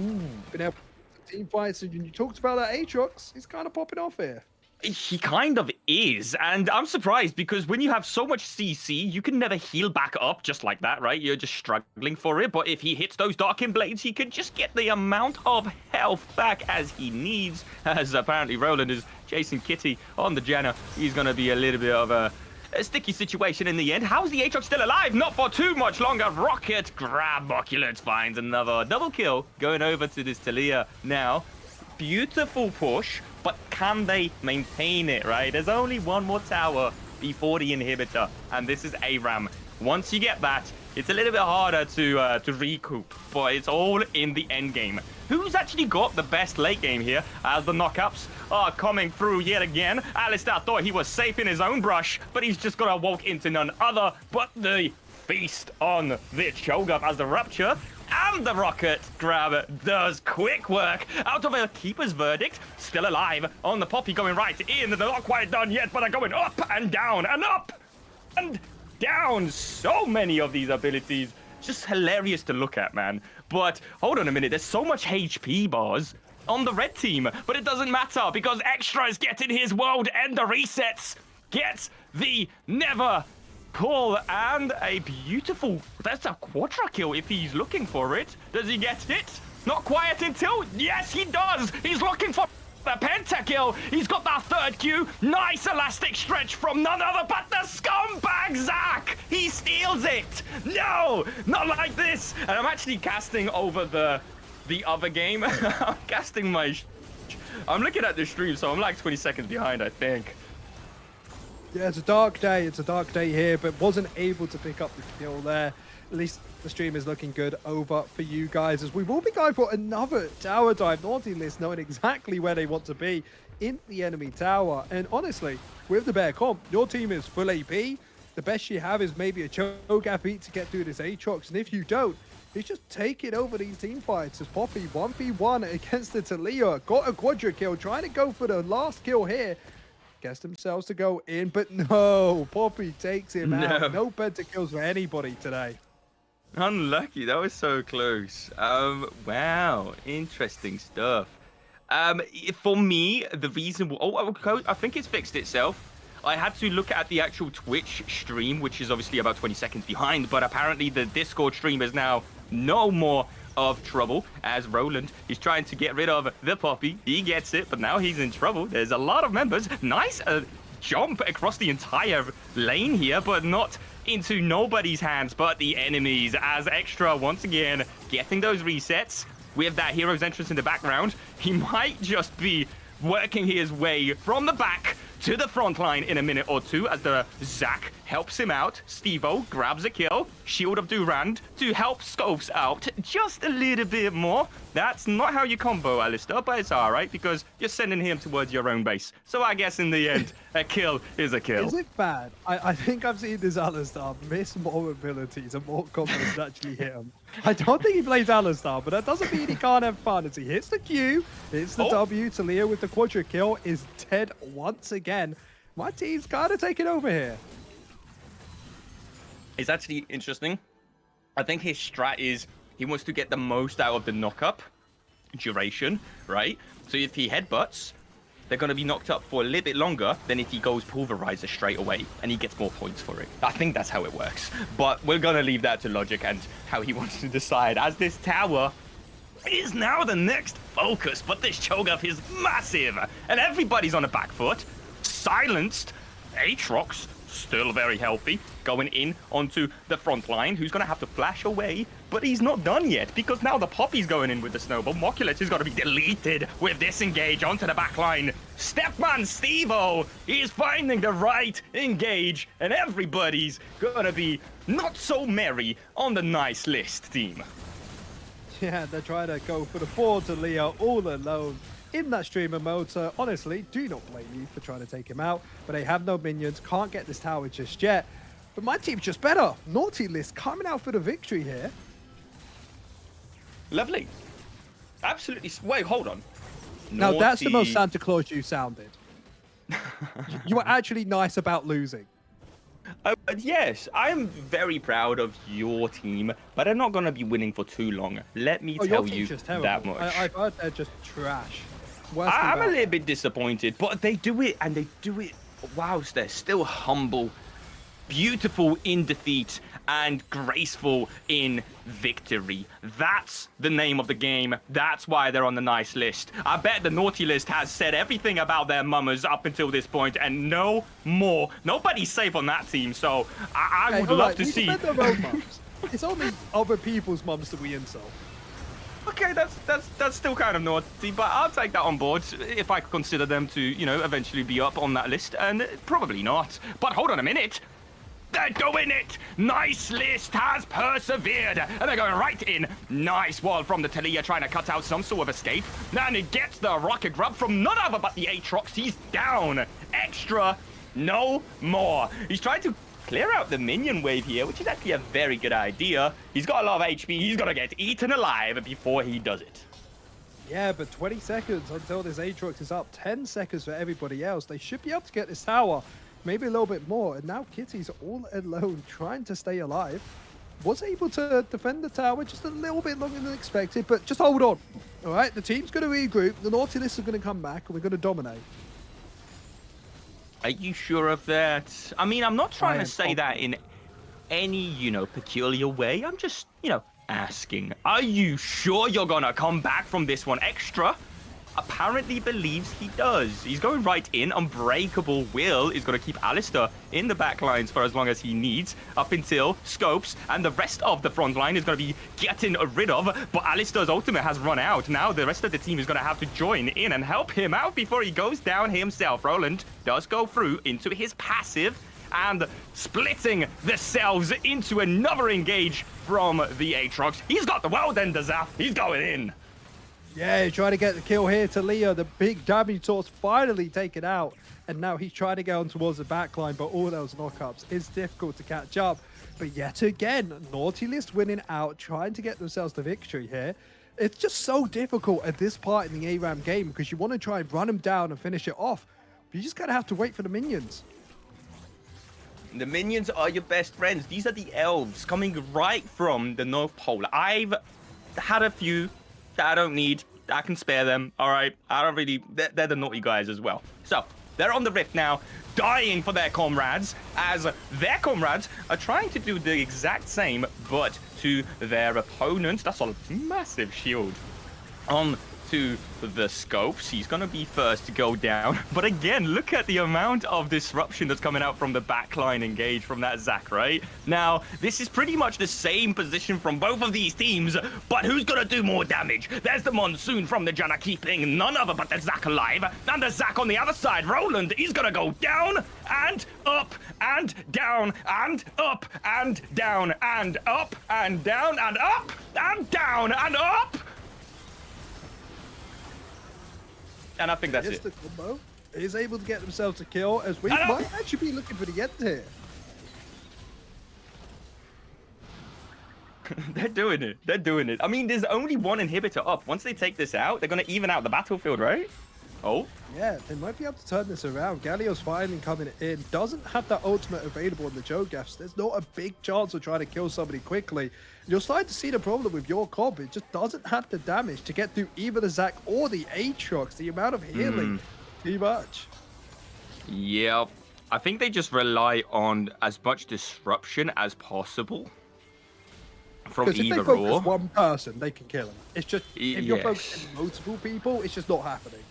Been able to team fights, and you talked about that Aatrox, he's kind of popping off here. He kind of is, and I'm surprised because when you have so much CC, you can never heal back up just like that, right? You're just struggling for it, but if he hits those Darkin Blades, he can just get the amount of health back as he needs, as apparently Roland is chasing Kitty on the Janna. He's going to be a little bit of a sticky situation in the end. How's the Aatrox still alive? Not for too much longer. Rocket grab Oculus finds another double kill going over to this Talia now. Beautiful push, but can they maintain it, right? There's only one more tower before the inhibitor, and this is ARAM. Once you get that, it's a little bit harder to recoup, but it's all in the end game. Who's actually got the best late game here as the knockups are coming through yet again? Alistar thought he was safe in his own brush, but he's just got to walk into none other but the feast on the Cho'Gath as the Rupture. And the rocket grab does quick work out of a keeper's verdict. Still alive on the Poppy, going right in. They're not quite done yet, but are going up and down and up and down. So many of these abilities. Just hilarious to look at, man. But hold on a minute. There's so much HP bars on the red team, but it doesn't matter because Extra is getting his World Ender resets. Gets the never pull, and a beautiful, that's a quadra kill if he's looking for it. Does he get it? Not quite until, yes he does. He's looking for the pentakill. He's got that third Q. Nice elastic stretch from none other but the scumbag Zach. He steals it. No, not like this. And I'm actually casting over the other game. I'm casting my I'm looking at the stream, so I'm like 20 seconds behind, I think. Yeah, it's a dark day. It's a dark day here, but wasn't able to pick up the kill there. At least the stream is looking good over for you guys, as we will be going for another tower dive. Naughty List knowing exactly where they want to be in the enemy tower. And honestly, with the bear comp, your team is full AP. The best you have is maybe a Cho'Gath beat to get through this Aatrox. And if you don't, he's just taking over these team fights as Poppy 1v1 against the Talia. Got a quadra kill, trying to go for the last kill here. Gets themselves to go in, but no, Poppy takes him out. No pentakills for anybody today. Unlucky. That was so close. Wow. Interesting stuff. For me, the reason... I think it's fixed itself. I had to look at the actual Twitch stream, which is obviously about 20 seconds behind, but apparently the Discord stream is now no more of trouble, as Roland is trying to get rid of the Poppy. He gets it, but now he's in trouble. There's a lot of members. Nice jump across the entire lane here, but not into nobody's hands but the enemies, as Extra once again getting those resets with that hero's entrance in the background. He might just be working his way from the back to the front line in a minute or two as the Zac helps him out. Stevo grabs a kill. Shield of Durand to help Scopes out just a little bit more. That's not how you combo, Alistair, but it's all right because you're sending him towards your own base. So I guess in the end, a kill is a kill. Is it bad? I think I've seen this Alistair miss more abilities and more combos than actually hit him. I don't think he plays Alistair, but that doesn't mean he can't have fun. As he hits the Q, hits the W, Talia with the quadra kill is dead once again. My team's kind of taking over here. It's actually interesting. I think his strat is he wants to get the most out of the knock-up duration, right? So if he headbutts, they're going to be knocked up for a little bit longer than if he goes Pulverizer straight away, and he gets more points for it. I think that's how it works. But we're going to leave that to logic and how he wants to decide, as this tower is now the next focus. But this Cho'Gath is massive, and everybody's on the back foot. Silenced. Aatrox still very healthy, going in onto the front line. Who's going to have to flash away, but he's not done yet because now the Poppy's going in with the snowball. Mokulet is going to be deleted with this engage onto the back line. Stepman Stevo is finding the right engage, and everybody's going to be not so merry on the nice list team. Yeah, they're trying to go for the 4 to Leo all alone in that streamer mode, so honestly, do not blame you for trying to take him out, but they have no minions, can't get this tower just yet. But my team's just better. Naughty List coming out for the victory here. Lovely. Absolutely. Wait, hold on. Now that's the most Santa Claus you sounded. You were actually nice about losing. Yes, I am very proud of your team, but I'm not going to be winning for too long. Let me tell you that much. I've heard they're just trash. I'm a little bit disappointed, but they do it, and they do it whilst they're still humble, beautiful in defeat, and graceful in victory. That's the name of the game. That's why they're on the nice list. I bet the naughty list has said everything about their mamas up until this point, and no more. Nobody's safe on that team, so I would love to see. Their own mums. It's only other people's mums that we insult. Okay, that's still kind of naughty, but I'll take that on board if I consider them to, you know, eventually be up on that list, and probably not. But hold on a minute. They're doing it! Nice list has persevered, and they're going right in. Nice wall from the Talia, trying to cut out some sort of escape. And he gets the rocket grub from none other but the Aatrox. He's down. Extra, no more. He's trying to clear out the minion wave here, which is actually a very good idea. He's got a lot of HP. He's going to get eaten alive before he does it. Yeah, but 20 seconds until this Aatrox is up. 10 seconds for everybody else. They should be able to get this tower. Maybe a little bit more. And now Kitty's all alone trying to stay alive. Was able to defend the tower just a little bit longer than expected, but just hold on. All right, the team's going to regroup. The Nautilus are going to come back, and we're going to dominate. Are you sure of that? I mean, I'm not trying to say that in any, you know, peculiar way. I'm just, you know, asking. Are you sure you're going to come back from this one? Extra apparently believes he does. He's going right in. Unbreakable Will is going to keep Alistair in the back lines for as long as he needs, up until Scopes and the rest of the front line is going to be getting rid of. But Alistair's ultimate has run out. Now the rest of the team is going to have to join in and help him out before he goes down himself. Roland does go through into his passive and splitting the cells into another engage from the Aatrox. He's got the World Ender Zaf. He's going in. Yeah, trying to get the kill here to Leo. The big damage source finally taken out. And now he's trying to go on towards the backline, but all those knockups is difficult to catch up. But yet again, Naughty List winning out, trying to get themselves the victory here. It's just so difficult at this part in the ARAM game because you want to try and run them down and finish it off. You just kind of have to wait for the minions. The minions are your best friends. These are the elves coming right from the North Pole. I've had a few that I don't need. I can spare them. All right. I don't really... They're the naughty guys as well. So, they're on the rift now, dying for their comrades, as their comrades are trying to do the exact same, but to their opponents. That's a massive shield. On to the scopes. He's going to be first to go down. But again, look at the amount of disruption that's coming out from the backline engage from that Zac, right? Now, this is pretty much the same position from both of these teams, but who's going to do more damage? There's the Monsoon from the Janna keeping none other but the Zac alive. And the Zac on the other side, Roland, he's going to go down and up and down and up and down and up and down and up and down and up. And I think that's it. The combo is able to get themselves a kill, as we might actually be looking for the end here. They're doing it. They're doing it. I mean, there's only one inhibitor up. Once they take this out, they're going to even out the battlefield, right? Oh. Yeah, they might be able to turn this around. Galio's finally coming in. Doesn't have that ultimate available in the Cho'Gaths. There's not a big chance of trying to kill somebody quickly. You're starting to see the problem with your comp. It just doesn't have the damage to get through either the Zac or the Aatrox. The amount of healing, too much. Yeah, I think they just rely on as much disruption as possible from either. Because if they focus one person, they can kill him. It's just, if you're focusing multiple people, it's just not happening.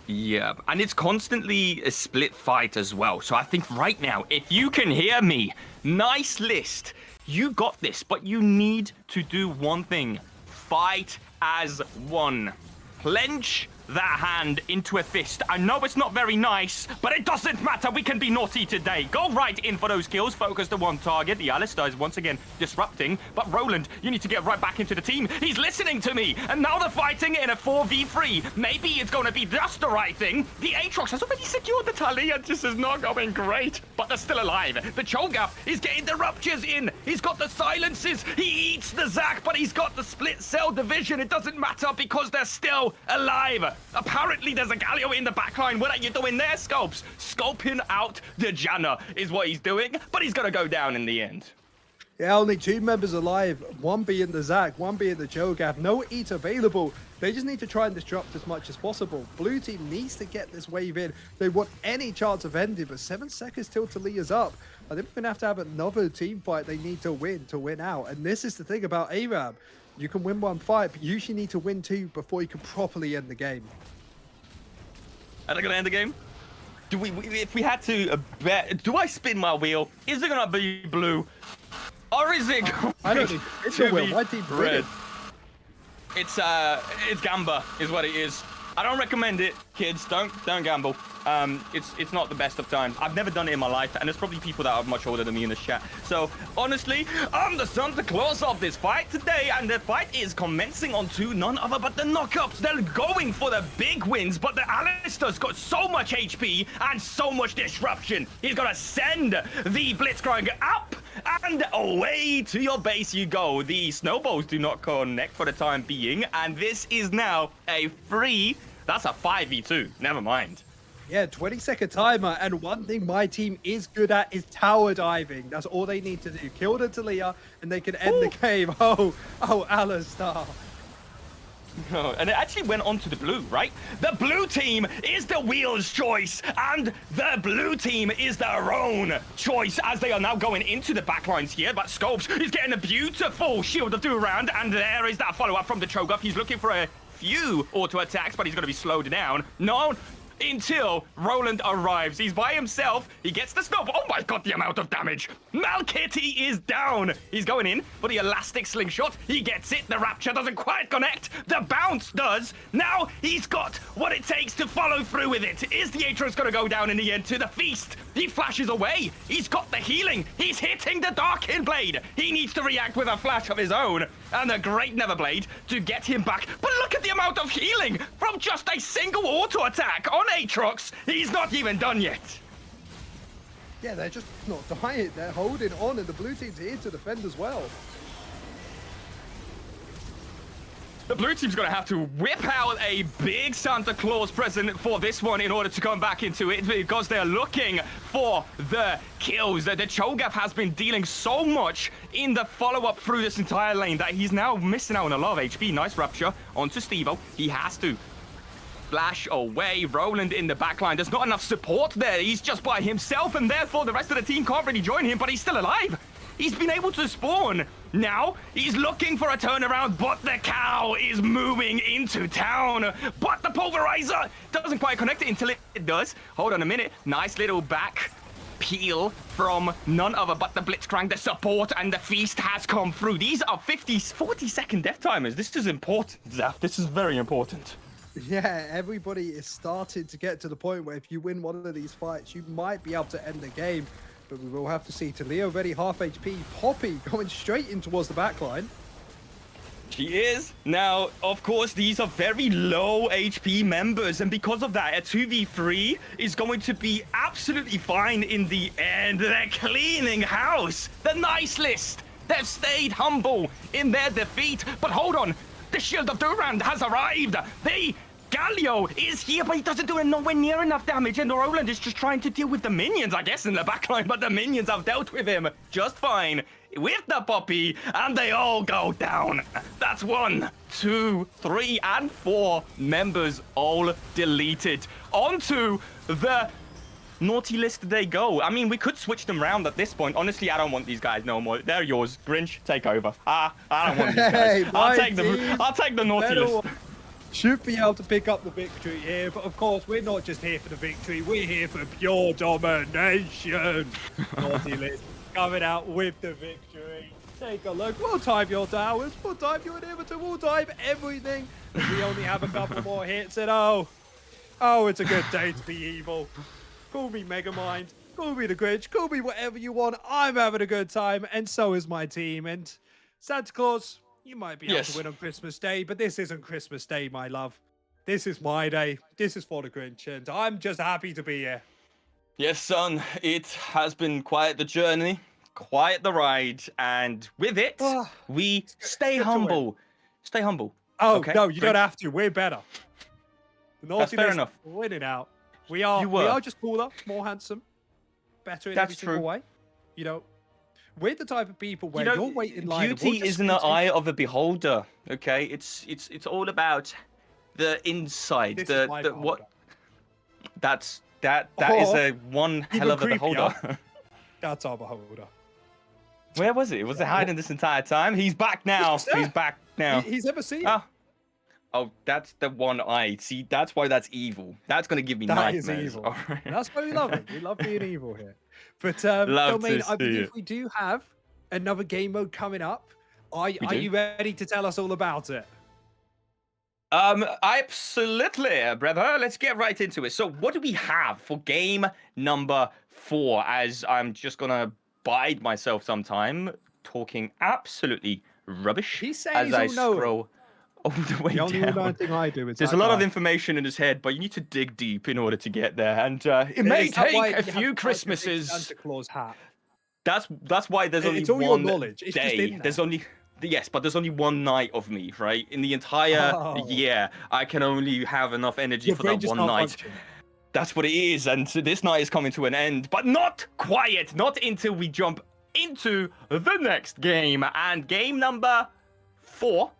Yeah, and it's constantly a split fight as well. So I think right now, if you can hear me, nice list. You got this, but you need to do one thing. Fight as one. Clench that hand into a fist. I know it's not very nice, but it doesn't matter. We can be naughty today. Go right in for those kills. Focus to one target. The Alistar is once again disrupting. But Roland, you need to get right back into the team. He's listening to me. And now they're fighting in a 4v3. Maybe it's going to be just the right thing. The Aatrox has already secured the Talia. This is not going great. But they're still alive. The Cho'Gath is getting the ruptures in. He's got the silences. He eats the Zac, but he's got the split cell division. It doesn't matter because they're still alive. Apparently, there's a Galio in the backline. What are you doing there, Scopes? Scoping out the Janna is what he's doing, but he's going to go down in the end. Yeah, only 2 members alive, one being the Zac, one being the Cho'Gath. No eat available. They just need to try and disrupt as much as possible. Blue team needs to get this wave in. They want any chance of ending, but 7 seconds till Talia's up. I think we're going to have another team fight they need to win out. And this is the thing about Arab. You can win one fight, but you usually need to win 2 before you can properly end the game. Are they going to end the game? Do we if we had to bet, do I spin my wheel? Is it going to be blue? Or is it I don't think it's a wheel. My team's red. It's Gamba is what it is. I don't recommend it, kids. Don't gamble. It's not the best of times. I've never done it in my life, and there's probably people that are much older than me in this chat. So honestly, I'm the Santa Claus of this fight today, and the fight is commencing on to none other but the knockups. They're going for the big wins, but the Alistar's got so much HP and so much disruption. He's gonna send the Blitzcrank up, and away to your base you go. The snowballs do not connect for the time being, and this is now a free. That's a 5v2. Never mind. Yeah, 20-second timer, and one thing my team is good at is tower diving. That's all they need to do. Kill the Talia, and they can end the game. Oh, Alistar. Oh, and it actually went on to the blue, right? The blue team is the wheel's choice, and the blue team is their own choice as they are now going into the backlines here. But Scopes is getting a beautiful shield of do around, and there is that follow-up from the Cho'Gath. He's looking for a few auto attacks, but he's going to be slowed down. No, until Roland arrives. He's by himself. He gets the snowball. Oh my god, the amount of damage. Malkitty is down. He's going in for the elastic slingshot. He gets it. The rapture doesn't quite connect. The bounce does. Now he's got what it takes to follow through with it. Is the Aatrox going to go down in the end to the feast? He flashes away. He's got the healing. He's hitting the Darkin Blade. He needs to react with a flash of his own. And the Great Neverblade to get him back. But look at the amount of healing from just a single auto attack on Aatrox. He's not even done yet. Yeah, they're just not dying. They're holding on, and the blue team's here to defend as well. The blue team's gonna have to whip out a big Santa Claus present for this one in order to come back into it because they're looking for the kills. The Cho'Gath has been dealing so much in the follow-up through this entire lane that he's now missing out on a lot of HP. Nice Rapture onto Stevo. He has to flash away. Roland in the backline. There's not enough support there. He's just by himself, and therefore the rest of the team can't really join him, but he's still alive. He's been able to spawn. Now, he's looking for a turnaround, but the cow is moving into town. But the pulverizer doesn't quite connect it until it does. Hold on a minute. Nice little back peel from none other but the Blitzcrank. The support and the feast has come through. These are 40-second death timers. This is important, Zaf. This is very important. Yeah, everybody is starting to get to the point where if you win one of these fights, you might be able to end the game. But we will have to see. Taliyah already half HP. Poppy going straight in towards the backline. She is. Now, of course, these are very low HP members, and because of that, a 2v3 is going to be absolutely fine in the end. They're cleaning house. The nice list. They've stayed humble in their defeat. But hold on. The Shield of Durand has arrived. Galio is here, but he doesn't do nowhere near enough damage, and Roland is just trying to deal with the minions, I guess, in the backline, but the minions have dealt with him just fine with the Poppy, and they all go down. That's 1, 2, 3, and 4 members all deleted. Onto the naughty list they go. I mean, we could switch them around at this point. Honestly, I don't want these guys no more. They're yours. Grinch, take over. I don't want these guys. I'll take the naughty list. Should be able to pick up the victory here, but of course we're not just here for the victory, we're here for pure domination. Naughty list coming out with the victory. Take a look, we'll time your towers, we'll time your inhibitor, we'll time everything. We only have a couple more hits and oh, it's a good day to be evil. Call me Megamind, call me the Grinch, call me whatever you want. I'm having a good time and so is my team. And Santa Claus, you might be able to win on Christmas Day, but this isn't Christmas Day, my love. This is my day. This is for the Grinch, and I'm just happy to be here. Yes, son. It has been quite the journey, quite the ride, and with it, we stay humble. Stay humble. Oh, okay? no, you don't have to. We're better. The That's fair enough. Winning out. We are just cooler, more handsome, better in every single way. You know, we're the type of people where you'll wait in line. Beauty is in the eye of the beholder. Okay, it's all about the inside. This is what? That is a one hell of a beholder. That's our beholder. Where was it? Was it hiding this entire time? He's back now. He's back now. He's ever seen. Oh, that's the one eye. See, that's why that's evil. That's gonna give me nightmares. That is evil. Right. That's why we love it. We love being evil here. But Love Domain, to I believe see we do have another game mode coming up. Are you ready to tell us all about it? Absolutely, brother. Let's get right into it. So, what do we have for game number 4? As I'm just gonna bide myself some time talking absolutely rubbish He's saying as he's I all scroll all the way The only down. thing I do is There's a lot of information in his head, but you need to dig deep in order to get there, and it may take a few Christmases. Santa Claus hat. That's why there's only It's all one your knowledge. It's just day. in There's there. only but there's only one night of me, right? In the entire year, I can only have enough energy Your for brain that just one night. malfunctioned. That's what it is, and so this night is coming to an end, but not quiet. Not until we jump into the next game, and game number 4.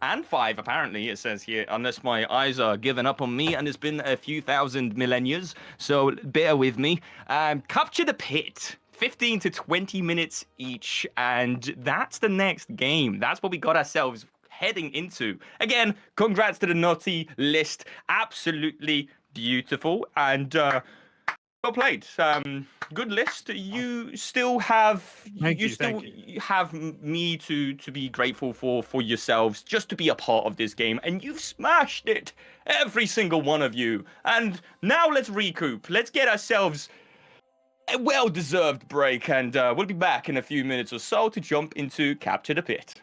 And 5, apparently, it says here, unless my eyes are giving up on me, and it's been a few thousand millennia, so bear with me. Capture the Pit, 15 to 20 minutes each, and that's the next game. That's what we got ourselves heading into. Again, congrats to the naughty list. Absolutely beautiful, and well played. Good list. You still have you have me to be grateful for yourselves, just to be a part of this game, and you've smashed it, every single one of you. And now let's recoup. Let's get ourselves a well-deserved break, and we'll be back in a few minutes or so to jump into Capture the Pit.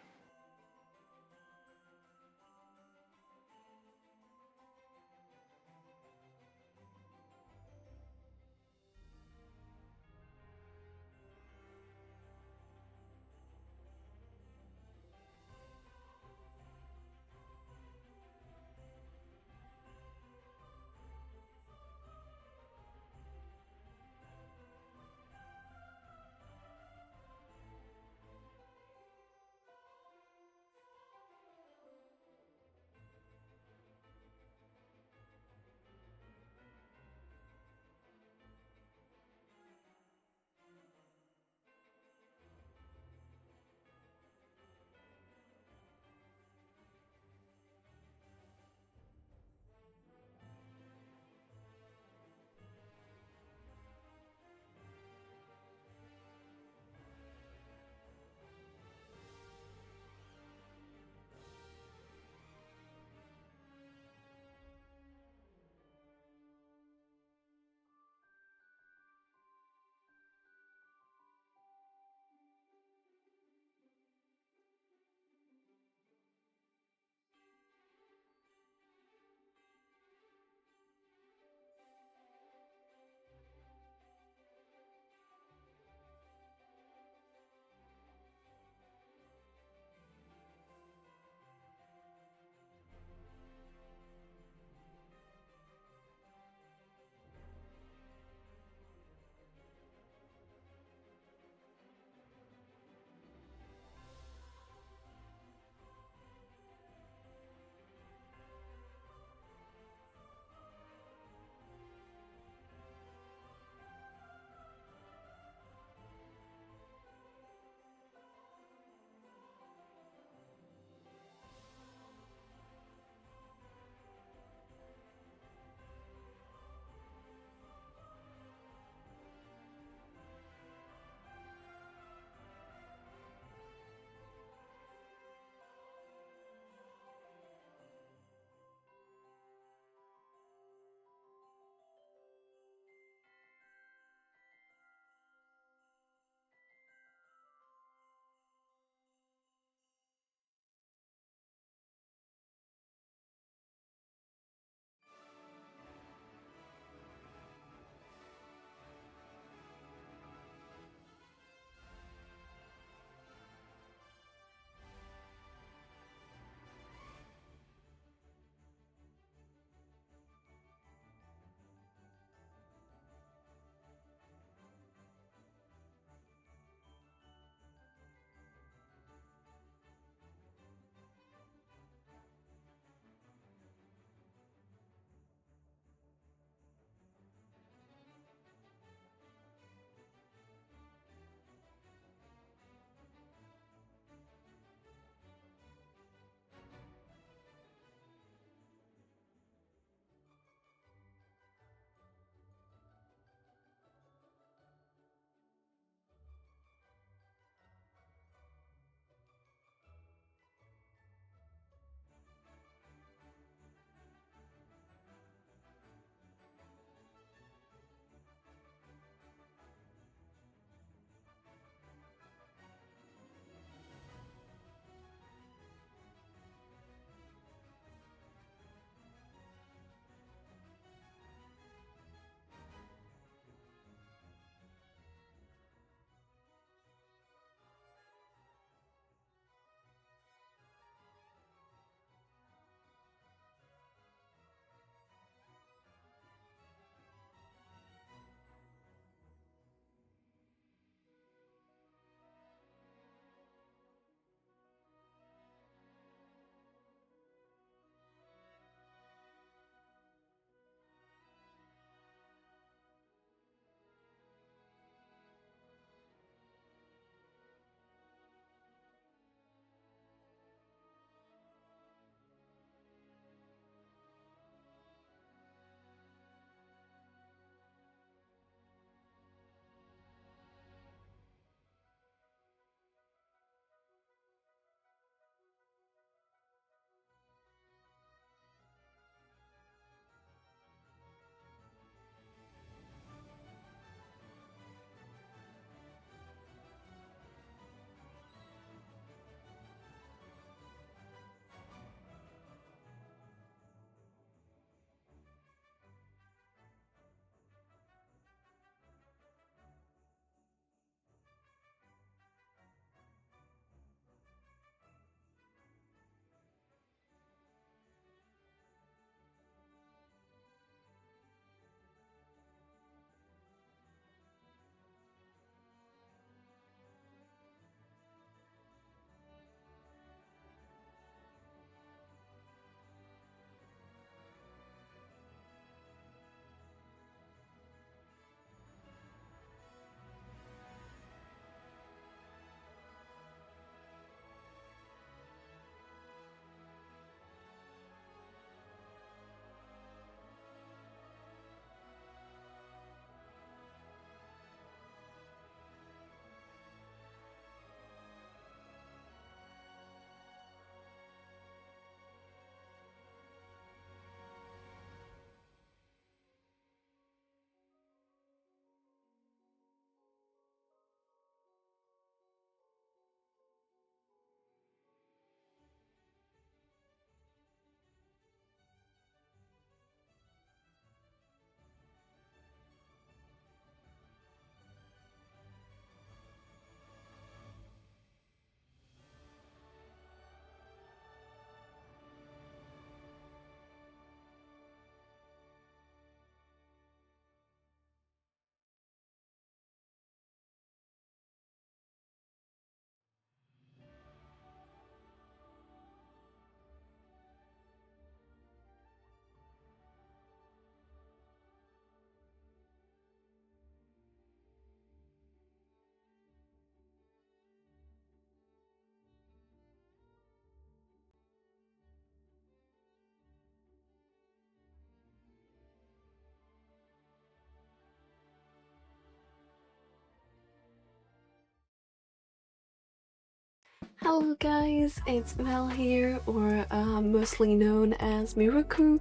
Hello guys, it's Mel here, or mostly known as Miraku.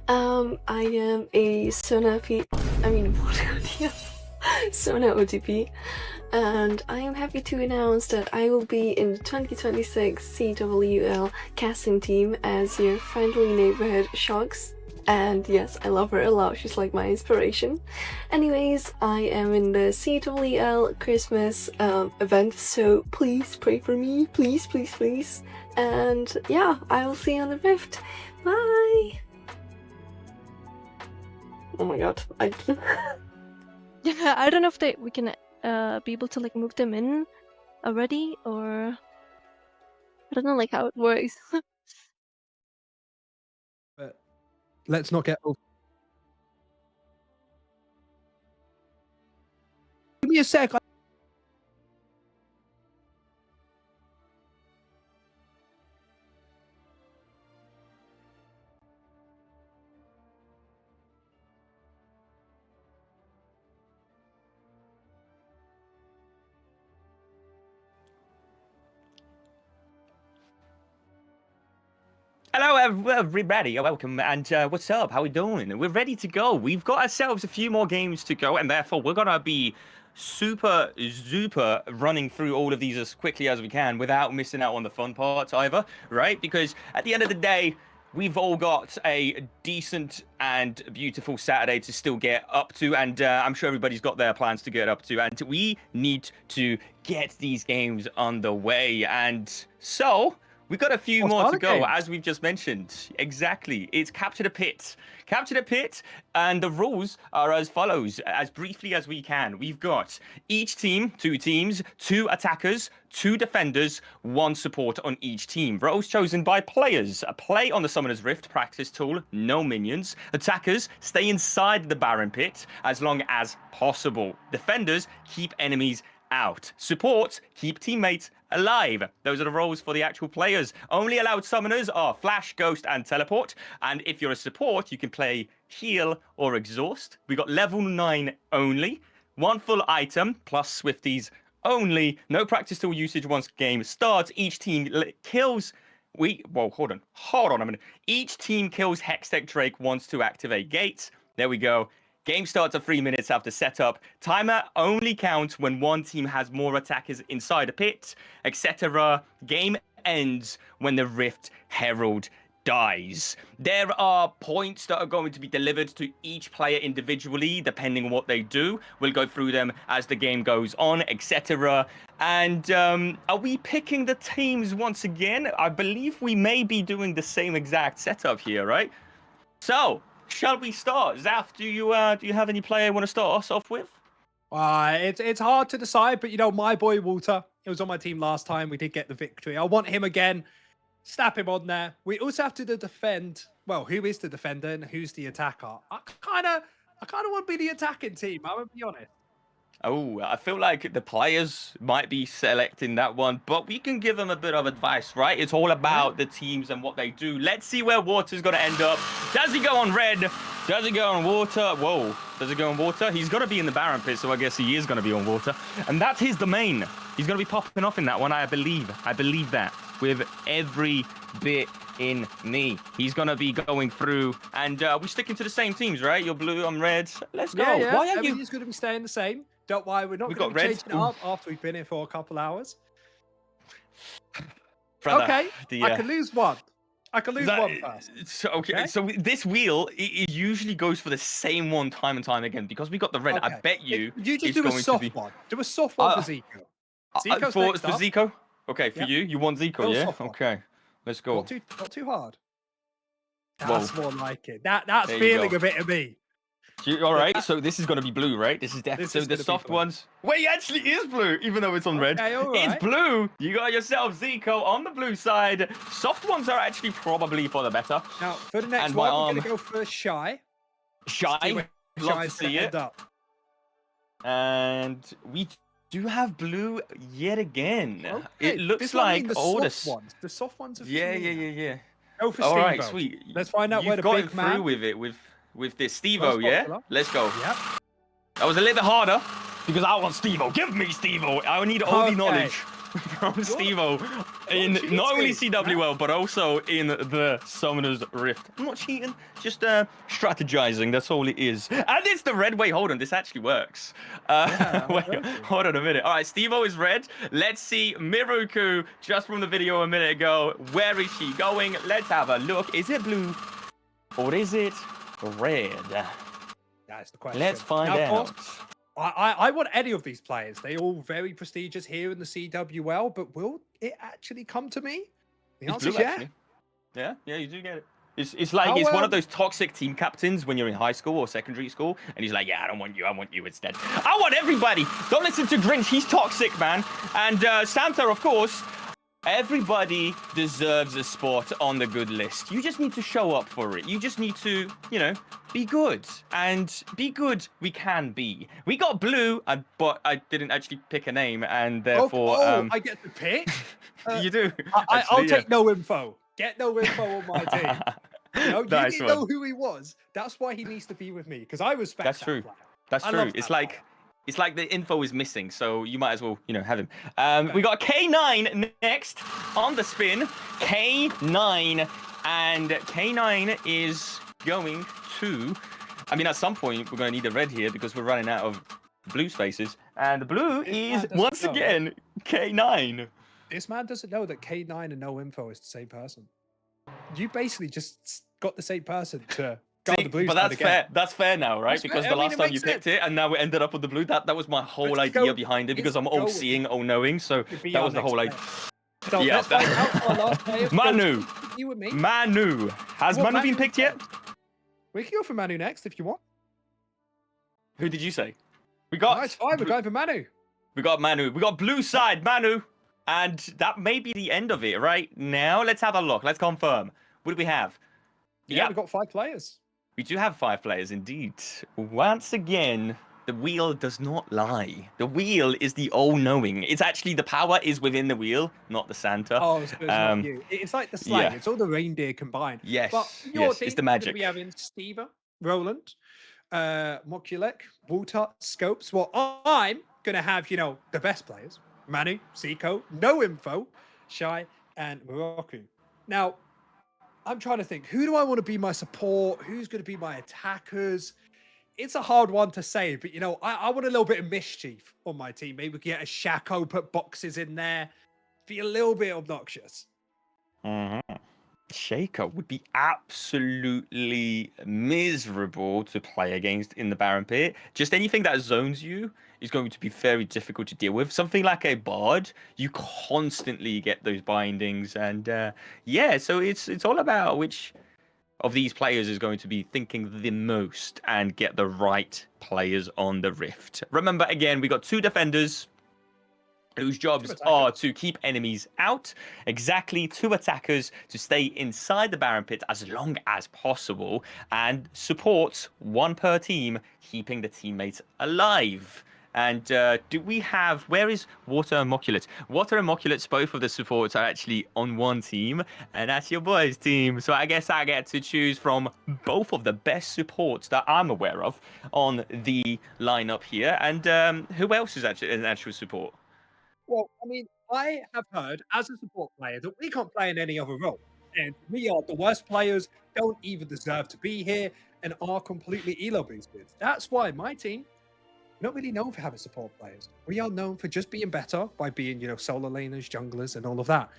I am a Sona Sona OTP, and I am happy to announce that I will be in the 2026 CWL casting team as your friendly neighborhood Shogs. And yes, I love her a lot, she's like my inspiration. Anyways, I am in the CWL Christmas event, so please pray for me, please, please, please. And yeah, I will see you on the Rift. Bye! Oh my god, Yeah, I don't know if we can be able to like move them in already, or I don't know like how it works. But let's not get. Give me a sec. Hello, everybody. Welcome, and what's up? How we doing? We're ready to go. We've got ourselves a few more games to go, and therefore we're gonna be super running through all of these as quickly as we can without missing out on the fun parts either, right? Because at the end of the day, we've all got a decent and beautiful Saturday to still get up to, and I'm sure everybody's got their plans to get up to, and we need to get these games underway. And so we've got a few more to go, as we've just mentioned. Exactly. It's Capture the Pit. Capture the Pit, and the rules are as follows, as briefly as we can. We've got each team, 2 teams, 2 attackers, 2 defenders, 1 support on each team. Roles chosen by players. Play on the Summoner's Rift practice tool, no minions. Attackers stay inside the Baron Pit as long as possible. Defenders keep enemies out. Support keep teammates alive. Those are the roles for the actual players. Only allowed summoners are Flash, Ghost, and Teleport. And if you're a support, you can play Heal or Exhaust. We got level 9 only. 1 full item plus Swifties only. No practice tool usage once game starts. Each team kills. Hold on a minute. Each team kills Hextech Drake once to activate gates. There we go. Game starts at 3 minutes after setup. Timer only counts when one team has more attackers inside a pit, etc. Game ends when the Rift Herald dies. There are points that are going to be delivered to each player individually, depending on what they do. We'll go through them as the game goes on, etc. And are we picking the teams once again? I believe we may be doing the same exact setup here, right? So, shall we start? Zaf, do you have any player you want to start us off with? It's hard to decide, but you know, my boy Walter, he was on my team last time. We did get the victory. I want him again. Snap him on there. We also have to defend. Well, who is the defender and who's the attacker? I kind of want to be the attacking team. I'm gonna be honest. Oh, I feel like the players might be selecting that one, but we can give them a bit of advice, right? It's all about the teams and what they do. Let's see where Water's going to end up. Does he go on red? Does he go on water? Whoa. Does he go on water? He's got to be in the Baron Pit, so I guess he is going to be on water. And that's his domain. He's going to be popping off in that one, I believe. I believe that with every bit in me. He's going to be going through, and we're sticking to the same teams, right? You're blue, I'm red. Let's go. Yeah. Why are you? Everything's going to be staying the same. Don't worry, we're not going to be changing it up after we've been here for a couple hours. Brother, okay, I can lose one. I can lose one first. Okay, so this wheel, it usually goes for the same one time and time again. Because we got the red, I bet you you just do a soft one. Do a soft one for Zico. For Zico? Okay, for you want Zico, yeah? Okay, let's go. Not too hard. That's more like it. That's feeling a bit of me. All right, so this is going to be blue, right? This is definitely so the soft ones. Wait, it actually is blue, even though it's on red. All right. It's blue. You got yourself Zico on the blue side. Soft ones are actually probably for the better. Now, for the next one, we're going to go for Shy. Shy. Love to see it. And we do have blue yet again. Okay. It looks like the soft ones. The soft ones are Yeah. Go for Steve. All right, sweet. Let's find out where the big man... through with it, with this Steve-O, yeah? Let's go. Yep. That was a little bit harder because I want Steve-O. Give me Steve-O. I need all the knowledge. from Steve-O in not only CWL but also in the Summoner's Rift. I'm not cheating, just strategizing. That's all it is. And it's the red. Wait, hold on. This actually works. Wait, hold on a minute. All right, Steve-O is red. Let's see Miruku just from the video a minute ago. Where is she going? Let's have a look. Is it blue or is it red? That's the question. Let's find now, out. Of course, I want any of these players. They all very prestigious here in the CWL, but will it actually come to me? The It's answer is blue, yeah. actually. Yeah, you do get it. It's like it's one of those toxic team captains when you're in high school or secondary school, and he's like, yeah, I don't want you, I want you instead. I want everybody. Don't listen to Grinch, he's toxic, man. And Santa, of course. Everybody deserves a spot on the good list. You just need to show up for it. You just need to, you know, be good. And be good we can be. We got blue, but I didn't actually pick a name, and therefore... I get to pick? You do. I'll take no info. Get no info on my team. You know, Nice you didn't know who he was. That's why he needs to be with me, because I respect That's that true. player. That's I true. love It's that like... player. It's like the info is missing, so you might as well, you know, have him. We got K9 next on the spin. K9, and K9 is going to... I mean, at some point, we're going to need a red here because we're running out of blue spaces. And the blue is, once again, K9. This man doesn't know that K9 and no info is the same person. You basically just got the same person to... See, but that's fair. That's fair now, right? That's because fair. the last time you picked it, and now we ended up with the blue. That was my whole idea behind it, because I'm all seeing, all knowing. So that was the whole idea. So yeah. let's find out our last players. Manu. You and me. Manu. Has Manu been picked yet? We can go for Manu next if you want. Who did you say? We got. No, it's fine. We're going for Manu. We got Manu. We got blue side Manu, and that may be the end of it right now. Let's have a look. Let's confirm. What do we have? Yeah, we've got 5 players. We do have 5 players indeed. Once again, the wheel does not lie. The wheel is the all-knowing. It's actually, the power is within the wheel, not the Santa. Oh, so it's not you. It's like the slang. Yeah. It's all the reindeer combined. Yes, But your yes, team, it's the magic. We have in Steva, Roland, Mokulek, Walter, Scopes. Well, I'm going to have, you know, the best players. Manu, Zico, No Info, Shy, and Morocco. Now, I'm trying to think, who do I want to be my support? Who's going to be my attackers? It's a hard one to say, but, you know, I want a little bit of mischief on my team. Maybe we can get a Shaco, put boxes in there, be a little bit obnoxious. Shaker would be absolutely miserable to play against in the Baron Pit. Just anything that zones you is going to be very difficult to deal with. Something like a Bard, you constantly get those bindings, and yeah, so it's all about which of these players is going to be thinking the most and get the right players on the Rift. Remember, again, we got 2 defenders whose jobs are to keep enemies out, exactly 2 attackers to stay inside the Baron Pit as long as possible, and support 1 per team, keeping the teammates alive. And do we have, where is Water and Moculate? Water and Moculates, both of the supports are actually on 1 team, and that's your boys' team. So I guess I get to choose from both of the best supports that I'm aware of on the lineup here. And who else is actually an actual support? Well, I mean, I have heard as a support player that we can't play in any other role. And we are the worst players, don't even deserve to be here, and are completely elo boosted. That's why my team, not really known for having support players. We are known for just being better by being, you know, solo laners, junglers, and all of that.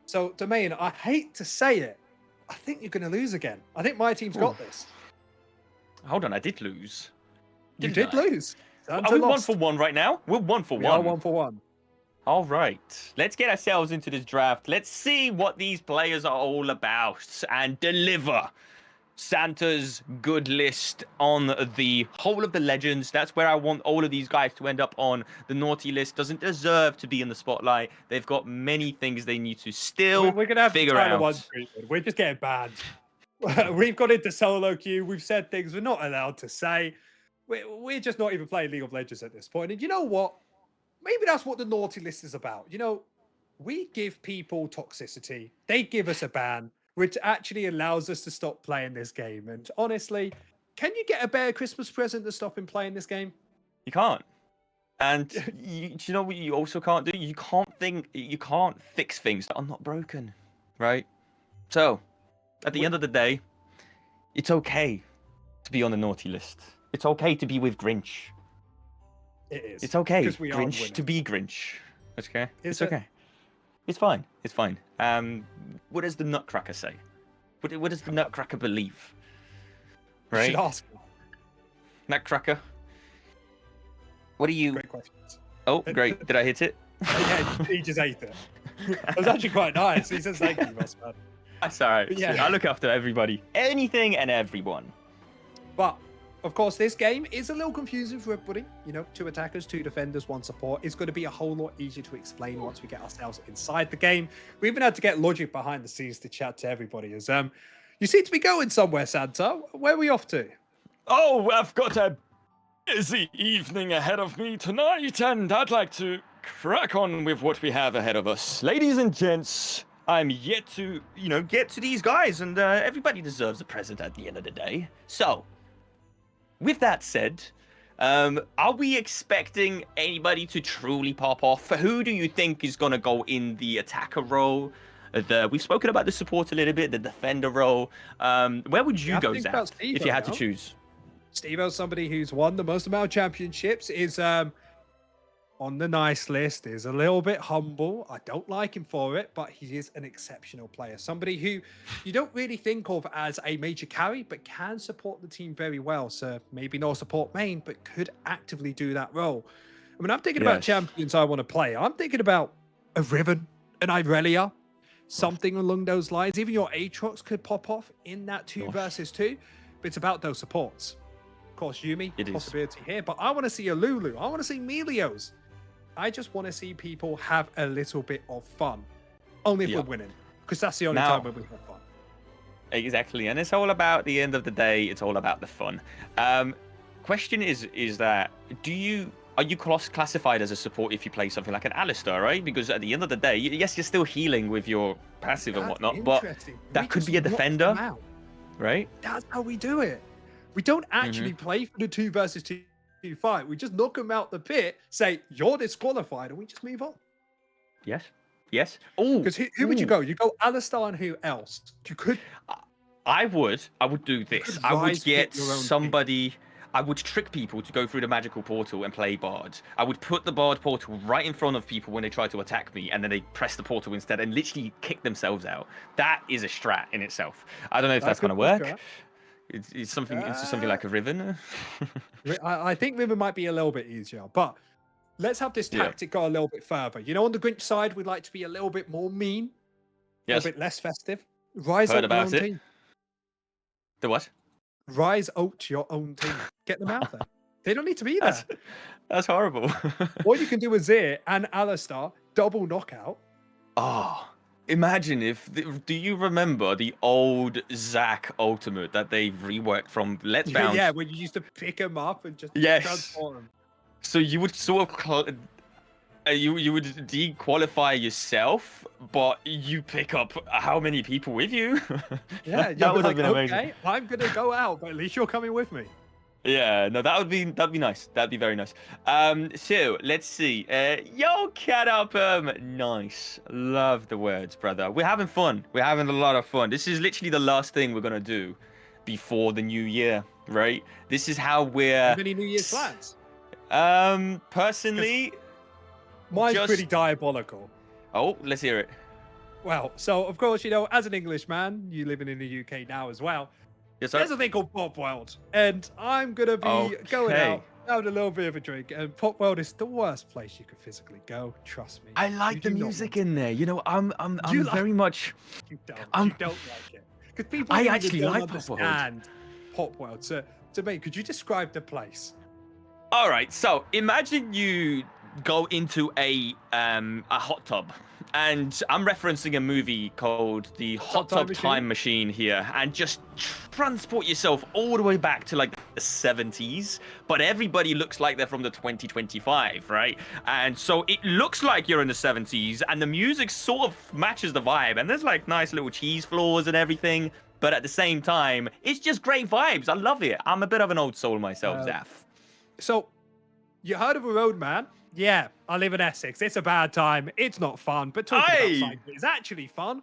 So, Domain, I hate to say it, I think you're going to lose again. I think my team's got this. Hold on, I did lose. You did lose. Are we 1 for 1 right now? We're 1 for 1. We are 1 for 1. All right, let's get ourselves into this draft. Let's see what these players are all about and deliver Santa's good list on the whole of the legends. That's where I want all of these guys to end up on. The naughty list doesn't deserve to be in the spotlight. They've got many things they need to still We're going to have figure to out. one treatment. We're just getting banned. We've got into solo queue. We've said things we're not allowed to say. We're just not even playing League of Legends at this point. And you know what? Maybe that's what the naughty list is about. You know, we give people toxicity. They give us a ban, which actually allows us to stop playing this game. And honestly, can you get a better Christmas present to stop him playing this game? You can't. And do you know what you also can't do? You can't fix things that are not broken, right? So, at the end of the day, it's okay to be on the naughty list. It's okay to be with Grinch. It is. It's okay, Because we are Grinch, to winners. be Grinch. Okay? Is It's it? okay. It's fine. It's fine. What does the Nutcracker say? What does the Nutcracker believe? You Right? should ask him. Nutcracker? What do you... Great questions. Oh, great. Did I hit it? Yeah, he just ate it. It was actually quite nice. He says thank you, Mossman. That's all right. But yeah. I look after everybody. Anything and everyone. But of course, this game is a little confusing for everybody. You know, 2 attackers, 2 defenders, 1 support. It's going to be a whole lot easier to explain once we get ourselves inside the game. We even had to get logic behind the scenes to chat to everybody. As you seem to be going somewhere, Santa. Where are we off to? Oh, I've got a busy evening ahead of me tonight, and I'd like to crack on with what we have ahead of us. Ladies and gents, I'm yet to, get to these guys, and everybody deserves a present at the end of the day. So, with that said, are we expecting anybody to truly pop off? Who do you think is going to go in the attacker role? We've spoken about the support a little bit, the defender role. Where would you go, Zach, if you had to choose? Steve-O's somebody who's won the most amount of championships, is on the nice list, is a little bit humble. I don't like him for it, but he is an exceptional player. Somebody who you don't really think of as a major carry, but can support the team very well. So maybe no support main, but could actively do that role. I mean, I'm thinking about champions I want to play. I'm thinking about a Riven, an Irelia, something along those lines. Even your Aatrox could pop off in that 2 versus 2, but it's about those supports. Of course, Yumi, possibility here, but I want to see a Lulu. I want to see Melios. I just want to see people have a little bit of fun. Only if we're winning, because that's the only time when we have fun. Exactly, and it's all about, at the end of the day, it's all about the fun. Question is that, are you classified as a support if you play something like an Alistar, right? Because at the end of the day, yes, you're still healing with your passive and whatnot, but that could be a defender, right? That's how we do it. We don't actually play for the 2 versus 2 fight. We just knock them out the pit, say, you're disqualified, and we just move on. Yes. Oh, because who would you go? You go Alistar and who else? You could. I would do this. I would get somebody. I would trick people to go through the magical portal and play Bard. I would put the Bard portal right in front of people when they try to attack me, and then they press the portal instead and literally kick themselves out. That is a strat in itself. I don't know if that's going to work. It's something like a Riven. I think Riven might be a little bit easier, but let's have this tactic go a little bit further. You know, on the Grinch side, we'd like to be a little bit more mean, a little bit less festive. Rise up your own team. The what? Rise out your own team. Get them out there. They don't need to be there. That's horrible. Or you can do a Zir and Alistar double knockout. Oh. Imagine do you remember the old Zac ultimate that they've reworked from Let's Bounce? Yeah, when you used to pick him up and just transform him. So you would sort of you would dequalify yourself, but you pick up how many people with you? Yeah, that would have been amazing. Okay, I'm gonna go out, but at least you're coming with me. Yeah, no, that'd be nice. That'd be very nice. So let's see. Yo, cat up, nice. Love the words, brother. We're having fun. We're having a lot of fun. This is literally the last thing we're gonna do before the new year, right? This is how we're. How many New Year's plans? Personally, mine's pretty diabolical. Oh, let's hear it. Well, so of course, you know, as an Englishman, you living in the UK now as well. Yes, sir. There's a thing called Pop World, and I'm gonna be going out, having a little bit of a drink. And Pop World is the worst place you could physically go. Trust me. I like the music in there. You know, I'm very much. You don't like it because people. I actually don't like Pop World. Pop World. So, to me, could you describe the place? All right. So imagine you go into a hot tub, and I'm referencing a movie called The Hot Tub Time Machine here, and just transport yourself all the way back to like the 70s, but everybody looks like they're from the 2025, right? And so it looks like you're in the 70s, and the music sort of matches the vibe, and there's like nice little cheese floors and everything, but at the same time, it's just great vibes. I love it. I'm a bit of an old soul myself, Zaf. So You heard of a roadman? Yeah, I live in Essex. It's a bad time. It's not fun, but talking about Aye. cycling is actually fun.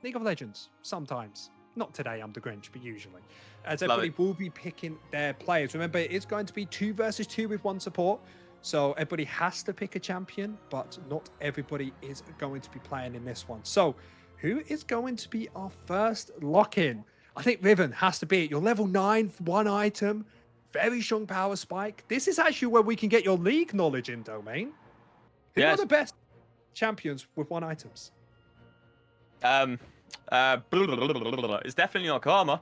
League of Legends, sometimes. Not today, I'm the Grinch, but usually. As Love everybody will be picking their players. Remember, it's going to be 2 versus 2 with 1 support. So everybody has to pick a champion, but not everybody is going to be playing in this one. So who is going to be our first lock-in? I think Riven has to be it. You're level 9, 1 item, very strong power spike. This is actually where we can get your league knowledge in, Domain. Who are Yes. the best champions with 1 items? It's definitely not Karma.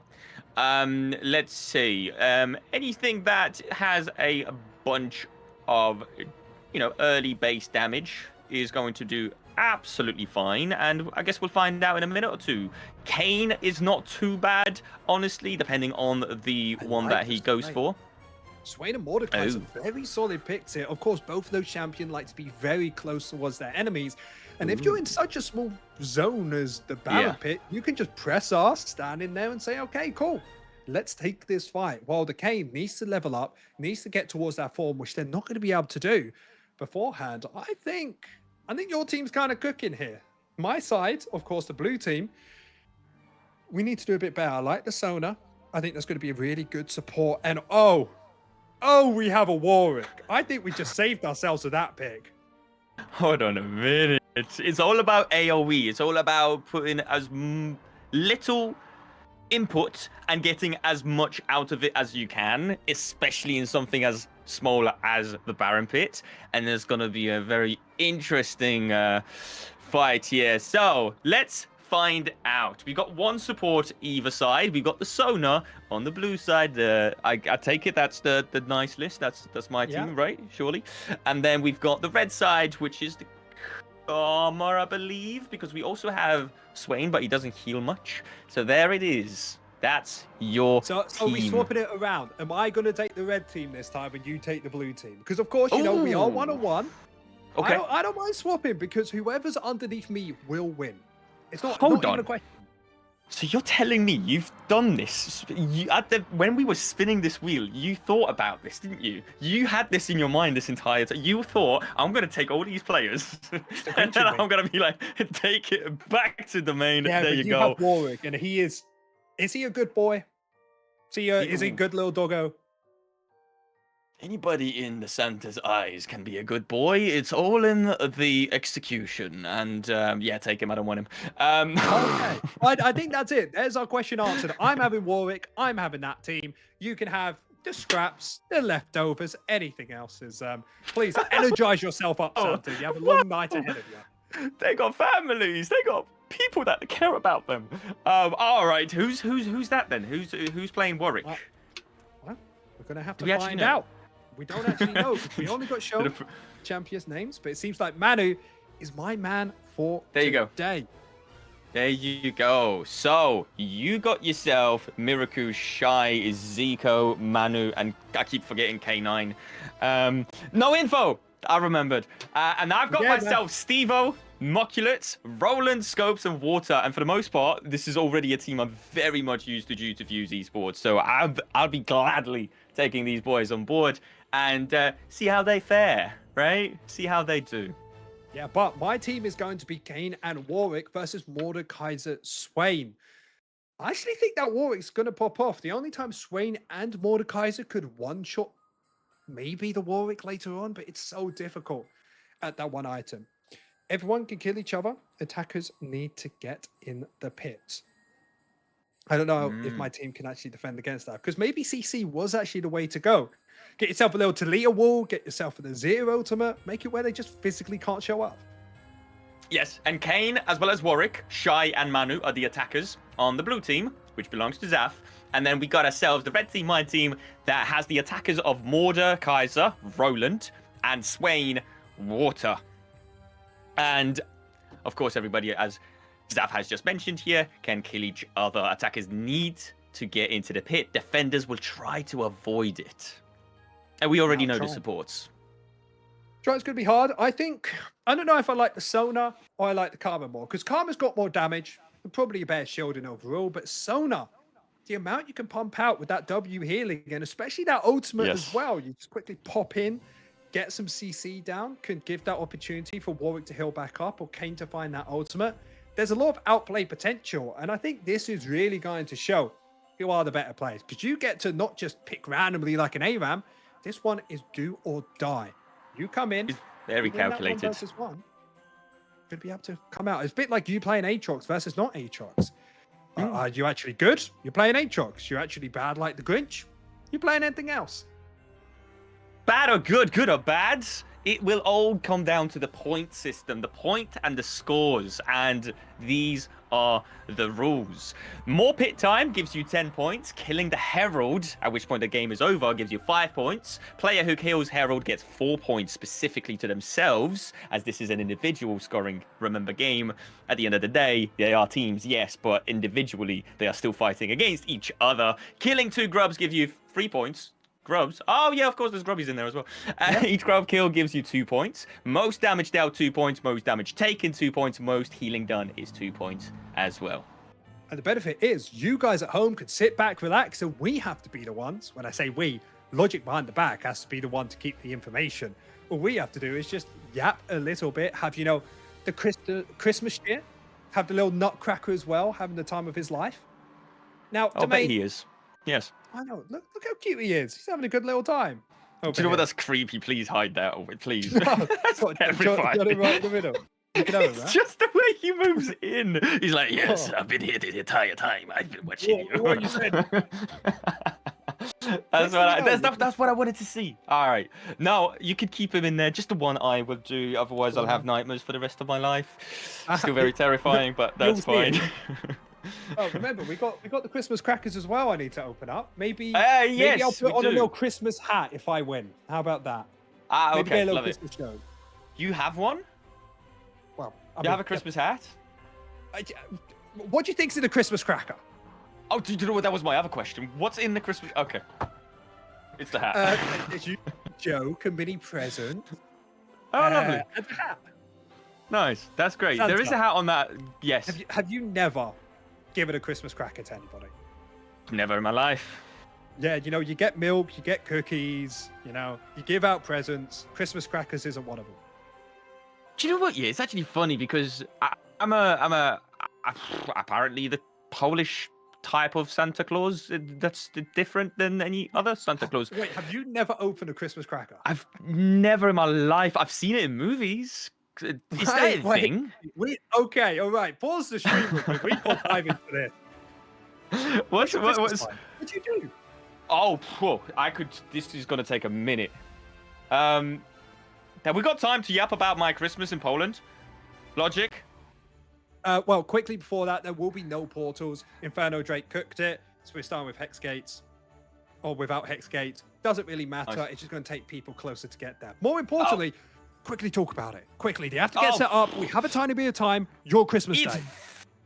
Let's see. Anything that has a bunch of, early base damage is going to do absolutely fine, and I guess we'll find out in a minute or two. Kane is not too bad, honestly, depending on the one like that he this goes Swain. for. Swain and Mordecai Oh. are very solid picks here. Of course, both of those champions like to be very close towards their enemies. And if you're in such a small zone as the Baron Yeah. pit, you can just press R, stand in there and say, okay, cool. Let's take this fight. While the Kane needs to level up, needs to get towards that form, which they're not going to be able to do beforehand. I think your team's kind of cooking here. My side, of course, the blue team, we need to do a bit better. I like the Sona. I think that's going to be a really good support. And oh, we have a Warwick. I think we just saved ourselves with that pick. Hold on a minute. It's all about AoE. It's all about putting as little input and getting as much out of it as you can, especially in something as small as the Baron Pit. And there's going to be a very interesting fight here. So let's find out. We got 1 support either side. We got the Sona on the blue side. I take it that's the nice list. That's my team, right? Surely. And then we've got the red side, which is the Karma, I believe, because we also have Swain, but he doesn't heal much. So there it is. That's your So team. we swapping it around. Am I going to take the red team this time and you take the blue team? Because of course, we are Ooh. 1-on-1. Okay. I don't mind swapping because whoever's underneath me will win. It's not, Hold not even on. a question. So you're telling me you've done this? When we were spinning this wheel, you thought about this, didn't you? You had this in your mind this entire time. You thought, I'm going to take all these players and then I'm going to be like, take it back to the main. Yeah, there but you you go. have Warwick, and he is he a good boy? Is he a good little doggo? Anybody in the Santa's eyes can be a good boy. It's all in the execution. And yeah, take him. I don't want him. Okay. I think that's it. There's our question answered. I'm having Warwick. I'm having that team. You can have the scraps, the leftovers, anything else is. Please energize yourself up, Santa. You have a long night ahead of you. They got families. They got people that care about them. All right. Who's that then? Who's playing Warwick? Well, we're gonna have Do to we actually find know? out. We don't actually know. We only got shown champions' names, but it seems like Manu is my man for There you go. today. There you go. So you got yourself Miraku, Shy, Zico, Manu, and I keep forgetting K9. No info. I remembered. And I've got Yeah, myself Stevo, Moculate, Roland, Scopes, and Water. And for the most part, this is already a team I'm very much used to due to Fuse Esports. So I'll be gladly taking these boys on board and see how they fare, right? See how they do. Yeah, but my team is going to be Kane and Warwick versus Mordekaiser Swain. I actually think that Warwick's going to pop off. The only time Swain and Mordekaiser could one-shot maybe the Warwick later on, but it's so difficult at that one item. Everyone can kill each other. Attackers need to get in the pit. I don't know if my team can actually defend against that, because maybe CC was actually the way to go. Get yourself a little Talita wall, get yourself an Azir ultimate, make it where they just physically can't show up. Yes, and Kane, as well as Warwick, Shy, and Manu are the attackers on the blue team, which belongs to Zaf. And then we got ourselves the red team, my team, that has the attackers of Mordekaiser, Roland, and Swain, Water. And, of course, everybody, as Zaf has just mentioned here, can kill each other. Attackers need to get into the pit. Defenders will try to avoid it. And we already know the supports. Try it's going to be hard. I don't know if I like the Sona or I like the Karma more, because Karma's got more damage and probably a better shielding overall, but Sona, the amount you can pump out with that W healing, and especially that ultimate as well, you just quickly pop in, get some CC down, can give that opportunity for Warwick to heal back up or Kane to find that ultimate. There's a lot of outplay potential, and I think this is really going to show who are the better players, because you get to not just pick randomly like an ARAM. This one is do or die. You come in, It's very you win that one calculated. versus one, could be able to come out. It's a bit like you playing Aatrox versus not Aatrox. Are you actually good? You're playing Aatrox. You're actually bad like the Grinch. You're playing anything else. Bad or good, good or bad, it will all come down to the point system, the point and the scores, and these are the rules. More pit time gives you 10 points. Killing the Herald, at which point the game is over, gives you 5 points. Player who kills Herald gets 4 points specifically to themselves, as this is an individual scoring, remember, game. At the end of the day, they are teams, yes, but individually, they are still fighting against each other. Killing 2 grubs gives you 3 points. Grubs. Oh, yeah, of course, there's grubbies in there as well. Each grub kill gives you 2 points. Most damage dealt, 2 points. Most damage taken, 2 points. Most healing done is 2 points as well. And the benefit is you guys at home can sit back, relax, and we have to be the ones. When I say we, Logic behind the back has to be the one to keep the information. All we have to do is just yap a little bit, have, you know, the Christmas shit, have the little nutcracker as well, having the time of his life. Now, I bet he is. Yes. I know. Look how cute he is. He's having a good little time. Do you know what? That's creepy. Please hide that, please. No, That's got terrifying. it right in the middle. Look at over, It's right? just the way he moves in. He's like, yes, I've been here the entire time. I've been watching you. What you said? That's what I wanted to see. All right. Now, you could keep him in there. Just the one eye will do. Otherwise, I'll have nightmares for the rest of my life. Still very terrifying, but that's fine. Oh, remember, we got the Christmas crackers as well. I need to open up. Maybe yes, I'll put we on do. a little Christmas hat if I win. How about that? Maybe Okay, get a little love it. Christmas show. You have one? Well, You have a Christmas hat? What do you think's in a Christmas cracker? Oh, do you know what? That was my other question. What's in the Christmas? Okay, it's the hat. It's you, joke, a mini present. Oh, lovely. And a hat. Nice. That's great. Santa. There is a hat on that. Yes. Have you never given a Christmas cracker to anybody? Never in my life. Yeah, you know, you get milk, you get cookies, you know, you give out presents. Christmas crackers isn't one of them. Do you know what? Yeah, it's actually funny because I'm apparently the Polish type of Santa Claus that's different than any other Santa Claus. Wait, have you never opened a Christmas cracker? I've never in my life. I've seen it in movies. Is that a thing? Okay, all right. Pause the stream with me. We can't dive into this. What's What'd you do? Oh, whoa, this is gonna take a minute. Have we got time to yap about my Christmas in Poland? Logic? Well, quickly before that, there will be no portals. Inferno Drake cooked it, so we're starting with Hex Gates. Or without Hex Gates. Doesn't really matter. Nice. It's just going to take people closer to get there. More importantly, quickly talk about it. Quickly, they have to get set up. We have a tiny bit of time. Your Christmas It's day.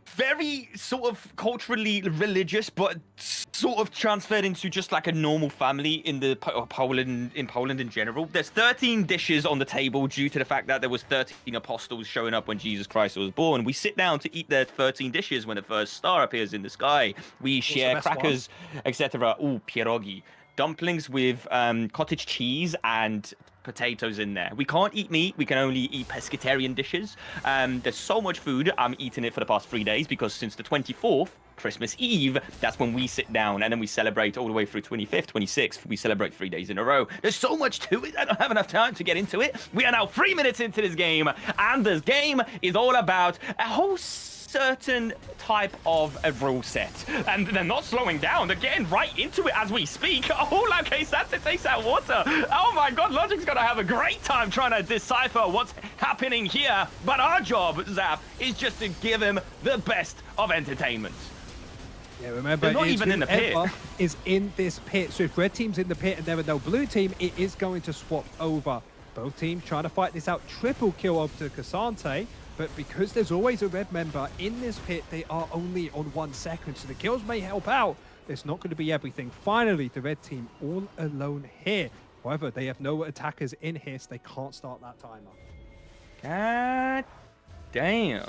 very sort of culturally religious, but sort of transferred into just like a normal family in the Poland in general. There's 13 dishes on the table due to the fact that there was 13 apostles showing up when Jesus Christ was born. We sit down to eat their 13 dishes when the first star appears in the sky. We share crackers, etc. Ooh, pierogi. Dumplings with cottage cheese and potatoes in there. We can't eat meat. We can only eat pescatarian dishes. There's so much food. I'm eating it for the past 3 days because since the 24th, Christmas Eve, that's when we sit down and then we celebrate all the way through 25th, 26th. We celebrate 3 days in a row. There's so much to it. I don't have enough time to get into it. We are now 3 minutes into this game, and this game is all about a whole certain type of a rule set, and they're not slowing down. They're getting right into it as we speak. Oh, okay, Santa takes out water. Oh my god, Logic's gonna have a great time trying to decipher what's happening here, but our job, Zap, is just to give him the best of entertainment. Yeah, remember, they're not even in the pit. Is in this pit. So if red team's in the pit and there are no blue team, it is going to swap over. Both teams trying to fight this out. Triple kill over to Cassante. But because there's always a red member in this pit, they are only on 1 second. So the kills may help out. It's not going to be everything. Finally, the red team all alone here. However, they have no attackers in here, so they can't start that timer. God damn.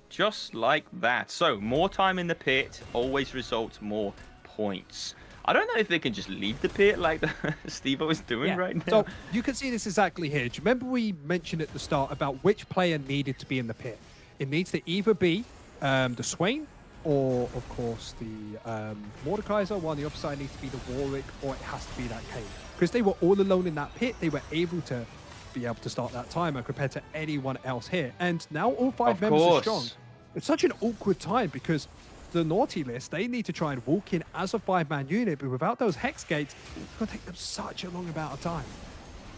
Just like that. So, more time in the pit always results more points. I don't know if they can just leave the pit like Steve-O is doing right now. So you can see this exactly here. Do you remember we mentioned at the start about which player needed to be in the pit? It needs to either be the Swain or, of course, the Mordekaiser, while on the other side needs to be the Warwick, or it has to be that Kane. Because they were all alone in that pit, they were able to be able to start that timer compared to anyone else here. And now all 5 members are strong. It's such an awkward time because the naughty list, they need to try and walk in as a 5-man unit, but without those hex gates, it's going to take them such a long amount of time.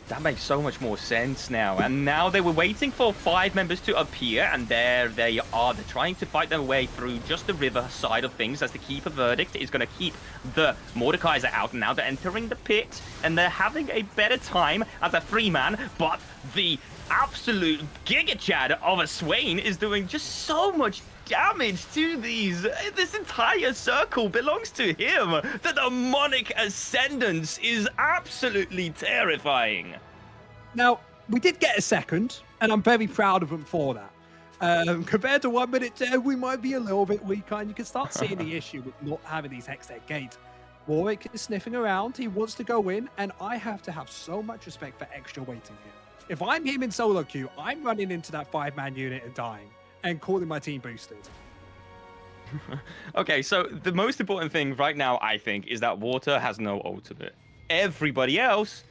That makes so much more sense now. And now they were waiting for 5 members to appear, and there they are. They're trying to fight their way through just the river side of things as the Keeper Verdict is going to keep the Mordekaiser out. And now they're entering the pit, and they're having a better time as a 3-man, but the absolute Giga Chad of a Swain is doing just so much damage to these. This entire circle belongs to him. The demonic ascendance is absolutely terrifying. Now, we did get a second, and I'm very proud of him for that. Compared to 1 minute 10, we might be a little bit weaker, and you can start seeing the issue with not having these Hextech gates. Warwick is sniffing around, he wants to go in, and I have to have so much respect for extra waiting here. If I'm him in solo queue, I'm running into that 5-man unit and dying, and calling my team boosted. Okay, so the most important thing right now, I think, is that Water has no ultimate. Everybody else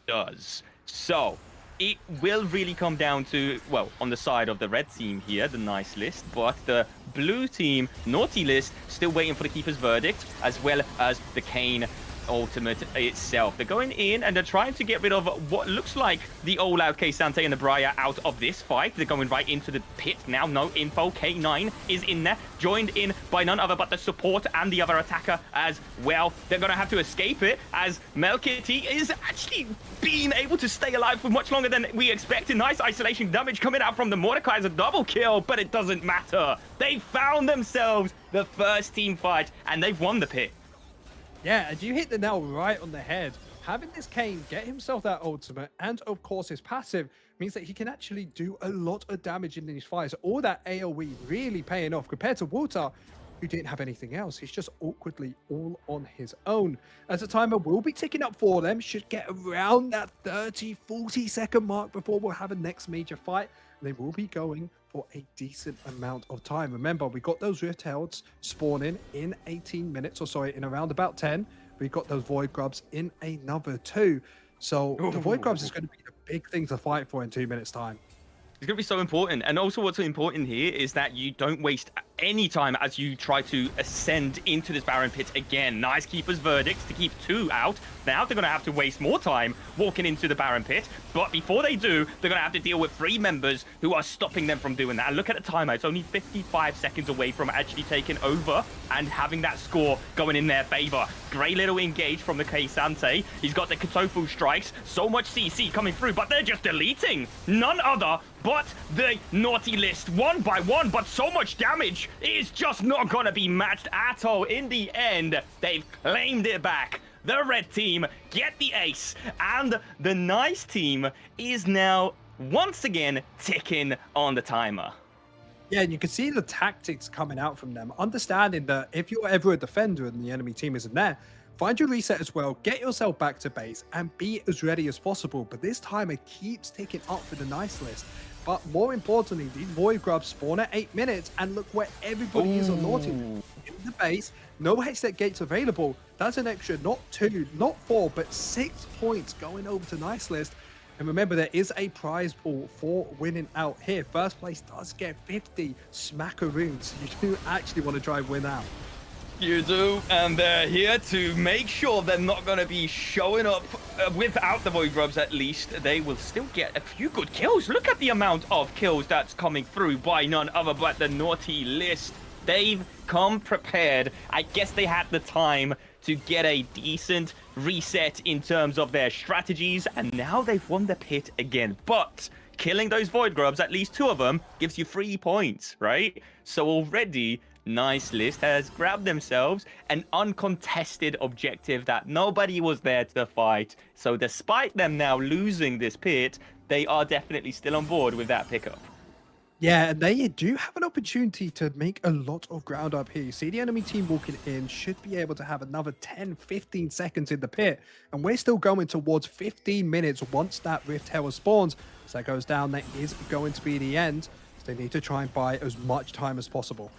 does. So it will really come down to, well, on the side of the red team here, the nice list, but the blue team, naughty list, still waiting for the Keeper's Verdict, as well as the Kane ultimate itself. They're going in and they're trying to get rid of what looks like the all-out K-Sante and the Briar out of this fight. They're going right into the pit now. No info. K9 is in there, joined in by none other but the support and the other attacker as well. They're going to have to escape it as Melkity is actually being able to stay alive for much longer than we expected. Nice isolation damage coming out from the Mordekaiser double kill, but it doesn't matter. They found themselves the first team fight and they've won the pit. Yeah, and you hit the nail right on the head. Having this Kane get himself that ultimate and, of course, his passive means that he can actually do a lot of damage in these fights. All that AoE really paying off compared to Water, who didn't have anything else. He's just awkwardly all on his own. As the timer will be ticking up for them, should get around that 30, 40 second mark before we'll have a next major fight. They will be going for a decent amount of time. Remember, we got those Rift Heralds spawning in 18 minutes, or sorry, in around about 10. We got those Void Grubs in another 2. So the Void Grubs is going to be the big thing to fight for in 2 minutes time. It's going to be so important. And also what's important here is that you don't waste any time as you try to ascend into this Baron Pit again. Nice Keeper's Verdict to keep 2 out. Now they're going to have to waste more time walking into the Baron Pit. But before they do, they're going to have to deal with 3 members who are stopping them from doing that. And look at the timer. It's only 55 seconds away from actually taking over and having that score going in their favor. Great little engage from the K-Sante. He's got the Katofu strikes. So much CC coming through, but they're just deleting. None other but the naughty list, 1 by 1, but so much damage. It is just not going to be matched at all. In the end, they've claimed it back. The red team get the ace, and the nice team is now once again ticking on the timer. Yeah, and you can see the tactics coming out from them, understanding that if you're ever a defender and the enemy team isn't there, find your reset as well, get yourself back to base, and be as ready as possible. But this timer keeps ticking up for the nice list. But more importantly, these Void Grubs spawn at 8 minutes, and look where everybody is on naughty. In the base, no Hextech gates available. That's an extra, not 2, not 4, but 6 points going over to nice list. And remember, there is a prize pool for winning out here. First place does get 50 smackaroons. You do actually want to try and win out. You do, and they're here to make sure they're not going to be showing up without the Void Grubs at least. They will still get a few good kills. Look at the amount of kills that's coming through by none other but the naughty list. They've come prepared. I guess they had the time to get a decent reset in terms of their strategies, and now they've won the pit again. But killing those Void Grubs, at least 2 of them, gives you 3 points, right? So already, nice list has grabbed themselves an uncontested objective that nobody was there to fight. So despite them now losing this pit, they are definitely still on board with that pickup. Yeah, and they do have an opportunity to make a lot of ground up here. You see the enemy team walking in, should be able to have another 10, 15 seconds in the pit. And we're still going towards 15 minutes once that Rift Herald spawns. As that goes down, that is going to be the end. So they need to try and buy as much time as possible.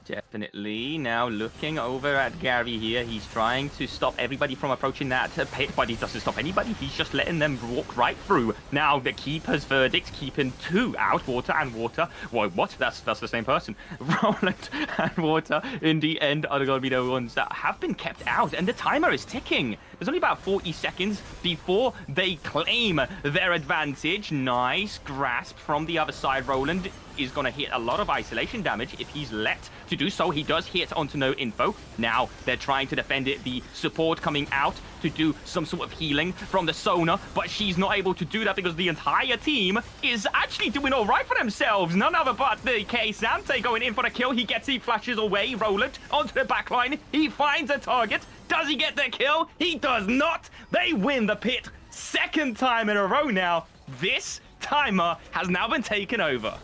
Definitely. Now looking over at Gary here, he's trying to stop everybody from approaching that pit, but he doesn't stop anybody. He's just letting them walk right through. Now the Keeper's verdict, keeping 2 out, Water and Water. Why, what? That's the same person. Roland and Water in the end are going to be the ones that have been kept out, and the timer is ticking. There's only about 40 seconds before they claim their advantage. Nice grasp from the other side. Roland is going to hit a lot of isolation damage if he's let to do so. He does hit onto no info. Now they're trying to defend it. The support coming out to do some sort of healing from the Sona, but she's not able to do that because the entire team is actually doing all right for themselves. None other but the K-Sante going in for the kill. He flashes away Roland onto the backline. He finds a target. Does he get the kill? He does not. They win the pit. 2nd time in a row now. This timer has now been taken over.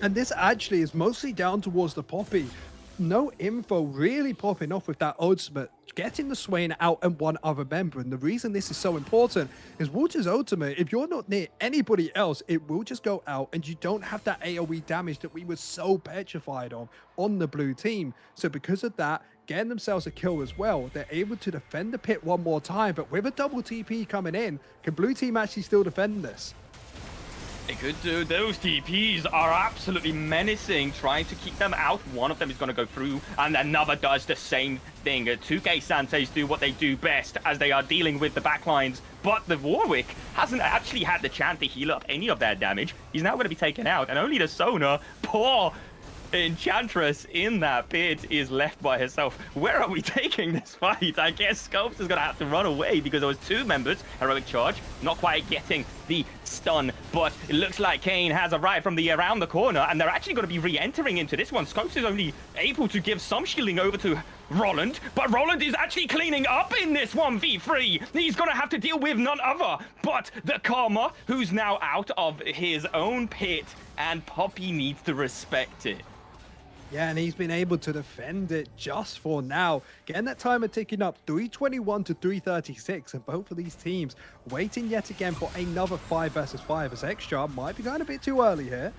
And this actually is mostly down towards the Poppy. No info really popping off with that ultimate, getting the Swain out and one other member. And the reason this is so important is Water's ultimate, if you're not near anybody else, it will just go out and you don't have that AoE damage that we were so petrified of on the blue team. So because of that, getting themselves a kill as well, they're able to defend the pit one more time. But with a double TP coming in, can blue team actually still defend this? They could do. Those TPs are absolutely menacing, trying to keep them out. One of them is going to go through, and another does the same thing. 2K Santes do what they do best as they are dealing with the backlines, but the Warwick hasn't actually had the chance to heal up any of that damage. He's now going to be taken out, and only the Sona, poor Enchantress in that pit, is left by herself. Where are we taking this fight? I guess Scopes is going to have to run away because there was 2 members. Heroic Charge, not quite getting the stun, but it looks like Kane has arrived from around the corner, and they're actually going to be re-entering into this one. Scopes is only able to give some shielding over to Roland, but Roland is actually cleaning up in this 1v3. He's going to have to deal with none other but the Karma, who's now out of his own pit, and Poppy needs to respect it. Yeah, and he's been able to defend it just for now. Getting that timer ticking up, 321 to 336, and both of these teams waiting yet again for another 5 versus 5, as Extra might be going a bit too early here.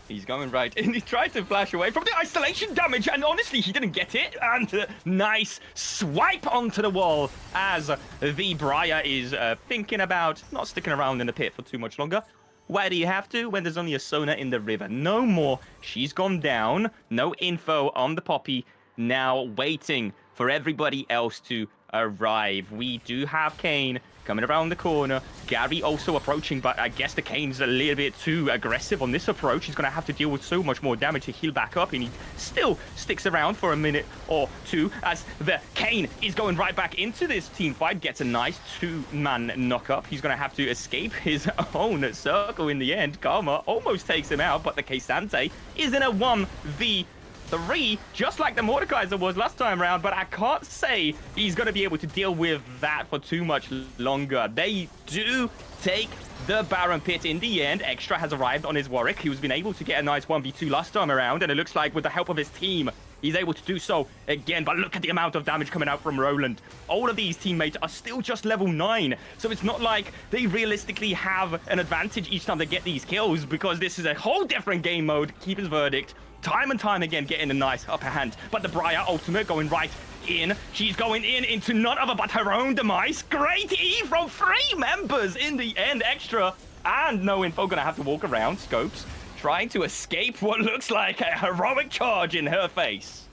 He's going right, and he tried to flash away from the isolation damage, and honestly, he didn't get it. And nice swipe onto the wall as the Briar is thinking about not sticking around in the pit for too much longer. Why do you have to when there's only a Sona in the river? No more. She's gone down. No info on the Poppy. Now waiting for everybody else to arrive. We do have Kane coming around the corner. Gary also approaching, but I guess the Kane's a little bit too aggressive on this approach. He's going to have to deal with so much more damage to heal back up, and he still sticks around for a minute or two as the Kane is going right back into this team fight. Gets a nice 2-man knock up. He's going to have to escape his own circle in the end. Karma almost takes him out, but the K-Sante is in a 1v3, just like the Mordekaiser was last time around, but I can't say he's going to be able to deal with that for too much longer. They do take the Baron pit in the end. Extra has arrived on his Warwick, who's been able to get a nice 1v2 last time around, and it looks like with the help of his team, he's able to do so again. But look at the amount of damage coming out from Roland. All of these teammates are still just level 9, so it's not like they realistically have an advantage each time they get these kills, because this is a whole different game mode. Keeper's Verdict, time and time again getting a nice upper hand, but the Briar ultimate going right in. She's going in into none other but her own demise. Great E from 3 members in the end. Extra and no info gonna have to walk around. Scopes trying to escape what looks like a heroic charge in her face.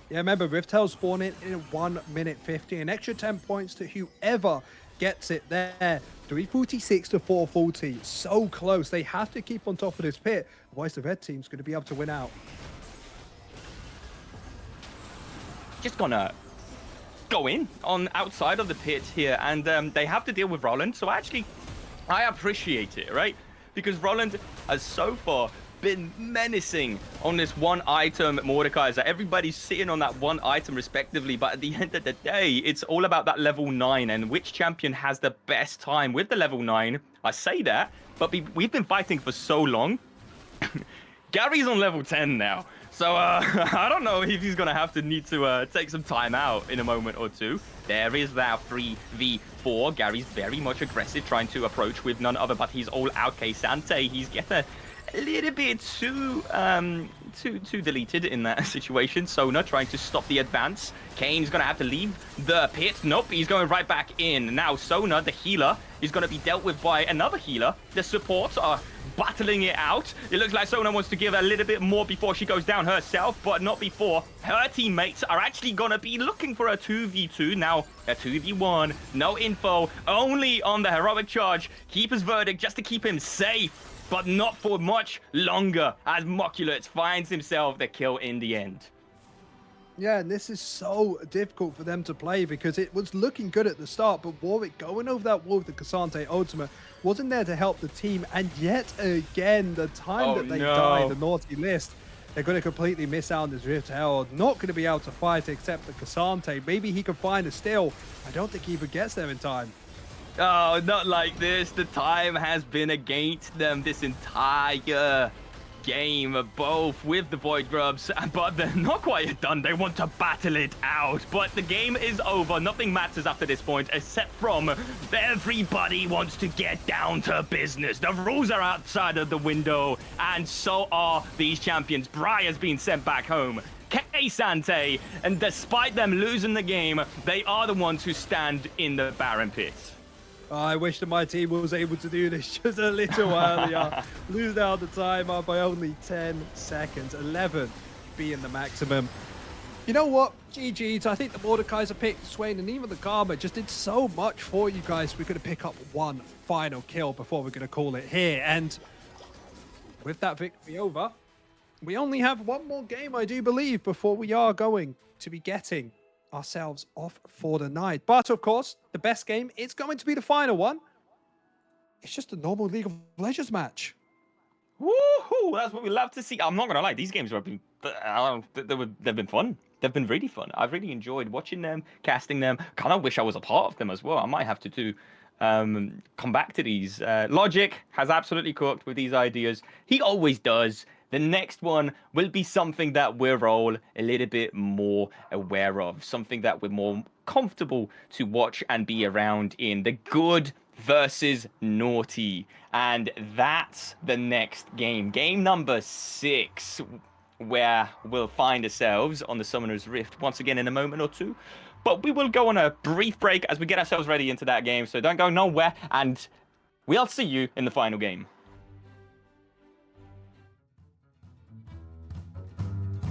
Yeah, remember, Rift Herald spawning in 1 minute 50. An extra 10 points to whoever gets it there. 346 to 440. So close. They have to keep on top of this pit. Otherwise, the red team's going to be able to win out. Just gonna go in on outside of the pit here, and they have to deal with Roland. So actually, I appreciate it, right? Because Roland has so far been menacing on this 1 item Mordekaiser. Everybody's sitting on that 1 item respectively, but at the end of the day, it's all about that level 9 and which champion has the best time with the level 9. I say that, but we've been fighting for so long. Gary's on level 10 now. So I don't know if he's gonna have to need to take some time out in a moment or two. There is that 3v4. Gary's very much aggressive, trying to approach with none other but he's all out Sante. He's getting a little bit too deleted in that situation. Sona trying to stop the advance. Kane's gonna have to leave the pit. Nope, he's going right back in. Now Sona, the healer, is gonna be dealt with by another healer. The supports are battling it out. It looks like Sona wants to give a little bit more before she goes down herself, but not before her teammates are actually gonna be looking for a 2v2. Now a 2v1, no info, only on the heroic charge. Keeper's verdict just to keep him safe, but not for much longer as Moculus finds himself the kill in the end. Yeah, and this is so difficult for them to play because it was looking good at the start, but Warwick going over that wall with the Cassante ultimate wasn't there to help the team, and yet again, the time that they die, the naughty list, they're going to completely miss out on this Rift Herald. Not going to be able to fight except the Cassante. Maybe he can find a steal. I don't think he even gets there in time. Oh, not like this. The time has been against them this entire game, both with the Void Grubs, but they're not quite done. They want to battle it out, but the game is over. Nothing matters after this point, except from everybody wants to get down to business. The rules are outside of the window, and so are these champions. Briar's been sent back home. Sante, and despite them losing the game, they are the ones who stand in the Baron pit. I wish that my team was able to do this just a little earlier. Lose out the timer by only 10 seconds. 11 being the maximum. You know what? GG's. I think the Mordekaiser pick, Swain, and even the Karma just did so much for you guys. We're going to pick up one final kill before we're going to call it here. And with that victory over, we only have one more game, I do believe, before we are going to be getting ourselves off for the night. But of course, the best game, it's going to be the final one. It's just a normal League of Legends match. Woohoo! That's what we love to see. I'm not gonna lie, these games have been they've been fun. They've been really fun. I've really enjoyed watching them, casting them. Kind of wish I was a part of them as well. I might have to come back to these. Logic has absolutely cooked with these ideas. He always does. The next one will be something that we're all a little bit more aware of, something that we're more comfortable to watch and be around in. The good versus naughty. And that's the next game. Game number 6, where we'll find ourselves on the Summoner's Rift once again in a moment or two. But we will go on a brief break as we get ourselves ready into that game. So don't go nowhere, and we'll see you in the final game.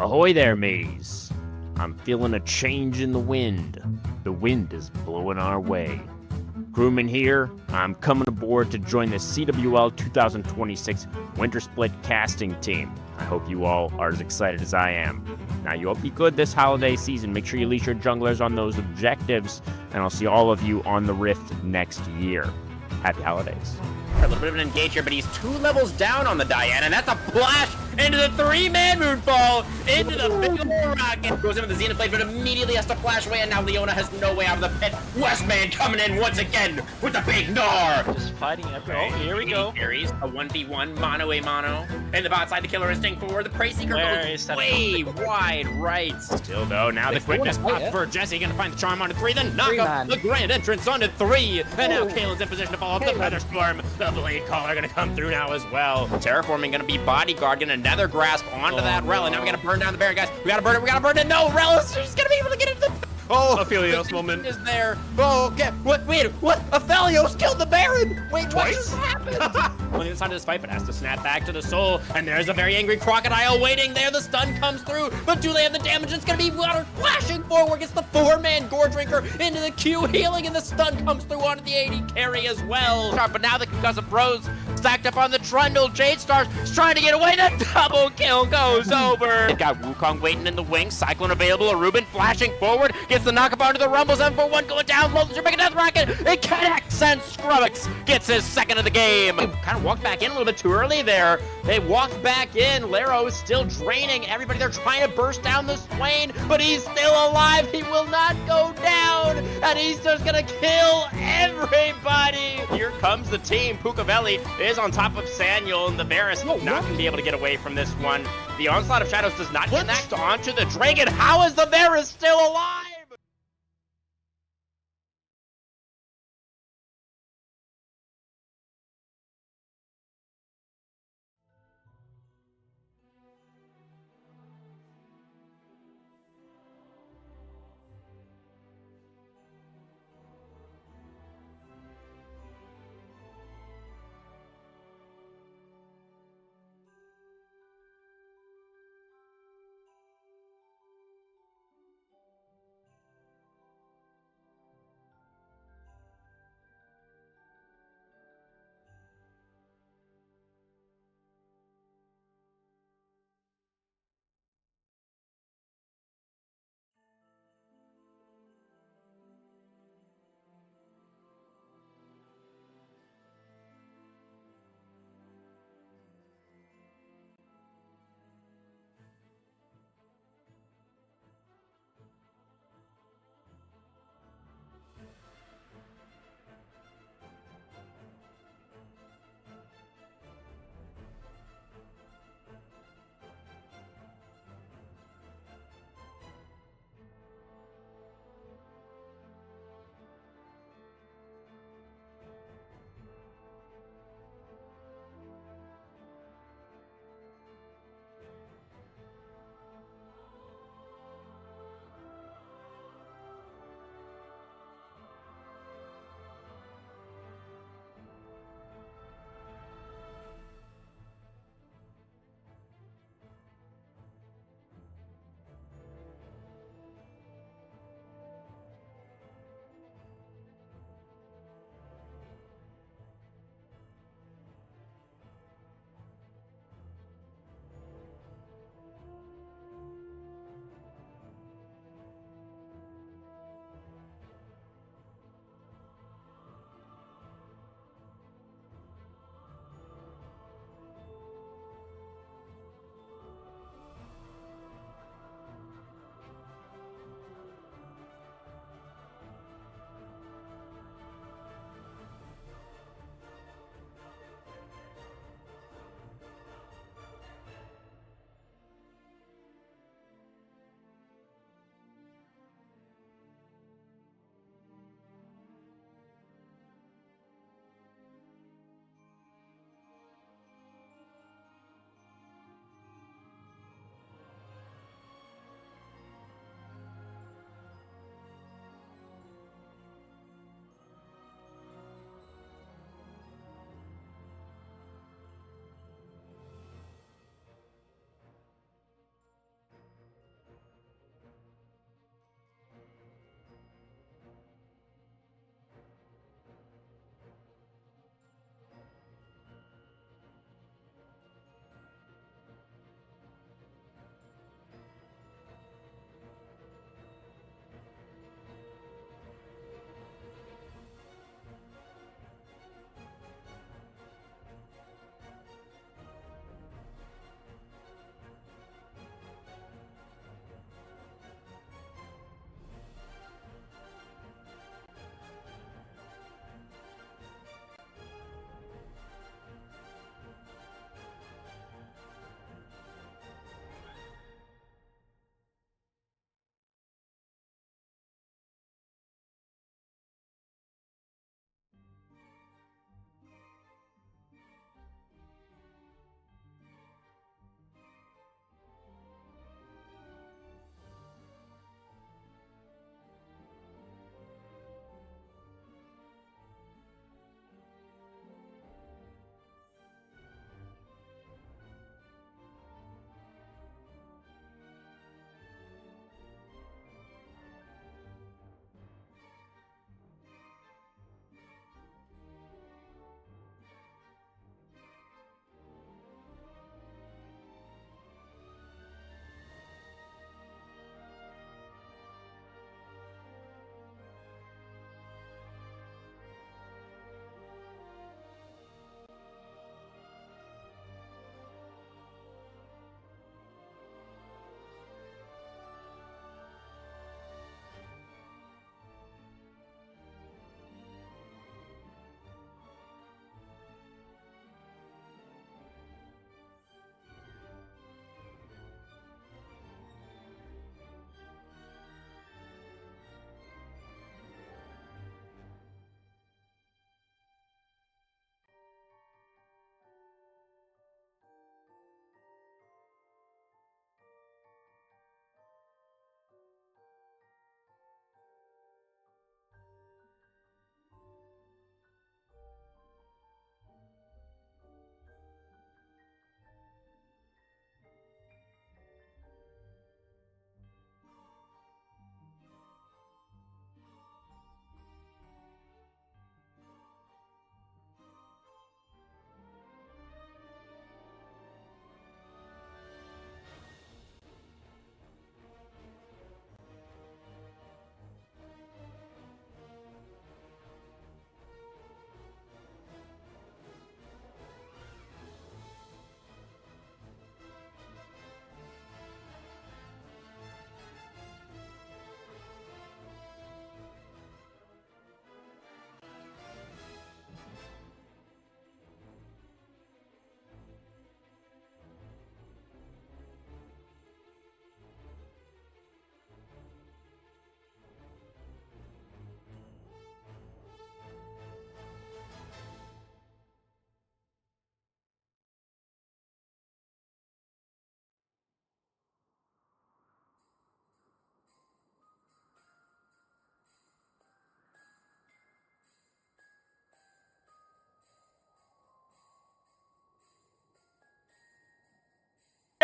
Ahoy there, Maze. I'm feeling a change in the wind. The wind is blowing our way. Crewman here, I'm coming aboard to join the CWL 2026 Winter Split casting team. I hope you all are as excited as I am. Now, you all be good this holiday season. Make sure you leash your junglers on those objectives, and I'll see all of you on the Rift next year. Happy holidays. A little bit of an engager, but he's 2 levels down on the Diana, and that's a flash into the 3-man Moonfall, into the big old rocket. Goes in with the Zenith Blade, but immediately has to flash away, and now Leona has no way out of the pit. Westman coming in once again with the big Gnar. Just fighting up. Oh, here we go. Carries a 1v1, mono a mono. In the bot side, the Killer Instinct forward. The Prey Seeker goes way wide right. Still though, now the quickness pop for Jesse. Gonna find the Charm onto 3, then knock up the Grand Entrance onto 3. And now Kalen's in position to follow up the Feather Storm. The Blade Caller gonna come through now as well. Terraforming gonna be Bodyguard, gonna nether grasp onto that Rel, and now we gotta burn down the Baron, guys. We gotta burn it. No, Rel is just gonna be able to get into the... Oh, Aphelios moment is there. Oh, okay. What? Wait, what? Aphelios killed the Baron. Wait, what just happened? On the other side of this fight, but has to snap back to the soul. And there's a very angry Crocodile waiting there. The stun comes through, but do they have the damage? It's gonna be water flashing forward. Gets the 4-man Gore Drinker into the Q healing, and the stun comes through onto the AD carry as well. But now the Concussive Bros stacked up on the Trundle. Jade Stars is trying to get away. The double kill goes over. They've got Wukong waiting in the wings. Cyclone available. A Ruben flashing forward. Gets the knock up onto the Rumble. 741 going down. Low. You're making death rocket. It connects, and Scrubix gets his second of the game. Kind of of walked back in a little bit too early there. They walked back in. Lero is still draining everybody. They're trying to burst down the Swain, but he's still alive. He will not go down, and he's just gonna kill everybody. Here comes the team. Pucavelli is on top of Saniel, and the Varus not gonna be able to get away from this one. The Onslaught of Shadows does not connect onto the Dragon. How is the Varus still alive?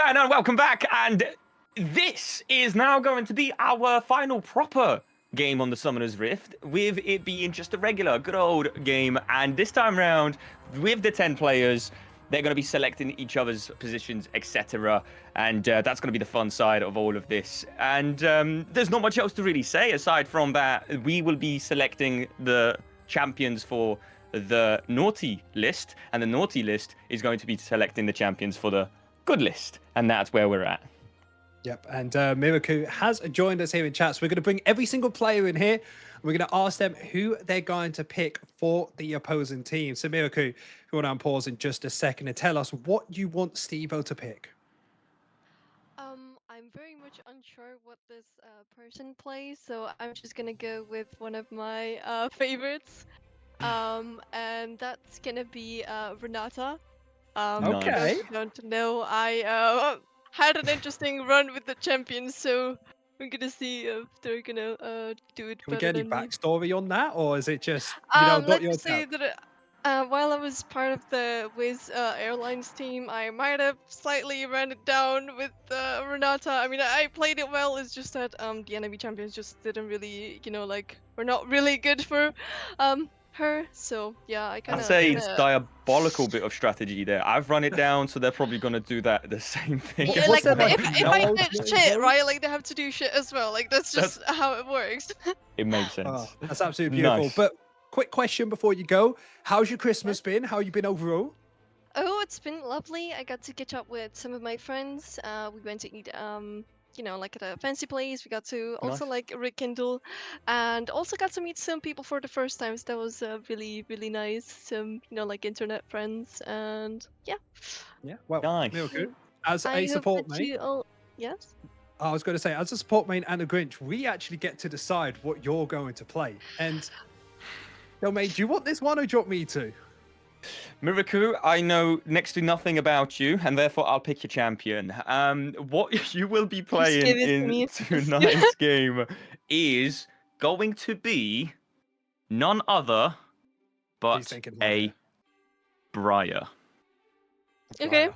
going on? Welcome back. And this is now going to be our final proper game on the Summoner's Rift, with it being just a regular, good old game. And this time round, with the 10 players, they're going to be selecting each other's positions, etc. And that's going to be the fun side of all of this. And there's not much else to really say aside from that. We will be selecting the champions for the naughty list, and the naughty list is going to be selecting the champions for the good list. And that's where we're at. Yep, and Miraku has joined us here in chat. So we're going to bring every single player in here. We're going to ask them who they're going to pick for the opposing team. So Miraku, if you want to pause in just a second and tell us what you want Steve-O to pick. I'm very much unsure what this person plays, so I'm just gonna go with one of my favorites. And that's gonna be Renata. Okay. If you don't know, I had an interesting run with the champions, so we're gonna see if they're gonna do it Can we better get any than me. backstory on that, or is it just, not Let's your just say town? that while I was part of the Wiz Airlines team, I might have slightly ran it down with Renata. I mean, I played it well. It's just that the enemy champions just didn't really, were not really good for her. So yeah, I kind I'd of. say it's diabolical bit of strategy there. I've run it down, so they're probably going to do the same thing. Yeah, like if I did shit, right? Like they have to do shit as well. Like that's just how it works. It makes sense. Oh, that's absolutely beautiful. Nice. But quick question before you go. How's your Christmas been? How you been overall? Oh, it's been lovely. I got to catch up with some of my friends. We went to eat, like at a fancy place. We got to also like rekindle, and also got to meet some people for the first time. So that was really, really nice. Some, like internet friends, and yeah. Yeah, well, nice. Miraku, as I a hope support that mate. you all... Yes. I was going to say, as a support main and a Grinch, we actually get to decide what you're going to play. And, mate, do you want this one or do you want me to? Miraku, I know next to nothing about you, and therefore I'll pick your champion. What you will be playing in tonight's game is going to be none other but a Briar. Okay.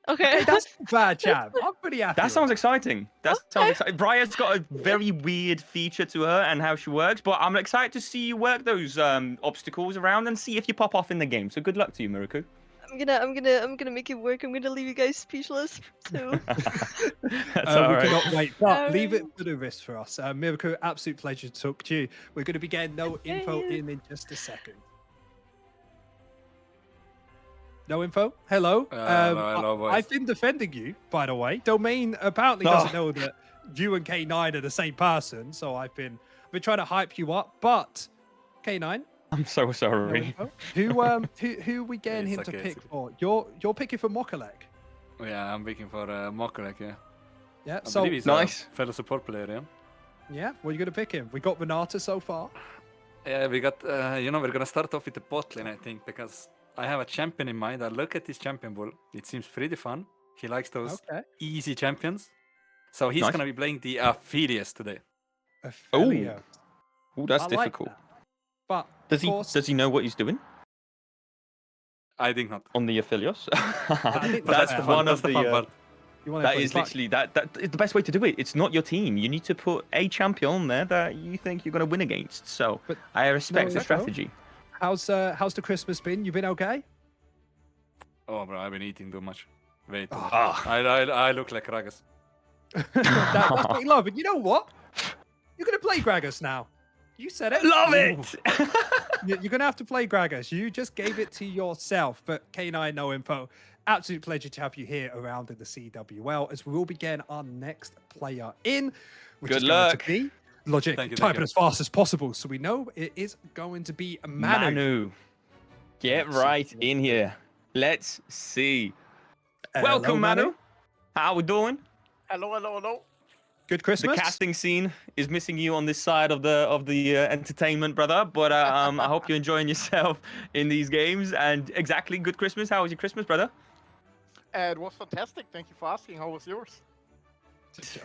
Okay. That's bad, chap. I'm pretty happy. That sounds exciting. That sounds exciting. Briar's got a very weird feature to her and how she works, but I'm excited to see you work those obstacles around and see if you pop off in the game. So good luck to you, Miraku. I'm gonna make it work. I'm gonna leave you guys speechless. So. That's all we right. cannot wait. But leave it for the rest for us. Miraku, absolute pleasure to talk to you. We're going to be getting no info in just a second. No info? Hello? Hello, boys. I've been defending you, by the way. Domain apparently doesn't know that you and K9 are the same person, so I've been trying to hype you up. But K9, I'm so sorry. who are we getting him to pick for? You're picking for Mokalek. Yeah, I'm picking for Mokalek, yeah. Yeah, I so believe he's a fellow support player, yeah. Yeah, what are you gonna pick him? We got Renata so far. Yeah, we got we're gonna start off with the bot lane, I think, because I have a champion in mind. I look at this champion bull. It seems pretty fun. He likes those easy champions. So he's gonna be playing the Aphelios today. Aphelios. Oh, that's I like difficult. But does he know what he's doing? I think not. On the Aphelios? I think that's that's one of the fun part. That is literally that is the best way to do it. It's not your team. You need to put a champion on there that you think you're going to win against. So I respect the strategy. How's the Christmas been? You been okay? Oh, bro, I've been eating too much. Way too much. Ah. I look like Ragas. That's what you love. And you know what? You're going to play Gragas now. You said it. Love it! You're going to have to play Gragas. You just gave it to yourself. But K9, no info. Absolute pleasure to have you here around in the CWL as we will begin our next player in, which Good is luck. going to be Logic. Type it as fast as possible so we know it is going to be Manu. Get right in here. Let's see. Welcome, Manu. How we doing? Hello. Good Christmas. The casting scene is missing you on this side of the entertainment, brother. But I hope you're enjoying yourself in these games. And exactly, good Christmas. How was your Christmas, brother? It was fantastic. Thank you for asking. How was yours?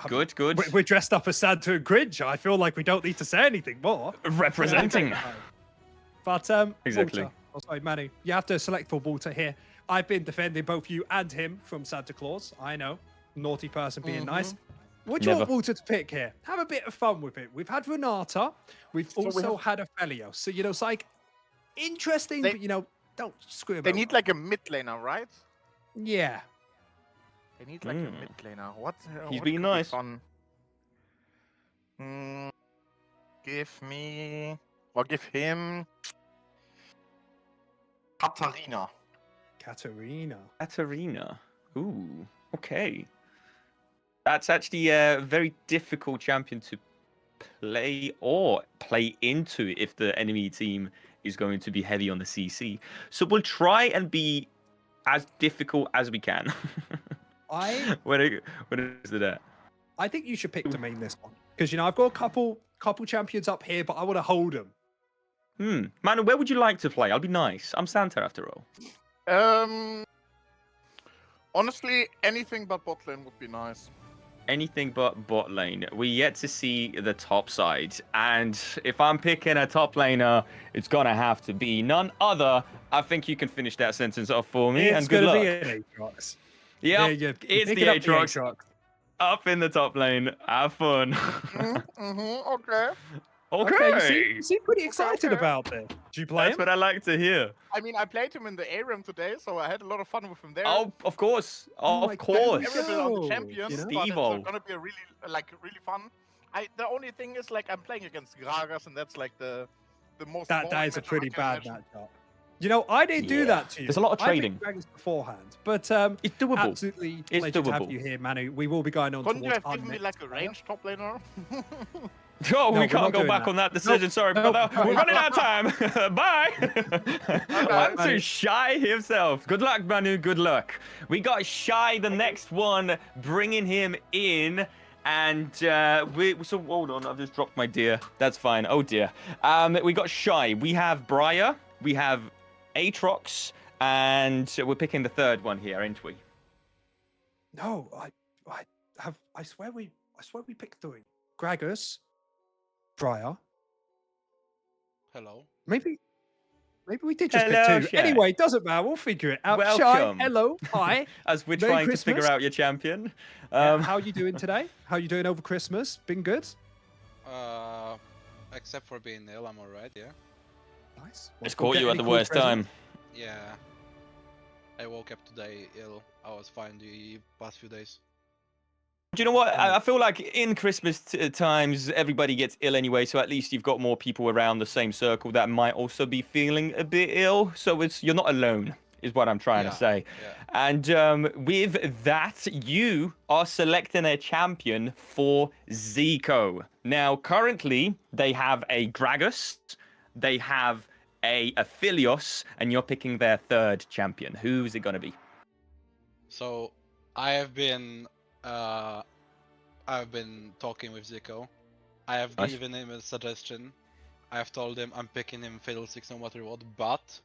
Good. We're dressed up as Santa and Grinch. I feel like we don't need to say anything more. Representing. But Exactly. Walter, sorry, Manu, you have to select for Walter here. I've been defending both you and him from Santa Claus. I know. Naughty person being nice. What do you want Walter to pick here? Have a bit of fun with it. We've had Renata. We've also had a Felios. So, you know, it's like interesting, but, you know, don't screw him They over. need like a mid laner, right? Yeah. They need like a mid laner. What? He's what being could be nice. Fun? Give me, or give him Katarina. Katarina. Ooh, okay. That's actually a very difficult champion to play or play into if the enemy team is going to be heavy on the CC. So we'll try and be as difficult as we can. when it is to that. I think you should pick to main this one. Because, you know, I've got a couple champions up here, but I want to hold them. Manu, where would you like to play? I'll be nice. I'm Santa after all. Honestly, anything but bot lane would be nice. Anything but bot lane. We yet to see the top side. And if I'm picking a top laner, it's going to have to be none other. I think you can finish that sentence off for me. And good luck. It's going to be an Aatrox. Yeah, it's the Aatrox. Up in the top lane. Have fun. Okay. You seem pretty excited about this. Do you play That's what I like to hear. I mean, I played him in the ARAM today, so I had a lot of fun with him there. Oh, of course. Of course. On the champion, but it's Steve-O. gonna be a really fun. The only thing is, like, I'm playing against Gragas, and that's like the most. That is a pretty bad matchup. You know, I didn't do that to you. There's a lot of trading. I picked Gragas beforehand, but it's doable. Absolutely, It's pleasure to doable. have you here, Manu. We will be going on Couldn't you towards have our given me next like a range top laner? Oh, No, we we're can't not go doing back that. on that decision. Sorry, brother. We're running out of time. Bye. On to Shy himself. Good luck, Manu. Good luck. We got Shy, the next one, bringing him in. And so hold on, I've just dropped my deer. That's fine. Oh dear. We got Shy. We have Briar. We have Aatrox, and we're picking the third one here, ain't we? No, I swear we picked three. Gragas, Briar. Hello. Maybe we did just Hello, pick two. Shay. Anyway, it doesn't matter. We'll figure it out. Welcome. Shy, hello, hi. As we're Merry trying Christmas. to figure out your champion. How are you doing today? How are you doing over Christmas? Been good? Except for being ill, I'm alright, yeah. Nice. It's caught you at the worst time. Yeah. I woke up today ill. I was fine the past few days. Do you know what? I feel like in Christmas times, everybody gets ill anyway, so at least you've got more people around the same circle that might also be feeling a bit ill. So you're not alone, is what I'm trying to say. Yeah. And with that, you are selecting a champion for Zico. Now, currently, they have a Gragas, they have a Aphelios, and you're picking their third champion. Who's it going to be? So, I've been talking with Zico. I have given him a suggestion. I have told him I'm picking him Fiddlesticks no matter what, but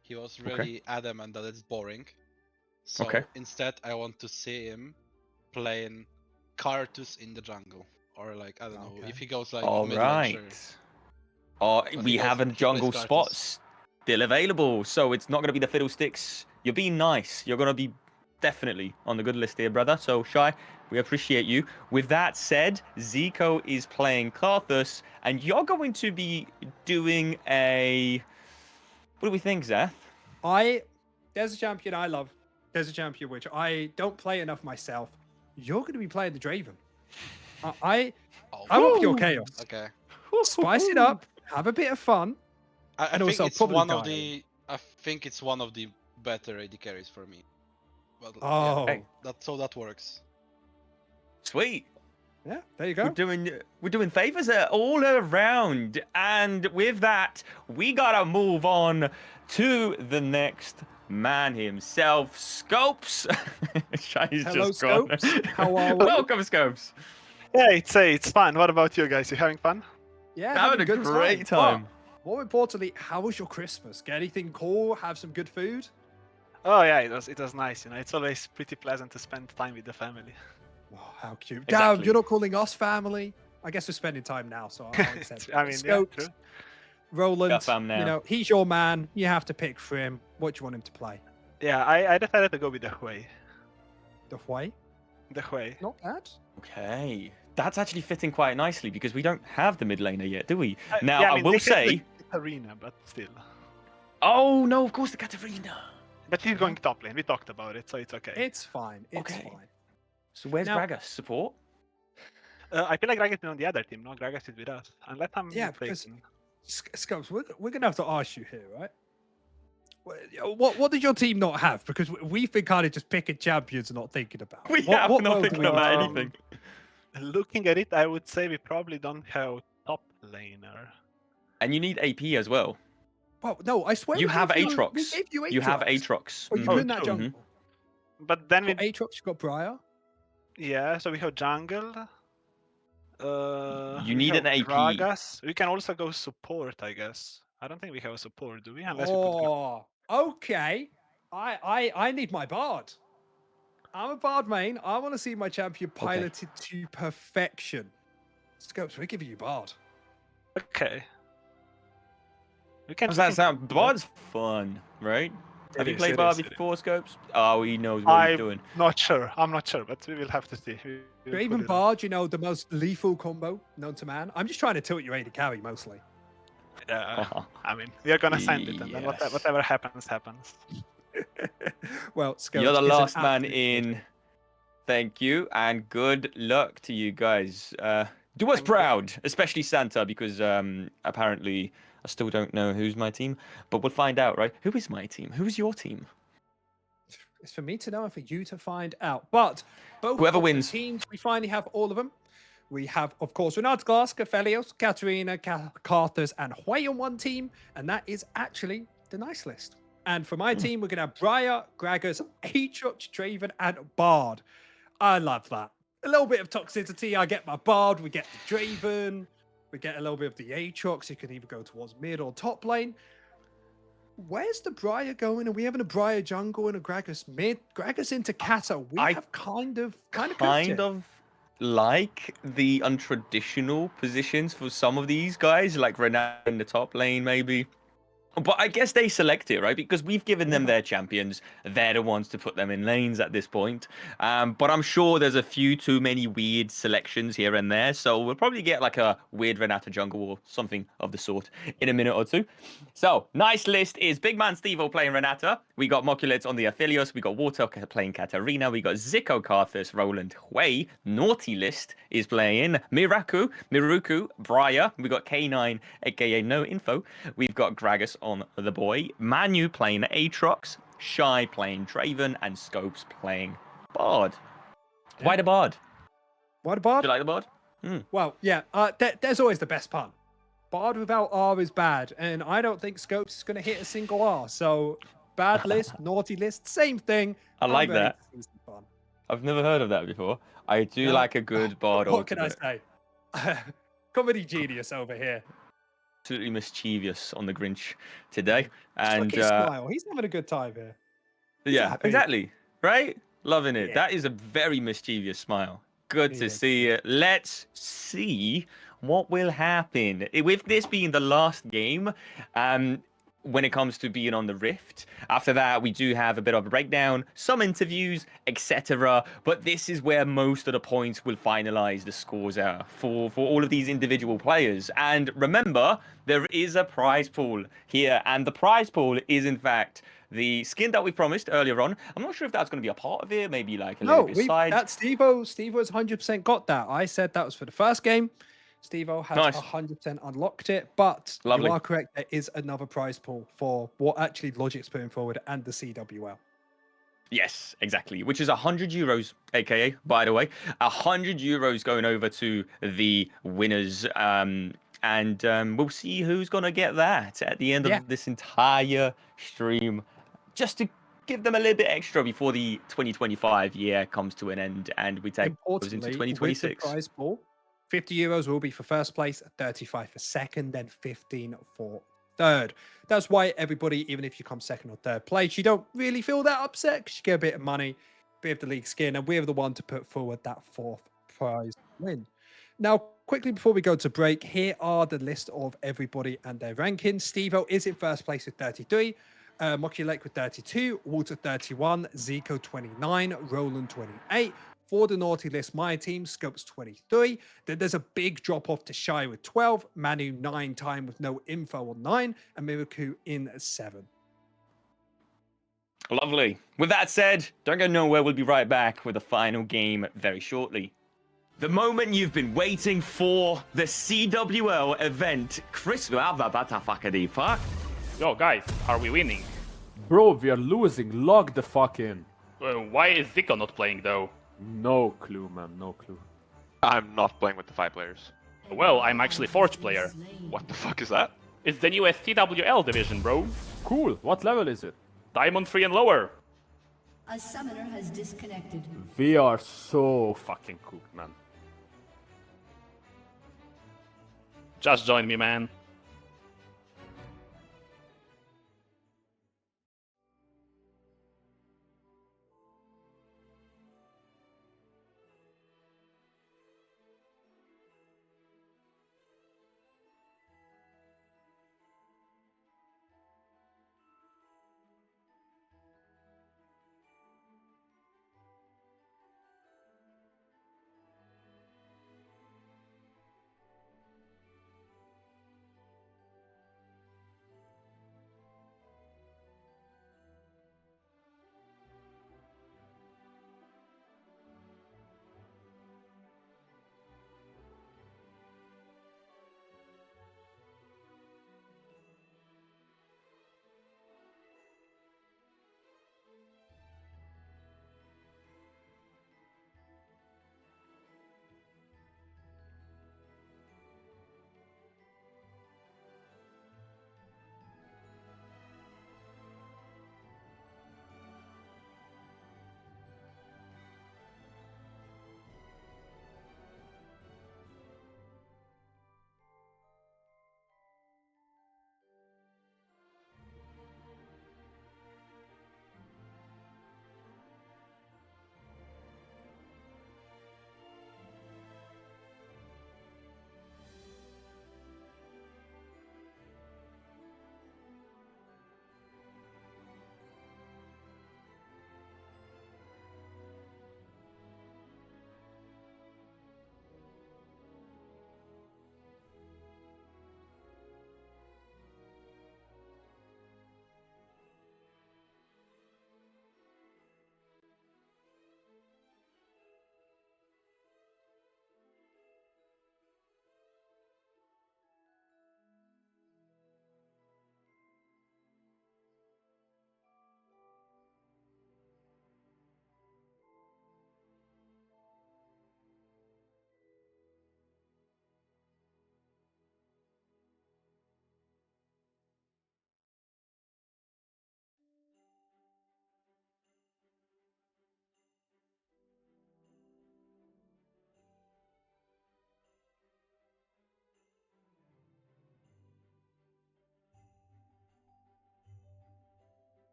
he was really adamant that it's boring. So instead, I want to see him playing Cartus in the jungle. Or like, I don't know, if he goes like mid-range. We have a jungle spot still available, so it's not going to be the Fiddlesticks. You're being nice. You're going to be definitely on the good list here, brother. So, Shy, we appreciate you. With that said, Zico is playing Carthus, and you're going to be doing a... What do we think, Zeth? There's a champion I love. There's a champion which I don't play enough myself. You're going to be playing the Draven. I want pure chaos. Okay. Spice it up. Have a bit of fun. I think it's one of the. I think it's one of the better AD carries for me. Well, yeah, that works. Sweet. Yeah, there you go. We're doing favors all around, and with that, we gotta move on to the next man himself, Scopes. Hello, just Scopes. How are we? Welcome, Scopes. Yeah, it's fun. What about you guys? You having fun? Yeah, having a great time. More importantly, how was your Christmas? Get anything cool? Have some good food? Oh yeah, it was nice. You know, it's always pretty pleasant to spend time with the family. Oh, how cute! Exactly. Damn, you're not calling us family. I guess we're spending time now, so I'll accept it. I mean, Scopes, yeah, true. Roland, fam now. you know, he's your man. You have to pick for him. What do you want him to play? Yeah, I decided to go with the Hui. The Hui? The Hui. Not bad. Okay. That's actually fitting quite nicely because we don't have the mid laner yet, do we? Now, Yeah, I mean, will they could say... play Katarina, but still. Oh, no, of course, the Katarina. But he's going top lane. We talked about it, so it's okay. It's fine. It's fine. So where's Now- Gragas? Support? I feel like Gragas is on the other team, no? Gragas is with us. Unless I'm Yeah, because mistaken. Scopes, we're gonna have to ask you here, right? What did your team not have? Because we've been kind of just picking champions and not thinking about. We what, have what not world do thinking we about have? anything. Looking at it, I would say we probably don't have top laner. And you need AP as well. Well, no, I swear You we have gave you- Aatrox. We gave you You have Aatrox. Aatrox. Oh, you Mhm. in that jungle. But then we... You got Aatrox, you got Briar. Yeah, so we have jungle. You We need have an AP. Gragas. We can also go support, I guess. I don't think we have a support, do we? Unless we put... Oh, okay. I need my Bard. I'm a Bard main. I want to see my champion piloted to perfection. Scopes, we're giving you Bard. Okay. We can... How's that sound? Bard's fun, right? Have you is, played it Bard is, it before, Scopes? Oh, he knows what he's doing. Not sure. I'm not sure, but we will have to see. We'll Draven put it on. Bard, you know, the most lethal combo known to man. I'm just trying to tilt your AD carry mostly. Yeah, I mean, we are gonna send it, and then whatever happens, happens. Well, Scopes You're the is an last man absolute in. Thank you, and good luck to you guys. Do us proud, especially Santa, because apparently I still don't know who's my team, but we'll find out, right? Who is my team? Who is your team? It's for me to know and for you to find out. But both Whoever of the wins. teams, we finally have all of them. We have, of course, Renard Glass, Cathelios, Katarina, Carthus, and Hui on one team, and that is actually the nice list. And for my team, we're going to have Briar, Gragas, Aatrox, Draven, and Bard. I love that. A little bit of toxicity. I get my Bard, we get the Draven, we get a little bit of the Aatrox. You can either go towards mid or top lane. Where's the Briar going? Are we having a Briar jungle and a Gragas mid? Gragas into Kata. We have kind of like the untraditional positions for some of these guys, like Renat in the top lane, maybe. But I guess they select it, right? Because we've given them their champions. They're the ones to put them in lanes at this point. But I'm sure there's a few too many weird selections here and there. So we'll probably get like a weird Renata jungle or something of the sort in a minute or two. So, nice list is Big Man Stevo playing Renata. We got Moculets on the Aphelios. We got Water playing Katarina. We got Zico, Karthus, Roland, Hui. Naughty List is playing Miruku, Briar. We got K9, aka No Info. We've got Gragas on the boy. Manu playing Aatrox. Shy playing Draven. And Scopes playing Bard. Yeah. Why the Bard? Why the Bard? Do you like the Bard? Well, yeah, there's always the best pun. Bard without R is bad, and I don't think Scopes is going to hit a single R. So, bad list, naughty list, same thing. I like I'm ready that. to see some fun. I've never heard of that before. I do like a good Bard. What can I say? Comedy genius over here. Absolutely mischievous on the Grinch today. And Look at his smile. He's having a good time here. Yeah, happy. exactly. Right? Loving it. Yeah. That is a very mischievous smile. Good to see it. Let's see what will happen. With this being the last game, when it comes to being on the Rift. After that, we do have a bit of a breakdown, some interviews, etc. But this is where most of the points will finalize the scores out for all of these individual players. And remember, there is a prize pool here, and the prize pool is in fact the skin that we promised earlier on. I'm not sure if that's going to be a part of it, maybe like a little bit side. That Stevo's 100% got that. I said that was for the first game. Stevo has Nice. 100% unlocked it, but Lovely. you are correct. There is another prize pool for what actually Logic's putting forward and the CWL. Yes, exactly. Which is €100, aka, by the way, €100 going over to the winners. And we'll see who's going to get that at the end of this entire stream, just to give them a little bit extra before the 2025 year comes to an end and we take those into Importantly, 2026. with the prize pool, €50 will be for first place, 35 for second, then 15 for third. That's why everybody, even if you come second or third place, you don't really feel that upset because you get a bit of money, bit of the league skin, and we're the one to put forward that fourth prize win. Now, quickly before we go to break, here are the list of everybody and their rankings. Stevo is in first place with 33. Mokulek with 32, Walter 31, Zico 29, Roland 28. For the naughty list, my team, Scopes 23. Then there's a big drop off to Shy with 12, Manu 9 time with no info on 9, and Miraku in 7. Lovely. With that said, don't go nowhere. We'll be right back with the final game very shortly. The moment you've been waiting for, the CWL event. Fuck. Yo, guys, are we winning? Bro, we are losing. Log the fuck in. Why is Zico not playing, though? No clue, man. No clue. I'm not playing with the 5 players. Well, I'm actually Forge player. What the fuck is that? It's the new CWL division, bro. Cool. What level is it? Diamond 3 and lower. A summoner has disconnected. We are so fucking cooked, man. Just join me, man.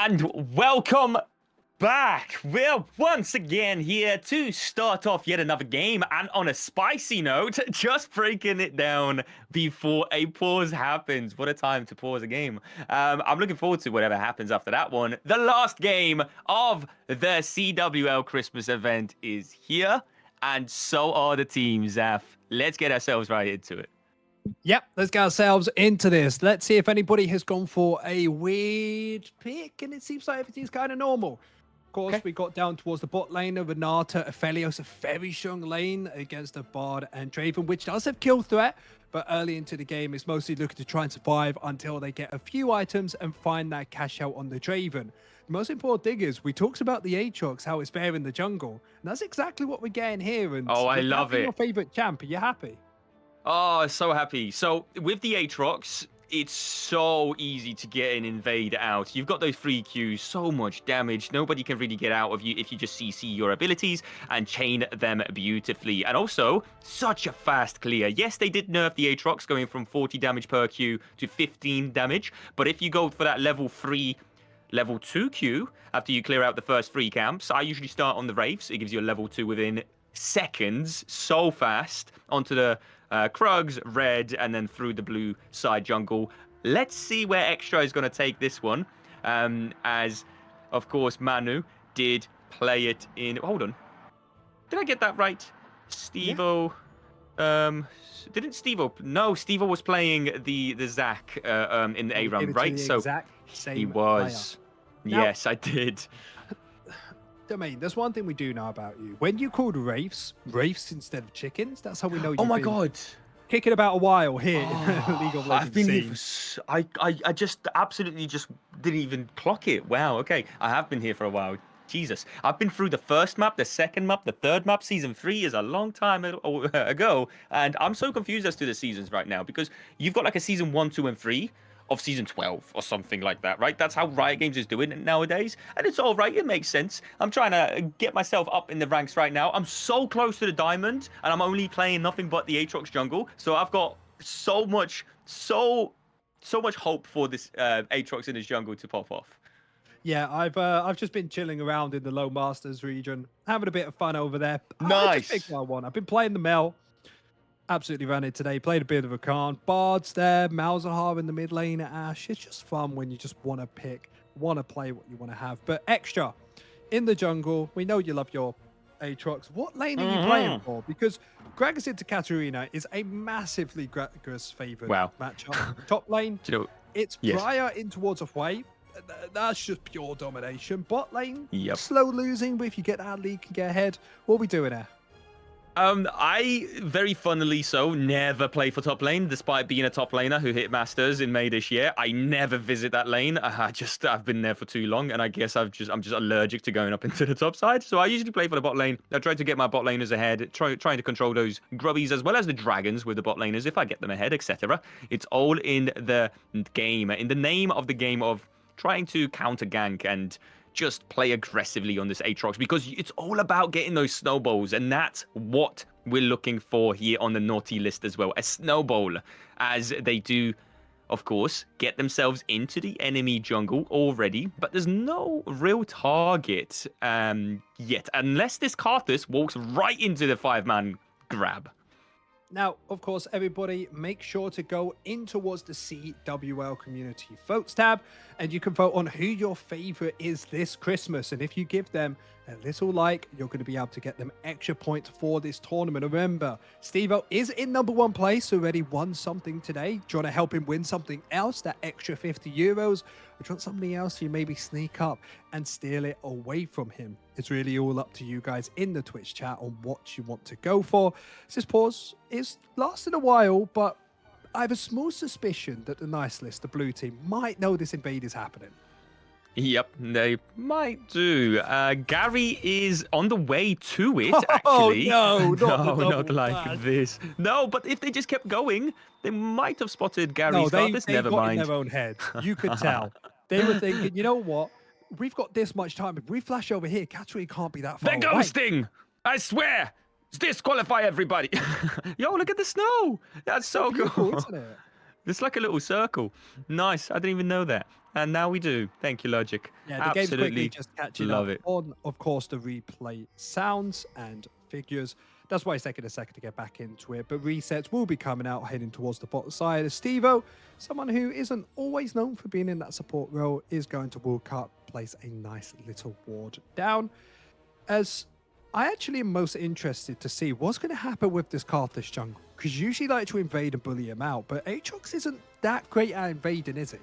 And welcome back. We're once again here to start off yet another game, and on a spicy note, just breaking it down before a pause happens. What a time to pause a game. I'm looking forward to whatever happens after that one. The last game of the CWL Christmas event is here, and so are the teams, Zaf. Let's get ourselves right into it. Yep, let's get ourselves into this. Let's see if anybody has gone for a weird pick, and it seems like everything's kind of normal. Of course, we got down towards the bot lane of Renata, Aphelios, a very strong lane against the Bard and Draven, which does have kill threat, but early into the game, it's mostly looking to try and survive until they get a few items and find that cash out on the Draven. The most important thing is, we talked about the Aatrox, how it's bare in the jungle, and that's exactly what we're getting here. And oh, I love it. Your favorite champ, are you happy? Oh, so happy. So with the Aatrox, it's so easy to get an invade out. You've got those free Qs, so much damage. Nobody can really get out of you if you just CC your abilities and chain them beautifully. And also, such a fast clear. Yes, they did nerf the Aatrox, going from 40 damage per Q to 15 damage. But if you go for that level 3, level 2 Q, after you clear out the first 3 camps, I usually start on the Wraiths. It gives you a level 2 within seconds, so fast, onto the Krugs, red, and then through the blue side jungle. Let's see where Extra is going to take this one, as, of course, Manu did play it in... Hold on. Did I get that right? Stevo... Yeah. Didn't Stevo... No, Stevo was playing the Zac in the A run, right? So he was. Now, yes, I did. Domain, there's one thing we do know about you. When you called Wraiths instead of chickens, that's how we know you've my been God. kicking about a while here in League of Legends. I've been here for... I just absolutely just didn't even clock it. Wow, okay. I have been here for a while. Jesus. I've been through the first map, the second map, the third map. Season 3 is a long time ago. And I'm so confused as to the seasons right now, because you've got like a season 1, 2, and 3 of season 12 or something like that, right? That's how Riot Games is doing it nowadays. And it's all right. It makes sense. I'm trying to get myself up in the ranks right now. I'm so close to the diamond, and I'm only playing nothing but the Aatrox jungle. So I've got so much hope for this Aatrox in his jungle to pop off. Yeah, I've just been chilling around in the Low Masters region, having a bit of fun over there. Nice. I just picked what I want. I've been playing the Mel. Absolutely ran it today. Played a bit of a Khan. Bard's there. Malzahar in the mid lane at Ashe. It's just fun when you just want to pick, want to play what you want to have. But Extra, in the jungle, we know you love your Aatrox. What lane are you playing for? Because Gragas into Katarina is a massively Gragas favored matchup. Top lane, it's Briar in towards a way. That's just pure domination. Bot lane, slow losing, but if you get that lead, can get ahead. What are we doing there? I, very funnily so, never play for top lane, despite being a top laner who hit Masters in May this year. I never visit that lane. I've been there for too long, and I guess I'm just allergic to going up into the top side. So I usually play for the bot lane. I try to get my bot laners ahead, trying to control those grubbies as well as the dragons with the bot laners if I get them ahead, etc. It's all in the game, in the name of the game of trying to counter gank and just play aggressively on this Aatrox, because it's all about getting those snowballs, and that's what we're looking for here on the naughty list as well. A snowball, as they do, of course, get themselves into the enemy jungle already, but there's no real target yet, unless this Karthus walks right into the 5-man grab. Now, of course, everybody, make sure to go in towards the CWL Community Votes tab, and you can vote on who your favorite is this Christmas. And if you give them a little like, you're going to be able to get them extra points for this tournament. Remember, Steve-O is in #1 place, already won something today. Do you want to help him win something else, that extra €50? Or do you want somebody else to maybe sneak up and steal it away from him? It's really all up to you guys in the Twitch chat on what you want to go for. This pause is lasting a while, but I have a small suspicion that the nice list, the blue team, might know this invade is happening. Yep, they might do. Gary is on the way to it, actually. Oh, no, not like this. No, but if they just kept going, they might have spotted Gary's Karthus. Never got mind. In their own head. You could tell. They were thinking, you know what? We've got this much time. If we flash over here, Katarina can't be that far They're away. ghosting! I swear! Disqualify everybody! Yo, look at the snow! That's so cool. Isn't it? It's like a little circle. Nice. I didn't even know that. And now we do. Thank you, Logic. Yeah, the game's quickly just catching love up it. on, of course, the replay sounds and figures. That's why it's taking a second to get back into it. But resets will be coming out, heading towards the bottom side. As Stevo, someone who isn't always known for being in that support role, is going to walk up, place a nice little ward down. As I actually am most interested to see what's going to happen with this Karthus jungle, because usually like to invade and bully him out, but Aatrox isn't that great at invading, is he?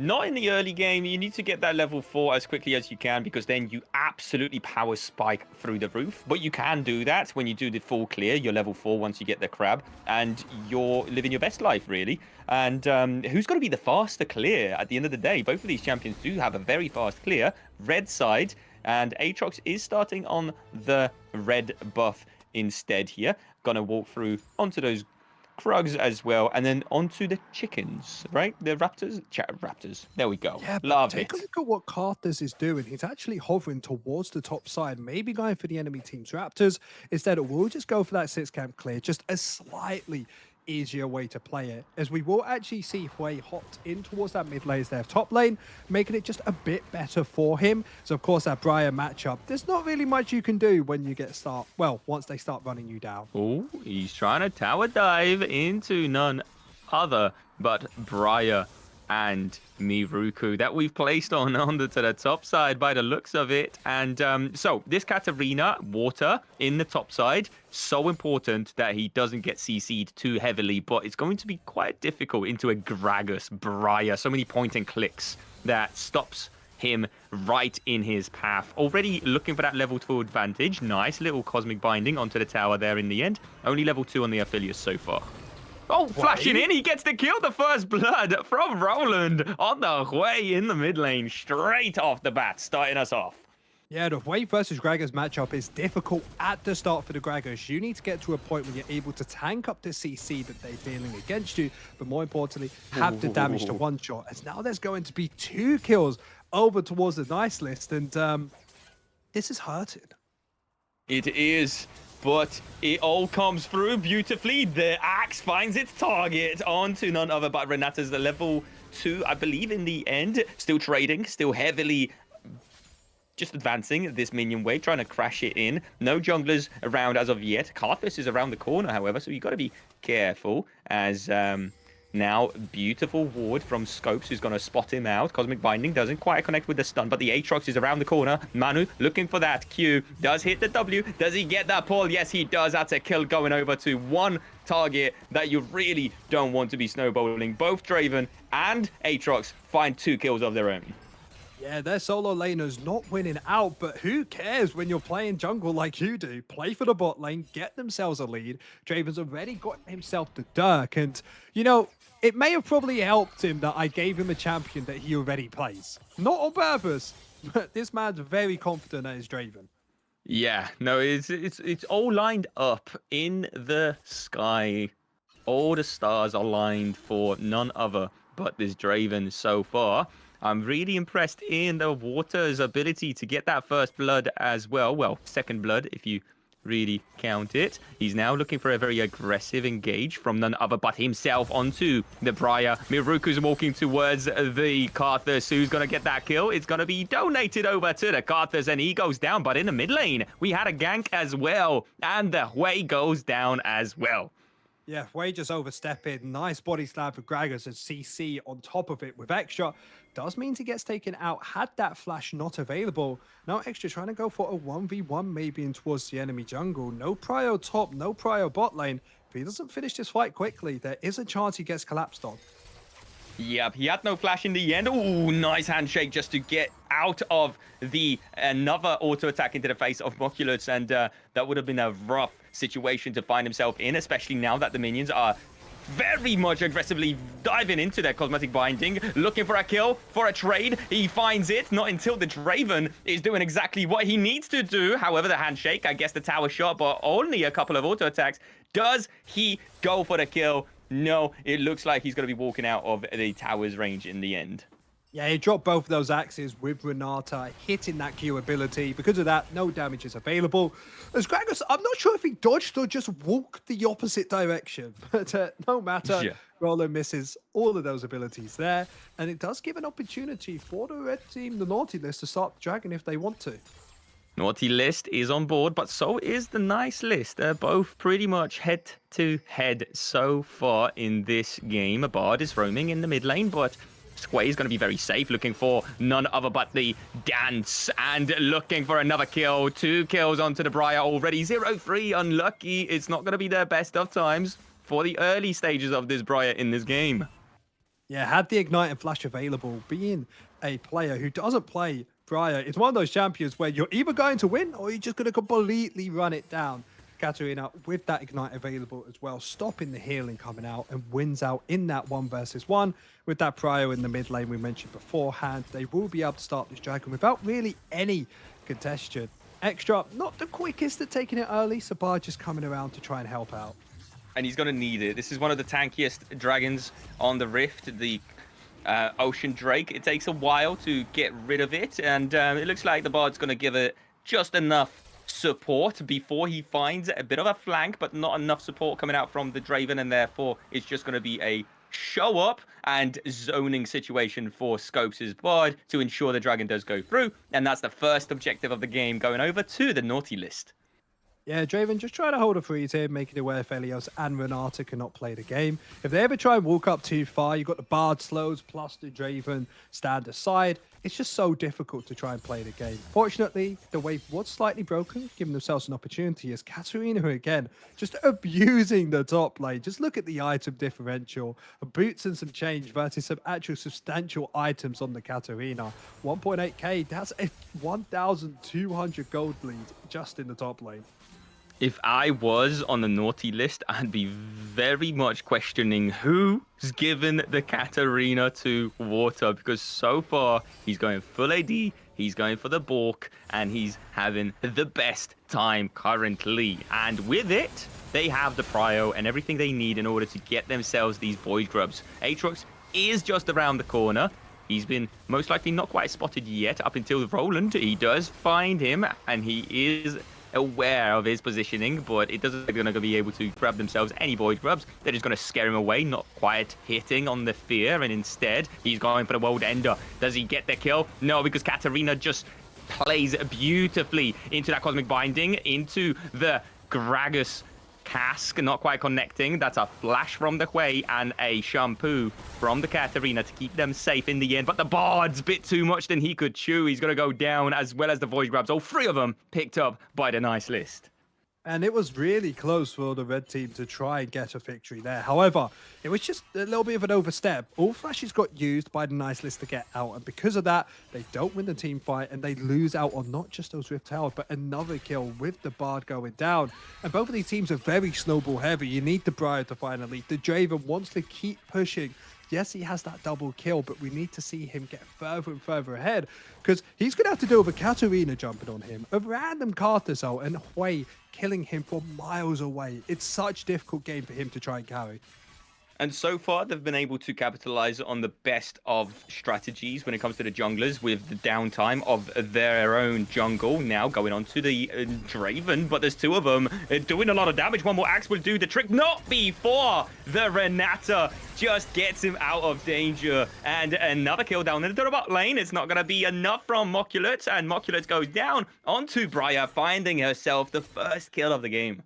Not in the early game. You need to get that level 4 as quickly as you can, because then you absolutely power spike through the roof. But you can do that when you do the full clear. You're level 4 once you get the crab, and you're living your best life, really. And who's going to be the faster clear at the end of the day? Both of these champions do have a very fast clear. Red side, and Aatrox is starting on the red buff instead here. Gonna walk through onto those Krugs as well, and then onto the chickens, right? The raptors? Raptors. There we go. Yeah, Love take it. a look at what Karthus is doing. He's actually hovering towards the top side, maybe going for the enemy team's raptors. Instead, we'll just go for that 6-camp clear, just a slightly easier way to play it, as we will actually see Hui hopped in towards that mid lane there, top lane, making it just a bit better for him. So of course that Briar matchup, there's not really much you can do when you once they start running you down. Oh, he's trying to tower dive into none other but Briar and Miruku that we've placed onto the top side by the looks of it. And so this Katarina water in the top side, so important that he doesn't get CC'd too heavily, but it's going to be quite difficult into a Gragas Briar. So many point and clicks that stops him right in his path. Already looking for that level 2 advantage. Nice little cosmic binding onto the tower there in the end. Only level 2 on the Aphelios so far. Oh, flashing in, he gets to kill the first blood from Roland on the way in the mid lane, straight off the bat, starting us off. Yeah, the Hui versus Gragas matchup is difficult at the start for the Gragas. You need to get to a point where you're able to tank up the CC that they're dealing against you, but more importantly, have the damage to one-shot. As now there's going to be 2 kills over towards the nice list, and this is hurting. It is. But it all comes through beautifully. The axe finds its target onto none other but Renata's the level 2, I believe, in the end. Still trading, still heavily just advancing this minion wave, trying to crash it in. No junglers around as of yet. Karthus is around the corner, however, so you've got to be careful as now beautiful ward from Scopes, who's going to spot him out. Cosmic Binding doesn't quite connect with the stun, but the Aatrox is around the corner. Manu looking for that Q. Does hit the W. Does he get that pull? Yes, he does. That's a kill going over to one target that you really don't want to be snowballing. Both Draven and Aatrox find 2 kills of their own. Yeah, their solo laners not winning out, but who cares when you're playing jungle like you do? Play for the bot lane, get themselves a lead. Draven's already got himself the Dirk, and, you know, it may have probably helped him that I gave him a champion that he already plays. Not on purpose, but this man's very confident at his Draven. Yeah, no, it's all lined up in the sky. All the stars are lined for none other but this Draven so far. I'm really impressed in the Water's ability to get that first blood as well. Well, second blood, if you really count it. He's now looking for a very aggressive engage from none other but himself onto the Briar. Miruku's walking towards the Karthus. Who's going to get that kill? It's going to be donated over to the Karthus, and he goes down. But in the mid lane, we had a gank as well, and the Hui goes down as well. Yeah, Hui just overstepping. Nice body slam for Gragas, and CC on top of it with Extra. Does mean he gets taken out had that flash not available. Now Extra trying to go for a 1v1 maybe in towards the enemy jungle. No prio top, no prio bot lane. If he doesn't finish this fight quickly, there is a chance he gets collapsed on. Yep, he had no flash in the end. Ooh, nice handshake just to get out of the another auto attack into the face of Moculus, and that would have been a rough situation to find himself in, especially now that the minions are very much aggressively diving into their cosmetic binding, looking for a kill, for a trade. He finds it, not until the Draven is doing exactly what he needs to do. However, the handshake, I guess the tower shot, but only a couple of auto attacks. Does he go for the kill? No, it looks like he's going to be walking out of the tower's range in the end. Yeah, he dropped both of those axes with Renata hitting that Q ability. Because of that, no damage is available. As Gragas, I'm not sure if he dodged or just walked the opposite direction. But no matter, Roland misses all of those abilities there, and it does give an opportunity for the red team, the naughty list, to start the dragon if they want to. Naughty list is on board, but so is the nice list. They're both pretty much head-to-head so far in this game. Bard is roaming in the mid lane, but Squay is going to be very safe, looking for none other but the dance and looking for another kill. 2 kills onto the Briar already. 0-3, unlucky. It's not going to be their best of times for the early stages of this Briar in this game. Yeah, had the Ignite and Flash available, being a player who doesn't play Briar, it's one of those champions where you're either going to win or you're just going to completely run it down. Katarina with that Ignite available as well, stopping the healing coming out and wins out in that 1 versus 1. With that Prio in the mid lane we mentioned beforehand, they will be able to start this dragon without really any congestion. Extra, not the quickest at taking it early, so Bard just coming around to try and help out. And he's going to need it. This is one of the tankiest dragons on the Rift, the Ocean Drake. It takes a while to get rid of it, and it looks like the Bard's going to give it just enough support before he finds a bit of a flank, but not enough support coming out from the Draven, and therefore it's just going to be a show up and zoning situation for Scopes' Bard to ensure the dragon does go through, and that's the first objective of the game, going over to the naughty list. Yeah, Draven just trying to hold a freeze here, making it where Felios and Renata cannot play the game. If they ever try and walk up too far, you've got the Bard slows plus the Draven stand aside. It's just so difficult to try and play the game. Fortunately, the wave was slightly broken, giving themselves an opportunity as Katarina, who again, just abusing the top lane. Just look at the item differential. Boots and some change versus some actual substantial items on the Katarina. 1.8k, that's a 1,200 gold lead just in the top lane. If I was on the naughty list, I'd be very much questioning who's given the Katarina to Water, because so far he's going full AD, he's going for the Bork, and he's having the best time currently. And with it, they have the prio and everything they need in order to get themselves these Void Grubs. Aatrox is just around the corner. He's been most likely not quite spotted yet up until Roland. He does find him, and he is aware of his positioning, but it doesn't look like they're going to be able to grab themselves any Void Grubs. They're just going to scare him away, not quite hitting on the fear, and instead he's going for the World Ender. Does he get the kill? No, because Katarina just plays beautifully into that Cosmic Binding, into the Gragas Cask, not quite connecting. That's a flash from the Quay and a shampoo from the Katarina to keep them safe in the end. But the Bard's bit too much than he could chew. He's going to go down, as well as the Void Grabs. All 3 of them picked up by the nice list. And it was really close for the red team to try and get a victory there. However, it was just a little bit of an overstep. All flashes got used by the nice list to get out. And because of that, they don't win the team fight and they lose out on not just those Rift Towers, but another kill with the Bard going down. And both of these teams are very snowball heavy. You need the Briar to finally. The Draven wants to keep pushing. Yes, he has that double kill, but we need to see him get further and further ahead because he's going to have to deal with a Katarina jumping on him, a random Carthus ult, and Hui killing him from miles away. It's such a difficult game for him to try and carry. And so far, they've been able to capitalize on the best of strategies when it comes to the junglers with the downtime of their own jungle. Now going on to the Draven, but there's 2 of them doing a lot of damage. One more axe will do the trick. Not before the Renata just gets him out of danger. And another kill down in the bot lane. It's not going to be enough from Moculus, and Moculus goes down onto Briar, finding herself the first kill of the game.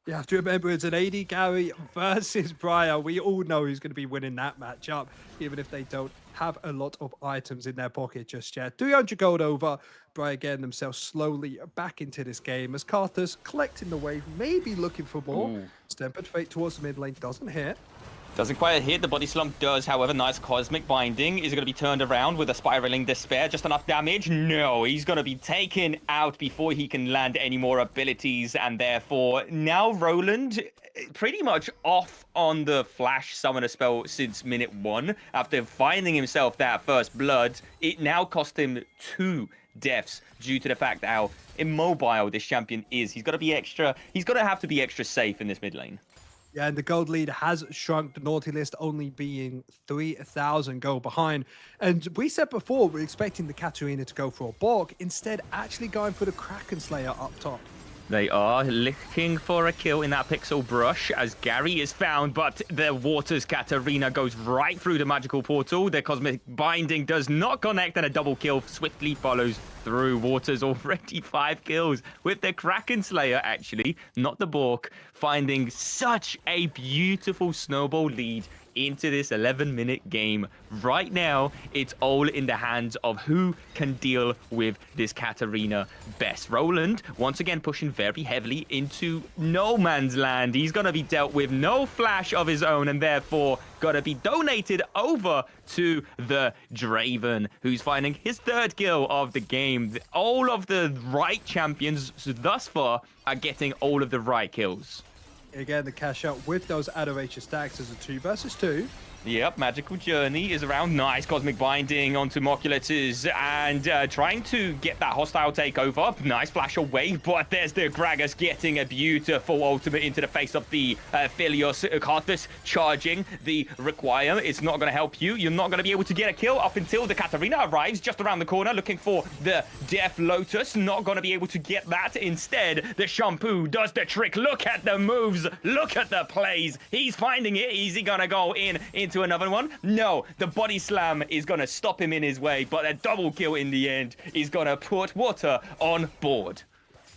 You have to remember it's an AD carry versus Briar. We all know who's going to be winning that matchup, even if they don't have a lot of items in their pocket just yet. 300 gold over. Briar getting themselves slowly back into this game as Carthus collecting the wave, maybe looking for more. Stempered Fate towards the mid lane doesn't hit. Doesn't quite hit. The body slump does, however. Nice Cosmic Binding. Is it going to be turned around with a Spiraling Despair? Just enough damage? No, he's going to be taken out before he can land any more abilities. And therefore, now Roland pretty much off on the Flash Summoner spell since minute 1. After finding himself that first blood, it now cost him 2 deaths due to the fact how immobile this champion is. He's got to be extra. He's going to have to be extra safe in this mid lane. Yeah, and the gold lead has shrunk, the naughty list only being 3,000 gold behind. And we said before, we're expecting the Katarina to go for a Bork, instead actually going for the Kraken Slayer up top. They are looking for a kill in that pixel brush as Gary is found, but the Waters Katarina goes right through the magical portal. The cosmic binding does not connect, and a double kill swiftly follows through. Waters already 5 kills with the Kraken Slayer, actually, not the Bork, finding such a beautiful snowball lead into this 11-minute game. Right now, it's all in the hands of who can deal with this Katarina best. Roland, once again, pushing very heavily into no man's land. He's going to be dealt with, no flash of his own, and therefore got to be donated over to the Draven, who's finding his 3rd kill of the game. All of the right champions thus far are getting all of the right kills. Again, the cash out with those Adoration stacks as a 2 versus 2. Yep, Magical Journey is around. Nice Cosmic Binding onto Moculatus and trying to get that hostile takeover. Nice flash away, but there's the Gragas getting a beautiful ultimate into the face of the Philios. Karthus charging the Require. It's not going to help you. You're not going to be able to get a kill up until the Katarina arrives just around the corner looking for the Death Lotus. Not going to be able to get that. Instead, the Shampoo does the trick. Look at the moves. Look at the plays. He's finding it. Is he going to go into another one? No, the body slam is going to stop him in his way, but a double kill in the end is going to put Water on board.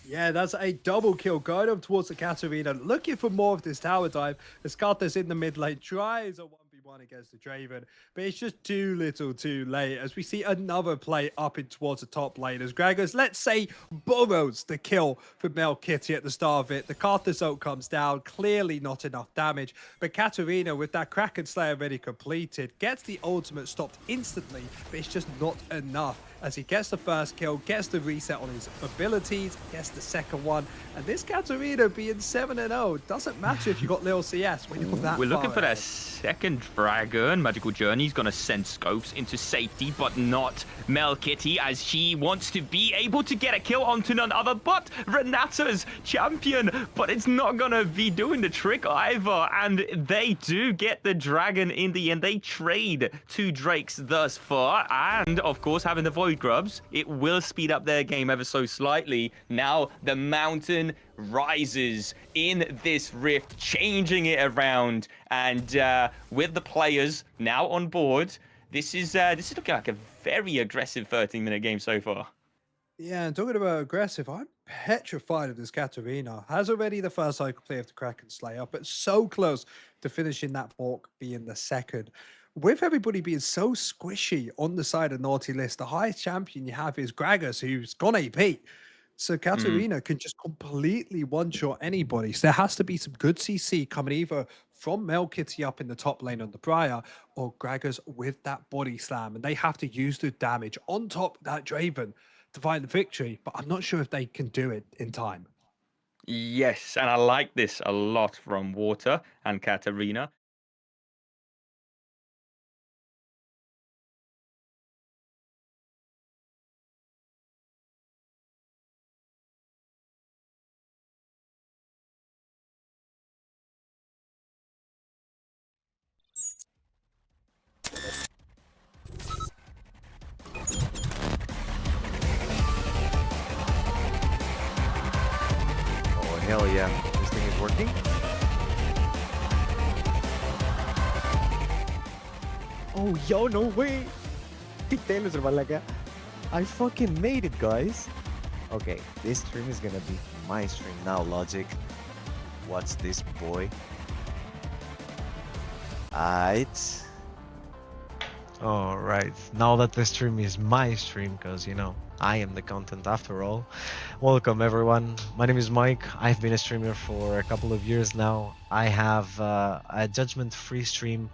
Yeah, that's a double kill going up towards the Katarina, looking for more of this tower dive. Escartes in the mid lane tries a 1v1 against the Draven, but it's just too little too late as we see another play up in towards the top lane as Gragas, let's say, burrows the kill for Mel Kitty at the start of it. The Karthus ult comes down, clearly not enough damage, but Katarina with that Kraken Slayer already completed, gets the ultimate stopped instantly, but it's just not enough as he gets the first kill, gets the reset on his abilities, gets the second one, and this Katarina being 7-0, doesn't matter if you got little CS when you're that We're looking for ahead. that second dragon. Magical Journey's gonna send Scopes into safety, but not Mel Kitty, as she wants to be able to get a kill onto none other but Renata's champion, but it's not gonna be doing the trick either, and they do get the dragon in the end. They trade 2 Drakes thus far, and of course having the Void Grubs, it will speed up their game ever so slightly. Now the mountain rises in this rift, changing it around, and with the players now on board, this is looking like a very aggressive 13-minute game so far. Yeah, and talking about aggressive, I'm petrified of this Katarina. Has already the first cycle play of the Kraken Slayer, but so close to finishing that Bork being the second. With everybody being so squishy on the side of Naughty List, the highest champion you have is Gragas, who's gone AP. So Katarina can just completely one-shot anybody. So there has to be some good CC coming either from Mel Kitty up in the top lane on the Briar or Gragas with that body slam. And they have to use the damage on top of that Draven to find the victory. But I'm not sure if they can do it in time. Yes, and I like this a lot from Water and Katarina. Oh, hell yeah. This thing is working? Oh, yo, no way! Titelos, malaga. I fucking made it, guys! Okay, this stream is gonna be my stream now, Logic. What's this, boy? Aight. Alright, now that the stream is my stream, because, you know, I am the content after all. Welcome everyone, my name is Mike. I've been a streamer for a couple of years now. I have a judgment-free stream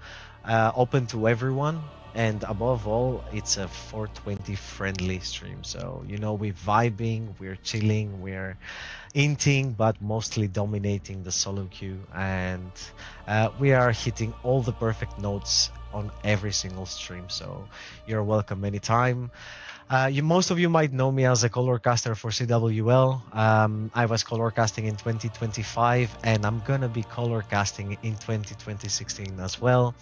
open to everyone, and above all, it's a 420 friendly stream. So, you know, we're vibing, we're chilling, we're inting, but mostly dominating the solo queue, and we are hitting all the perfect notes on every single stream. So you're welcome anytime. Most of you might know me as a color caster for CWL. I was color casting in 2025, and I'm gonna be color casting in 2016 as well.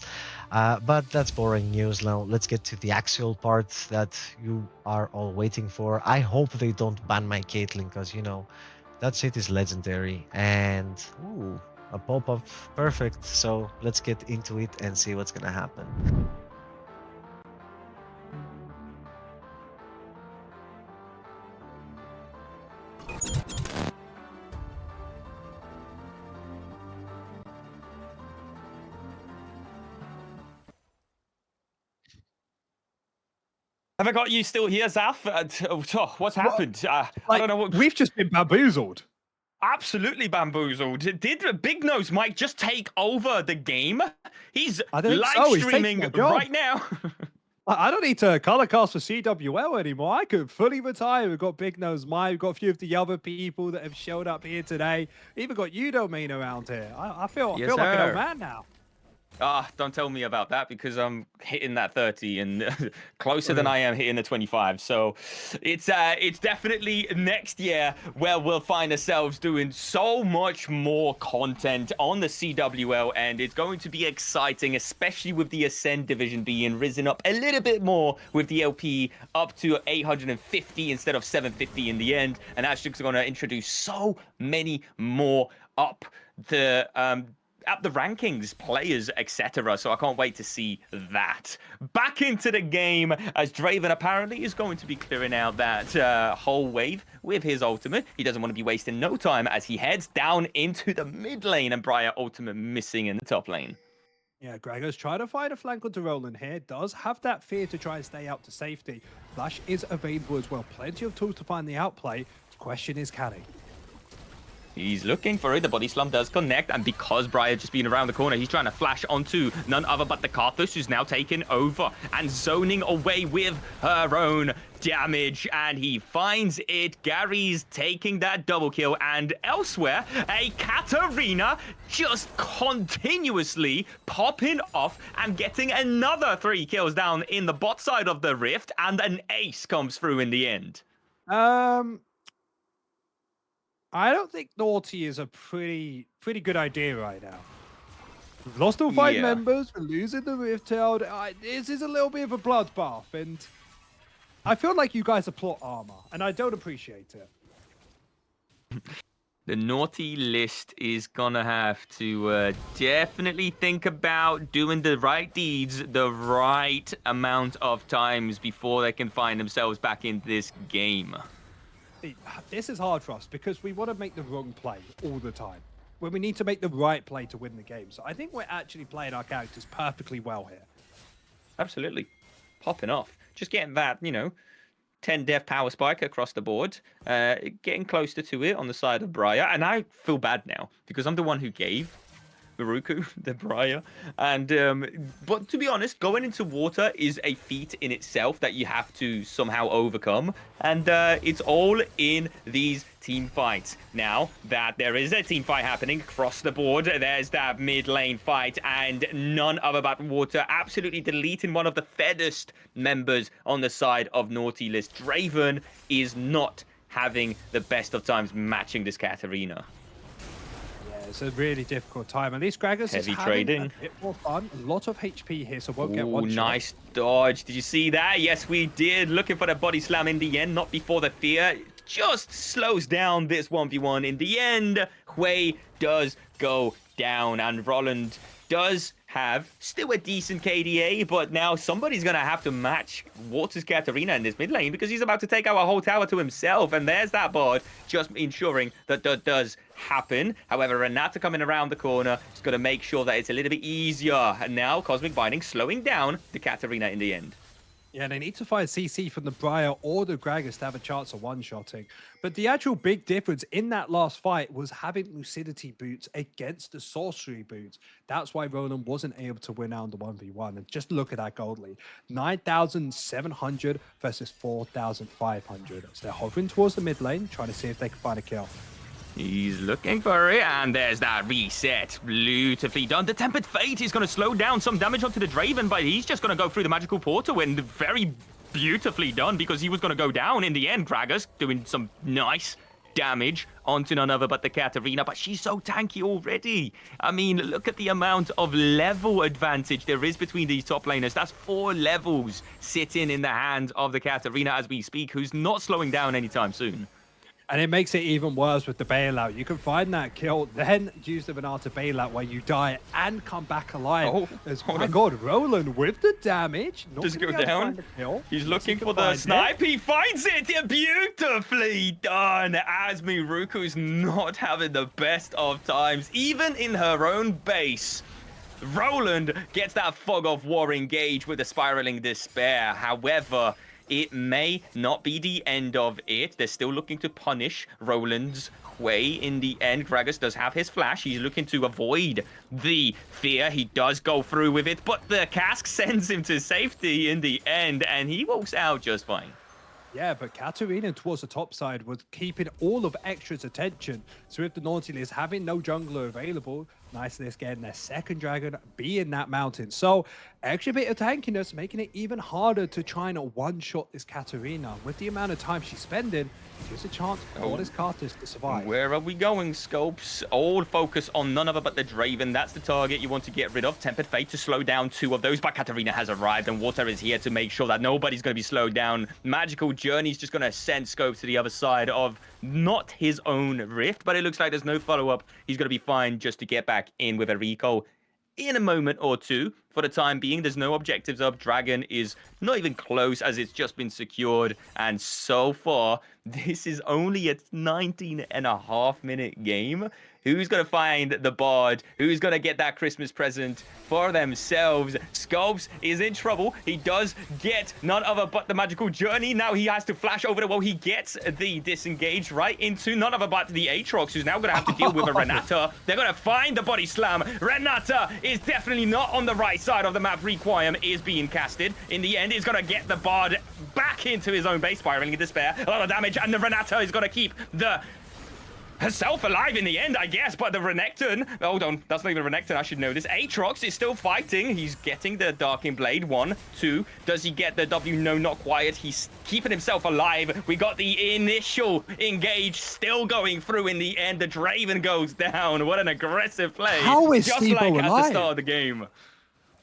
But that's boring news. Now let's get to the actual part that you are all waiting for. I hope they don't ban my Caitlyn, because, you know, That shit is legendary, and ooh, a pop-up, perfect. So let's get into it and see what's gonna happen. Have I got you still here, Zaf? What's happened? I don't know what. We've just been bamboozled. Absolutely bamboozled. Did Big Nose Mike just take over the game? He's live so. streaming right now. I don't need to color cast for CWL anymore. I could fully retire. We've got Big Nose Mike. We've got a few of the other people that have showed up here today. Even got you, Domain, around here. I feel like an old man now. Don't tell me about that, because I'm hitting that 30 and closer than I am hitting the 25. So it's definitely next year where we'll find ourselves doing so much more content on the CWL, and it's going to be exciting, especially with the Ascend division being risen up a little bit more with the LP up to 850 instead of 750 in the end. And that's just going to introduce so many more up the rankings, players, etc. So I can't wait to see that. Back into the game, as Draven apparently is going to be clearing out that whole wave with his ultimate. He doesn't want to be wasting no time as he heads down into the mid lane, and Briar ultimate missing in the top lane. Yeah, Gregor's trying to find a flank onto Roland here. Does have that fear to try and stay out to safety. Flash is available as well. Plenty of tools to find the outplay. The question is, can he? He's looking for it. The body slam does connect, and because Briar just been around the corner, he's trying to flash onto none other but the Karthus, who's now taken over and zoning away with her own damage, and he finds it. Gary's taking that double kill, and elsewhere, a Katarina just continuously popping off and getting another 3 kills down in the bot side of the rift, and an ace comes through in the end. I don't think Naughty is a pretty good idea right now. We've lost all 5 members. We're losing the Rift Tail. This is a little bit of a bloodbath, and I feel like you guys are plot armor, and I don't appreciate it. The Naughty list is gonna have to definitely think about doing the right deeds the right amount of times before they can find themselves back in this game. This is hard for us because we want to make the wrong play all the time, when we need to make the right play to win the game. So I think we're actually playing our characters perfectly well here. Absolutely. Popping off. Just getting that, 10 death power spike across the board, getting closer to it on the side of Briar. And I feel bad now because I'm the one who gave Maruku the Briar. And but to be honest, going into water is a feat in itself that you have to somehow overcome, and it's all in these team fights. Now that there is a team fight happening across the board, there's that mid lane fight, and none other but Water absolutely deleting one of the fairest members on the side of Naughty list. Draven is not having the best of times matching this Katarina. It's a really difficult time. At least Gragas is having trading. a bit more fun. A lot of HP here, so won't get one shot. Nice dodge. Did you see that? Yes, we did. Looking for the body slam in the end, not before the fear. Just slows down this 1v1 in the end. Hui does go down, and Roland does have still a decent KDA, but now somebody's going to have to match Water's Katarina in this mid lane because he's about to take out a whole tower to himself, and there's that bard just ensuring that that does happen. However, Renata coming around the corner is going to make sure that it's a little bit easier, and now Cosmic Binding slowing down the Katarina in the end. Yeah, they need to find CC from the Briar or the Gragas to have a chance of one-shotting. But the actual big difference in that last fight was having Lucidity boots against the Sorcery boots. That's why Roland wasn't able to win out on the 1v1. And just look at that gold lead. 9,700 versus 4,500. So they're hovering towards the mid lane, trying to see if they can find a kill. He's looking for it, and there's that reset. Beautifully done. The Tempered Fate is going to slow down some damage onto the Draven, but he's just going to go through the magical portal, and very beautifully done because he was going to go down in the end. Gragas doing some nice damage onto none other but the Katarina, but she's so tanky already. I mean, look at the amount of level advantage there is between these top laners. That's 4 levels sitting in the hands of the Katarina as we speak, who's not slowing down anytime soon. And it makes it even worse with the bailout. You can find that kill, then use the Renata bailout where you die and come back alive. Oh my god, Roland with the damage. Does it go down? He's looking for the snipe. He finds it. Beautifully done. As Miruku's not having the best of times, even in her own base. Roland gets that fog of war engaged with the spiraling despair. However, it may not be the end of it. They're still looking to punish Roland's way in the end. Gragas does have his flash. He's looking to avoid the fear. He does go through with it, but the cask sends him to safety in the end, and he walks out just fine. Yeah, but Katarina towards the top side was keeping all of Extra's attention. So with the Nautilus having no jungler available, Nautilus getting their second dragon, being that mountain. So extra bit of tankiness, making it even harder to try and one-shot this Katarina. With the amount of time she's spending, gives a chance for this Karthus to survive. Where are we going, Scopes? All focus on none other but the Draven. That's the target you want to get rid of. Tempered Fate to slow down 2 of those, but Katarina has arrived, and Water is here to make sure that nobody's going to be slowed down. Magical Journey's just going to send Scopes to the other side of not his own rift, but it looks like there's no follow-up. He's going to be fine just to get back in with a recall in a moment or two. For the time being, there's no objectives up. Dragon is not even close as it's just been secured. And so far, this is only a 19.5-minute game. Who's going to find the Bard? Who's going to get that Christmas present for themselves? Scopes is in trouble. He does get none other but the Magical Journey. Now he has to flash over to, well, he gets the disengage right into none other but the Aatrox, who's now going to have to deal with a Renata. They're going to find the body slam. Renata is definitely not on the right side of the map. Requiem is being casted. In the end, he's going to get the Bard back into his own base, spiraling in despair. A lot of damage, and the Renata is going to keep the herself alive in the end, I guess, but the Renekton, hold on, that's not even a Renekton, I should know this. Aatrox is still fighting. He's getting the Darking Blade. 1, 2. Does he get the W? No, not quite. He's keeping himself alive. We got the initial engage still going through in the end. The Draven goes down. What an aggressive play. How is just Steve-O like at the alive? start of the game.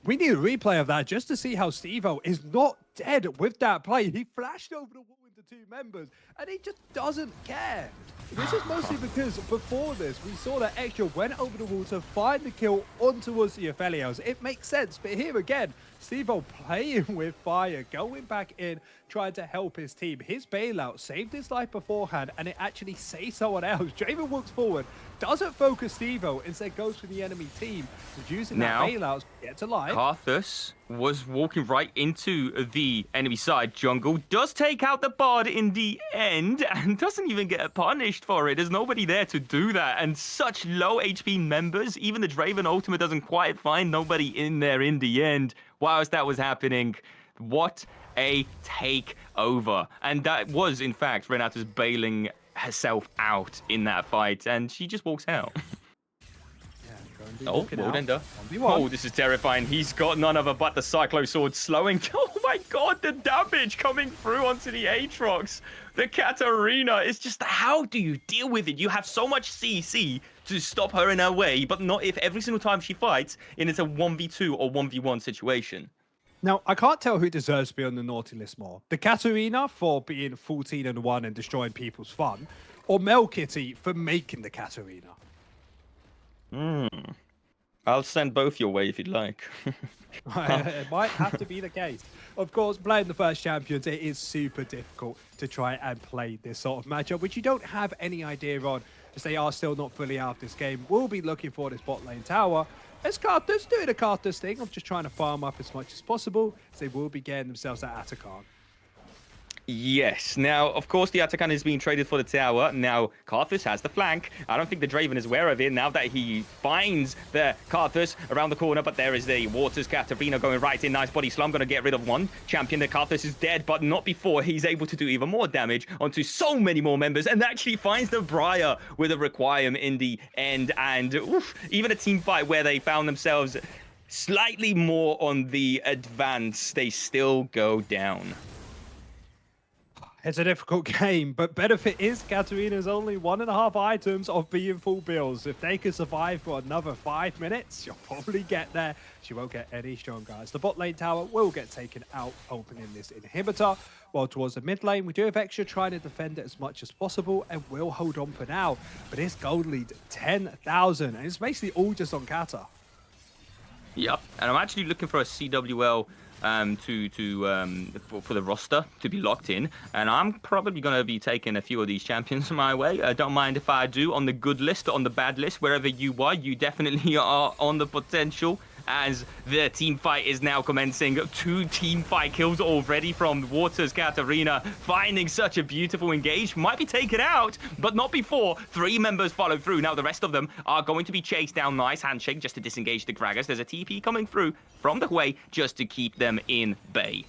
We need a replay of that just to see how Steve-O is not dead with that play. He flashed over the wall into 2 members, and he just doesn't care. This is mostly because before this, we saw that Extra went over the wall to find the kill on towards the Aphelios. It makes sense, but here again, Steve-O playing with fire, going back in, trying to help his team. His bailout saved his life beforehand, and it actually saves someone else. Draven walks forward, doesn't focus Steve-O, instead goes for the enemy team, using that bailout to get to life. Karthus was walking right into the enemy side jungle, does take out the Bard in the end, and doesn't even get punished for it. There's nobody there to do that, and such low HP members, even the Draven ultimate doesn't quite find nobody in there in the end. Whilst that was happening, what a takeover. And that was, in fact, Renata's bailing herself out in that fight, and she just walks out. Oh, Woldender. Oh, this is terrifying. He's got none other but the Cyclo Sword slowing. Oh my god, the damage coming through onto the Aatrox. The Katarina is just, how do you deal with it? You have so much CC to stop her in her way, but not if every single time she fights, and it's a 1v2 or 1v1 situation. Now, I can't tell who deserves to be on the naughty list more. The Katarina for being 14-1 and destroying people's fun, or Mel Kitty for making the Katarina. I'll send both your way if you'd like. It might have to be the case. Of course, playing the first champions, it is super difficult to try and play this sort of matchup, which you don't have any idea on, as they are still not fully out of this game. We'll be looking for this bot lane tower. As Karthus doing a Karthus thing of just trying to farm up as much as possible, as they will be getting themselves that Atakan. Yes. Now, of course, the Atakan is being traded for the tower. Now, Karthus has the flank. I don't think the Draven is aware of it now that he finds the Karthus around the corner, but there is the Waters Katarina going right in. Nice body slam. Going to get rid of one champion. The Karthus is dead, but not before he's able to do even more damage onto so many more members, and actually finds the Briar with a Requiem in the end. And oof, even a team fight where they found themselves slightly more on the advance, they still go down. It's a difficult game, but benefit is Katarina's only 1.5 items of being full bills. If they can survive for another 5 minutes, she'll probably get there. She won't get any stronger. As the bot lane tower will get taken out, opening this inhibitor. While towards the mid lane, we do have Extra trying to defend it as much as possible and will hold on for now. But this gold lead, 10,000, and it's basically all just on Kata. Yep, and I'm actually looking for a CWL for the roster to be locked in, and I'm probably going to be taking a few of these champions my way. I don't mind if I do, on the good list, on the bad list, wherever you are, you definitely are on the potential. As the team fight is now commencing. 2 team fight kills already from Waters. Katarina finding such a beautiful engage. Might be taken out, but not before 3 members follow through. Now the rest of them are going to be chased down. Nice handshake just to disengage the Gragas. There's a TP coming through from the way just to keep them in bay.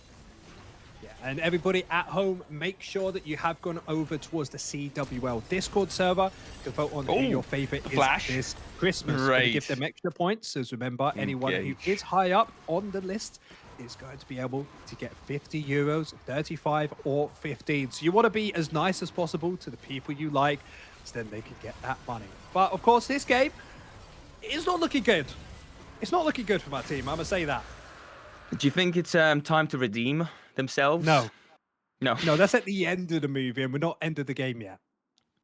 And everybody at home, make sure that you have gone over towards the CWL Discord server to vote on who your favorite is this Christmas. Right. To give them extra points, as remember, anyone who is high up on the list is going to be able to get 50 euros, 35 or 15. So you want to be as nice as possible to the people you like, so then they can get that money. But of course, this game is not looking good. It's not looking good for my team, I'm going to say that. Do you think it's time to redeem themselves? No. No, that's at the end of the movie, and we're not end of the game yet.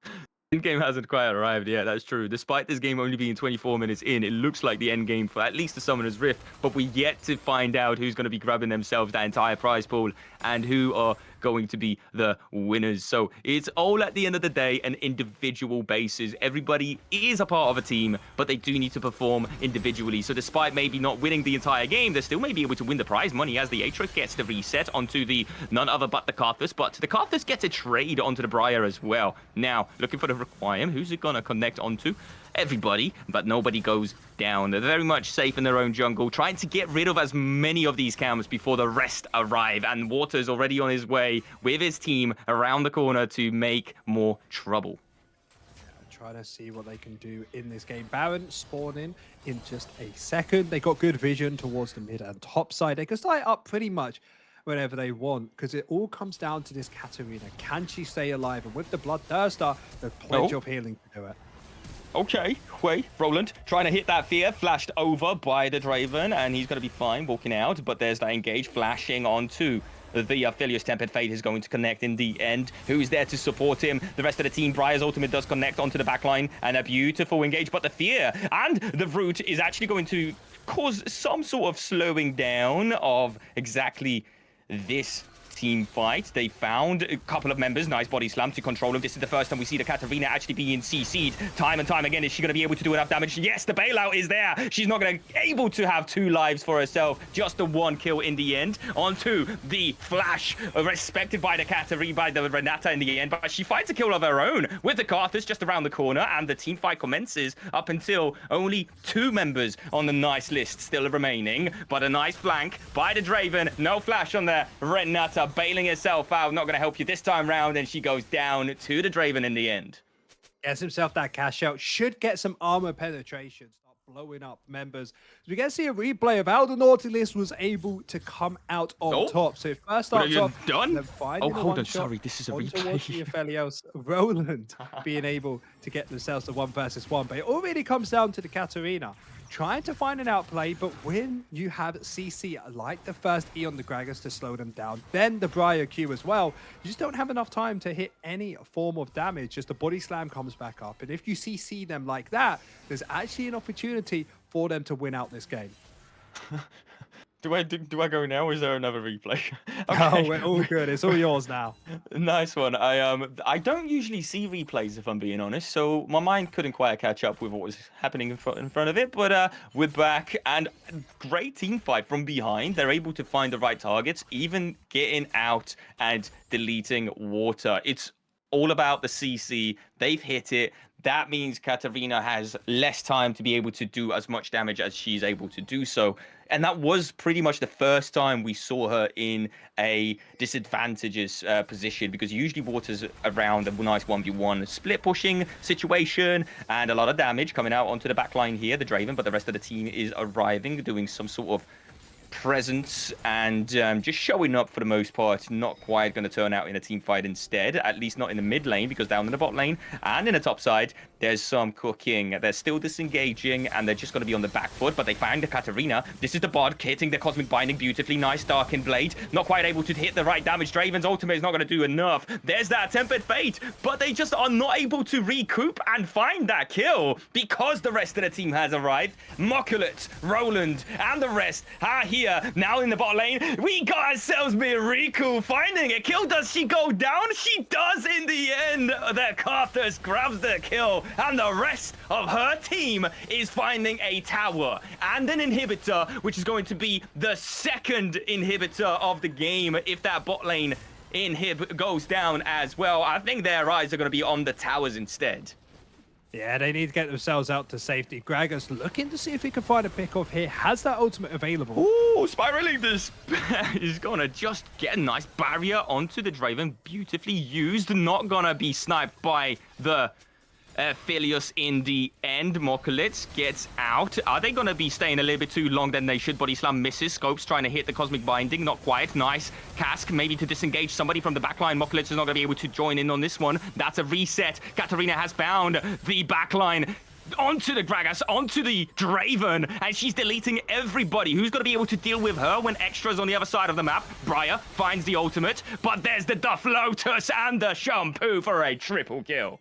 The end game hasn't quite arrived yet, that's true. Despite this game only being 24 minutes in, it looks like the end game for at least the Summoner's Rift, but we're yet to find out who's going to be grabbing themselves that entire prize pool and who are going to be the winners. So it's all at the end of the day an individual basis. Everybody is a part of a team, but they do need to perform individually. So despite maybe not winning the entire game, they still may be able to win the prize money as the Aatrox gets the reset onto the none other but the Karthus, but the Karthus gets a trade onto the Briar as well. Now, looking for the Requiem. Who's it gonna connect onto? Everybody, but nobody goes down. They're very much safe in their own jungle, trying to get rid of as many of these camps before the rest arrive. And Water's already on his way with his team around the corner to make more trouble. Trying to see what they can do in this game. Baron spawning in just a second. They got good vision towards the mid and top side. They can start up pretty much whenever they want, because it all comes down to this Katarina. Can she stay alive? And with the Bloodthirster, there's plenty of healing to do it. Okay, wait, Roland trying to hit that fear, flashed over by the Draven, and he's going to be fine walking out, but there's that engage flashing onto the Aphelios. Tempered Fate is going to connect in the end. Who's there to support him? The rest of the team. Briar's ultimate does connect onto the backline, and a beautiful engage, but the fear and the root is actually going to cause some sort of slowing down of exactly this team fight. They found a couple of members. Nice body slam to control him. This is the first time we see the Katarina actually being CC'd time and time again. Is she going to be able to do enough damage? Yes, the bailout is there. She's not going to able to have 2 lives for herself. Just the 1 kill in the end. Onto the flash, respected by the Katarina, by the Renata in the end. But she fights a kill of her own with the Karthus just around the corner, and the team fight commences up until only 2 members on the nice list still remaining. But a nice flank by the Draven. No flash on the Renata, bailing herself out. Not going to help you this time round, and she goes down to the Draven in the end. Gets himself that cash out. Should get some armor penetration. Start blowing up members. So we get to see a replay of how the Nautilus was able to come out on top. So first starts off, done. Oh, hold on. Sorry, this is a replay. Towards the Aphelios, Roland being able to get themselves to 1 versus 1. But it already comes down to the Katarina trying to find an outplay, but when you have CC like the first E on the Gragas to slow them down, then the Briar Q as well, you just don't have enough time to hit any form of damage. Just the body slam comes back up, and if you CC them like that, there's actually an opportunity for them to win out this game. Do I go now, or is there another replay? Okay. Oh, we're all good. It's all yours now. Nice one. I don't usually see replays, if I'm being honest, so my mind couldn't quite catch up with what was happening in front of it. But we're back, and great team fight from behind. They're able to find the right targets, even getting out and deleting Water. It's all about the CC. They've hit it. That means Katarina has less time to be able to do as much damage as she's able to do so. And that was pretty much the first time we saw her in a disadvantageous position, because usually Water's around a nice 1v1 split pushing situation and a lot of damage coming out onto the back line here, the Draven, but the rest of the team is arriving, doing some sort of presence and just showing up for the most part. Not quite going to turn out in a team fight instead, at least not in the mid lane, because down in the bot lane and in the top side, there's some cooking. They're still disengaging and they're just going to be on the back foot, but they find the Katarina. This is the bot hitting the Cosmic Binding beautifully. Nice Darkened Blade. Not quite able to hit the right damage. Draven's ultimate is not going to do enough. There's that Tempered Fate, but they just are not able to recoup and find that kill because the rest of the team has arrived. Mokulet, Roland, and the rest are here now in the bot lane. We got ourselves Miracle finding a kill. Does she go down? She does in the end. The Karthus grabs the kill, and the rest of her team is finding a tower and an inhibitor, which is going to be the second inhibitor of the game if that bot lane inhib goes down as well. I think their eyes are going to be on the towers instead. Yeah, they need to get themselves out to safety. Gragas looking to see if he can find a pick off here. Has that ultimate available? Ooh, Spiraling this is going to just get a nice barrier onto the Draven. Beautifully used. Not going to be sniped by the Philius in the end. Mokulet gets out. Are they going to be staying a little bit too long than they should? Body Slam misses. Scopes trying to hit the Cosmic Binding. Not quite. Nice. Cask maybe to disengage somebody from the backline. Mokulet is not going to be able to join in on this one. That's a reset. Katarina has found the backline. Onto the Gragas, onto the Draven, and she's deleting everybody. Who's going to be able to deal with her when Extra's on the other side of the map? Briar finds the ultimate, but there's the Duff Lotus and the Shampoo for a triple kill.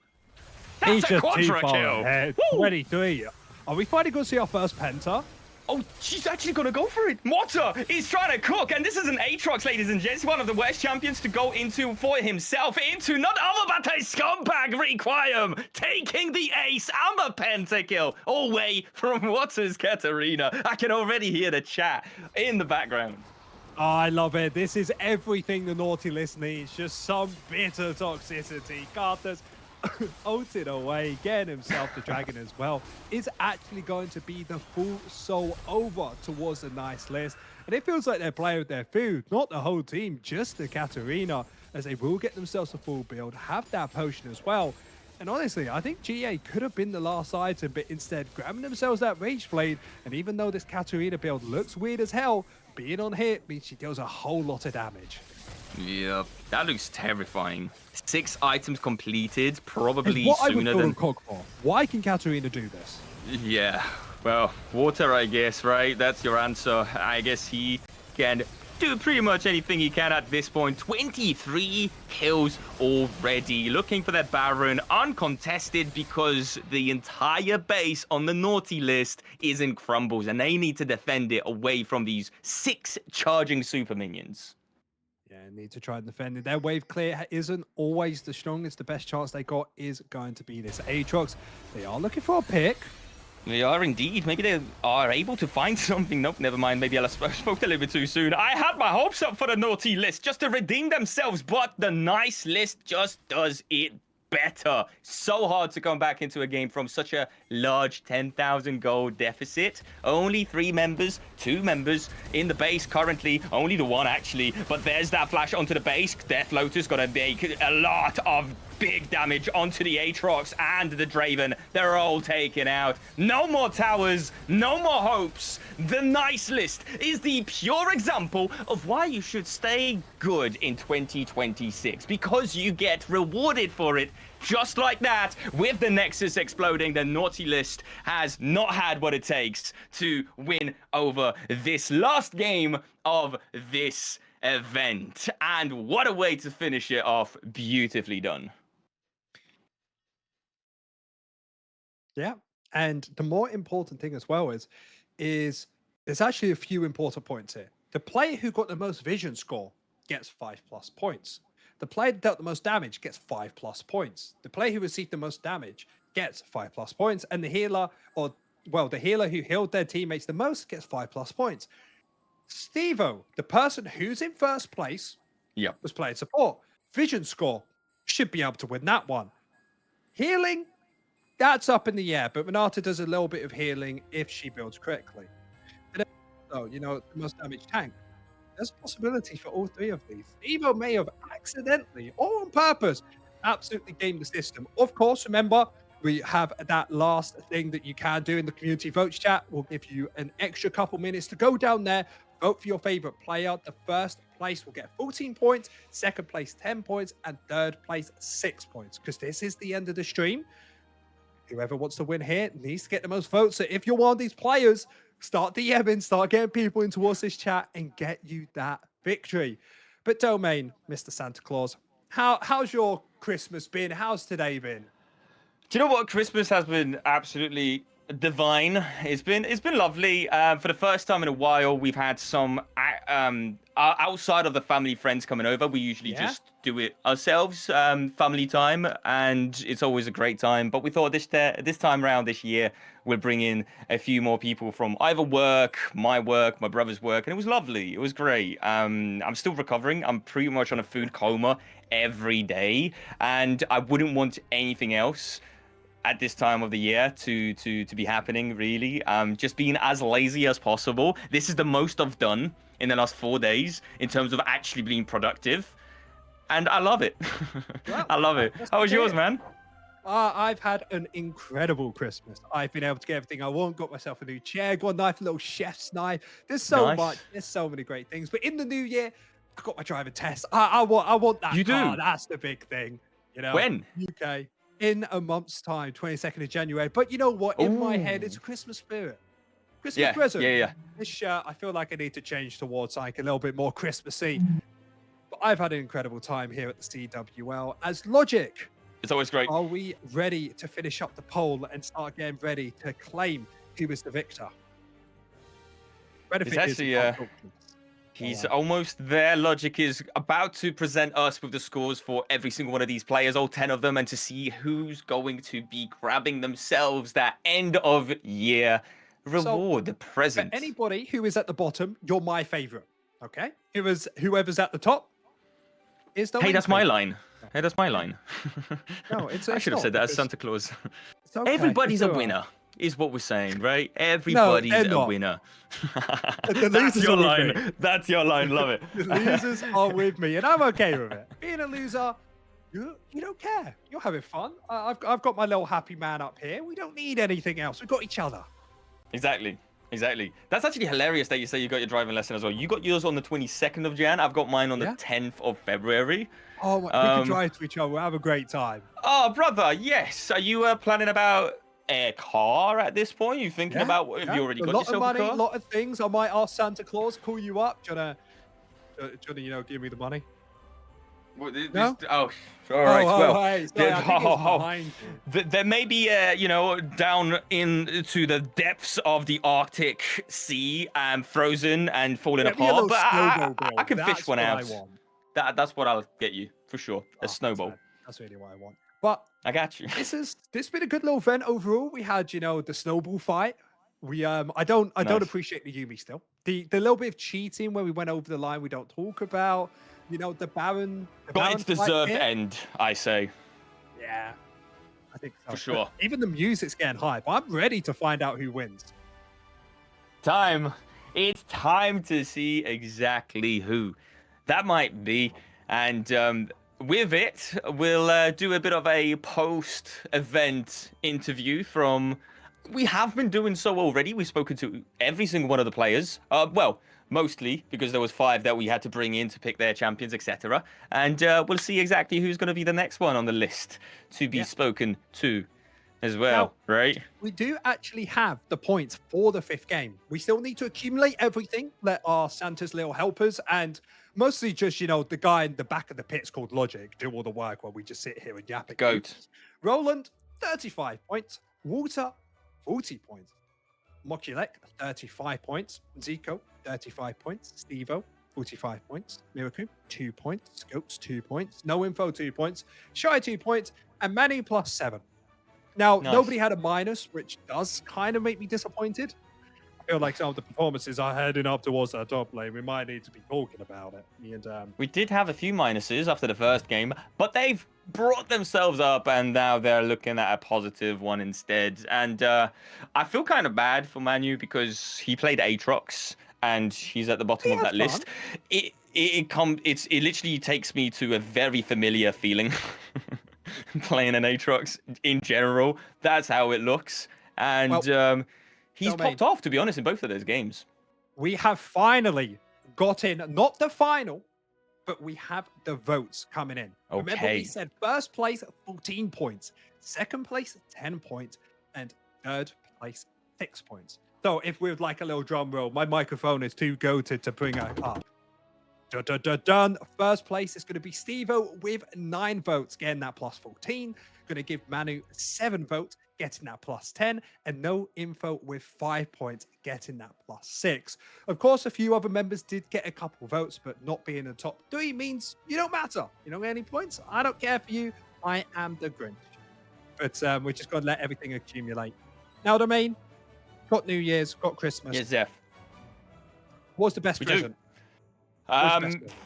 That's He's a just quadra too far kill. ahead. 23. Are we finally going to see our first Penta? Oh, she's actually going to go for it. Mortar is trying to cook, and this is an Aatrox, ladies and gents, one of the worst champions to go into for himself, into none other but a scumbag Requiem, taking the ace and the pentakill away from Waters Katarina. I can already hear the chat in the background. Oh, I love it. This is everything the Naughty List needs. Just some bitter toxicity. Karthus ulted away, getting himself the dragon as well. Is actually going to be the full soul over towards the nice list. And it feels like they're playing with their food, not the whole team, just the Katarina, as they will get themselves a full build, have that potion as well. And honestly, I think GA could have been the last item, but instead grabbing themselves that Rage Blade. And even though this Katarina build looks weird as hell, being on hit means she deals a whole lot of damage. Yep, that looks terrifying. 6 items completed, probably what sooner than... Why can Katarina do this? Yeah, well, water, I guess, right? That's your answer. I guess he can do pretty much anything he can at this point. 23 kills already. Looking for that Baron, uncontested, because the entire base on the Naughty List is in crumbles, and they need to defend it away from these 6 charging super minions. Yeah, need to try and defend it. Their wave clear isn't always the strongest. The best chance they got is going to be this Aatrox. They are looking for a pick. They are indeed. Maybe they are able to find something. Nope, never mind. Maybe I spoke a little bit too soon. I had my hopes up for the Naughty List just to redeem themselves, but the nice list just does it better. So hard to come back into a game from such a large 10,000 gold deficit. Only 3 members, 2 members in the base currently. Only the 1 actually, but there's that flash onto the base. Death Lotus gonna make a lot of big damage onto the Aatrox and the Draven. They're all taken out. No more towers, no more hopes. The nice list is the pure example of why you should stay good in 2026, because you get rewarded for it just like that. With the Nexus exploding, the Naughty List has not had what it takes to win over this last game of this event. And what a way to finish it off. Beautifully done. Yeah, and the more important thing as well is there's actually a few important points here. The player who got the most vision score gets 5+ points. The player that dealt the most damage gets 5+ points. The player who received the most damage gets 5+ points, and the healer, or well, the healer who healed their teammates the most gets 5+ points. Stevo, the person who's in first place, was playing support. Vision score should be able to win that one. Healing, that's up in the air, but Renata does a little bit of healing if she builds correctly. And so, you know, the most damage tank. There's a possibility for all 3 of these. Evo may have accidentally or on purpose absolutely gamed the system. Of course, remember, we have that last thing that you can do in the community votes chat. We'll give you an extra couple minutes to go down there, Vote for your favorite player. The first place will get 14 points, second place 10 points, and third place 6 points. Because this is the end of the stream. Whoever wants to win here needs to get the most votes. So if you're one of these players, start DMing, start getting people in towards this chat and get you that victory. But Domain, Mr. Santa Claus, how's your Christmas been? How's today been? Do you know what? Christmas has been absolutely divine. It's been lovely. For the first time in a while, we've had some outside of the family friends coming over. We usually just do it ourselves, family time, and it's always a great time. But we thought this time around this year, we'll bring in a few more people from either work, my brother's work, and it was lovely. It was great. I'm still recovering. I'm pretty much on a food coma every day, and I wouldn't want anything else at this time of the year to be happening, really. Just being as lazy as possible. This is the most I've done in the last 4 days in terms of actually being productive, and I love it. Well, I love it. How was yours, man? I've had an incredible Christmas. I've been able to get everything I want. Got myself a new chair, got a nice little chef's knife. There's so much. There's so many great things. But in the new year, I got my driving test. I want that You car. do? That's the big thing. You know. When? UK. In a month's time, 22nd of January. But you know what? In my head, it's a Christmas spirit. Christmas present. Yeah. This shirt, I feel like I need to change towards like a little bit more Christmassy. But I've had an incredible time here at the CWL. As Logic, it's always great. Are we ready to finish up the poll and start getting ready to claim who is the victor? It's actually, he's almost there. Logic is about to present us with the scores for every single one of these players, all 10 of them, and to see who's going to be grabbing themselves that end of year reward, the present. For anybody who is at the bottom, you're my favorite. Okay? Whoever's at the top is the Hey, that's my favorite. line. Hey, that's my line. No, it's I should have not, said that as because- Santa Claus. It's okay, Everybody's it's a all right. winner, is what we're saying, right? Everybody's they're a not. winner. The That's losers your are with line. me. That's your line. Love it. The losers are with me, and I'm okay with it. Being a loser, you don't care. You're having fun. I've got my little happy man up here. We don't need anything else. We've got each other. Exactly. That's actually hilarious that you say you got your driving lesson as well. You got yours on the 22nd of Jan. I've got mine on the 10th of February. Oh, we can drive to each other. We'll have a great time. Oh, brother, yes. Are you planning about a car at this point? You thinking about have you already a got lot yourself of money, a car? lot of things. I might ask Santa Claus, call you up. Do you wanna, give me the money? No? Oh, all right. well, hey, sorry, I think it's behind you. there may be, down into the depths of the Arctic Sea, frozen and falling Get me a apart. little But snowball, bro. I can fish That's one what out. I want. That's what I'll get you for sure. A snowball. That's really what I want. But I got you. This been a good little event overall. We had, the snowball fight. We I don't appreciate the Yumi still. The little bit of cheating where we went over the line we don't talk about. The Baron. Got its fight deserved here. end, I say. Yeah, I think so. For sure. But even the music's getting hype. I'm ready to find out who wins. It's time to see exactly who that might be. And with it, we'll do a bit of a post-event interview from... We have been doing so already. We've spoken to every single one of the players. Well, mostly because there was 5 that we had to bring in to pick their champions, etc. And we'll see exactly who's going to be the next one on the list to be spoken to as well, right? We do actually have the points for the 5th game. We still need to accumulate everything, let our Santa's little helpers, and mostly just, the guy in the back of the pits called Logic do all the work while we just sit here and yap. Goat. Roland, 35 points. Walter, 40 points. Mokulek, 35 points. Zico, 35 points. Stevo, 45 points. Miraku, 2 points. Scopes, 2 points. No Info, 2 points. Shy, 2 points. And Manny plus 7. Now, nobody had a minus, which does kind of make me disappointed. I feel like some of the performances are heading up towards that top lane. We might need to be talking about it. And we did have a few minuses after the first game, but they've brought themselves up and now they're looking at a positive one instead. And I feel kind of bad for Manu because he played Aatrox and he's at the bottom of that list. It literally takes me to a very familiar feeling playing an Aatrox in general. That's how it looks. And he's popped off, to be honest, in both of those games. we have finally got in, not the final, but we have the votes coming in. Remember, we Okay. said first place, 14 points, second place, 10 points, and third place, 6 points. So if we would like a little drum roll, my microphone is too goated to bring it up. Dun, dun, dun, dun. First place is going to be Steve-O with 9 votes, getting that plus 14. Going to give Manu 7 votes, getting that plus 10. And No Info with 5 points, getting that plus 6. Of course, a few other members did get a couple votes, but not being in the top 3 means you don't matter. You don't get any points. I don't care for you. I am the Grinch. But we're just going to let everything accumulate. Now, Domain, got New Year's, got Christmas. Yes, Zeph. What's the best present?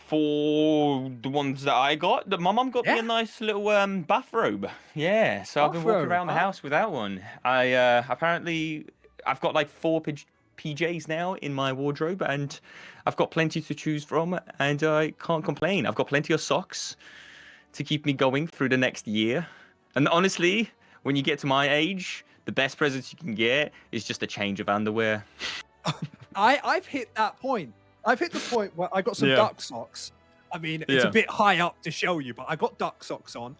For the ones that I got, my mum got me a nice little bathrobe. Yeah, so I've been walking around the house without one. I apparently I've got like 4 PJs now in my wardrobe, and I've got plenty to choose from, and I can't complain. I've got plenty of socks to keep me going through the next year. And honestly, when you get to my age, the best presents you can get is just a change of underwear. I've hit that point. I've hit the point where I got some duck socks. I mean, it's a bit high up to show you, but I got duck socks on.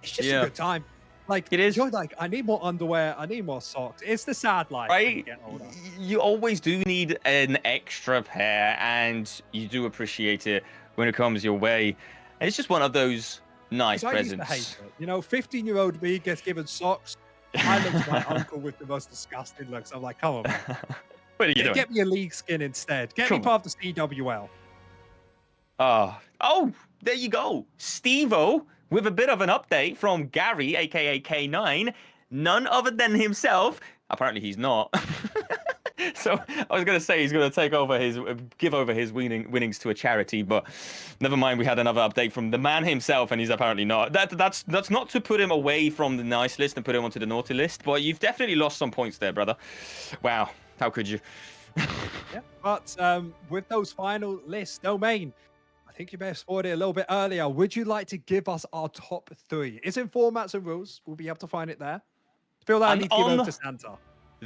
It's just a good time. Like, it is. You're like, I need more underwear. I need more socks. It's the sad life when you get older. You always do need an extra pair, and you do appreciate it when it comes your way. And it's just one of those nice presents. I used to hate it. You know, 15-year-old me gets given socks. I look at my uncle with the most disgusting looks. I'm like, come on, man. What are you doing? Get me a league skin instead. Get me part of the CWL. Oh, there you go. Steve-O with a bit of an update from Gary, aka K9. None other than himself. Apparently he's not. So I was going to say he's going to give over his winnings to a charity, but never mind. We had another update from the man himself, and he's apparently not. That's not to put him away from the nice list and put him onto the naughty list, but you've definitely lost some points there, brother. Wow. How could you? Yeah, but with those final lists, Domain, I think you may have spoiled it a little bit earlier. Would you like to give us our top 3? It's in formats and rules. We'll be able to find it there. I feel like I need to give over to Santa.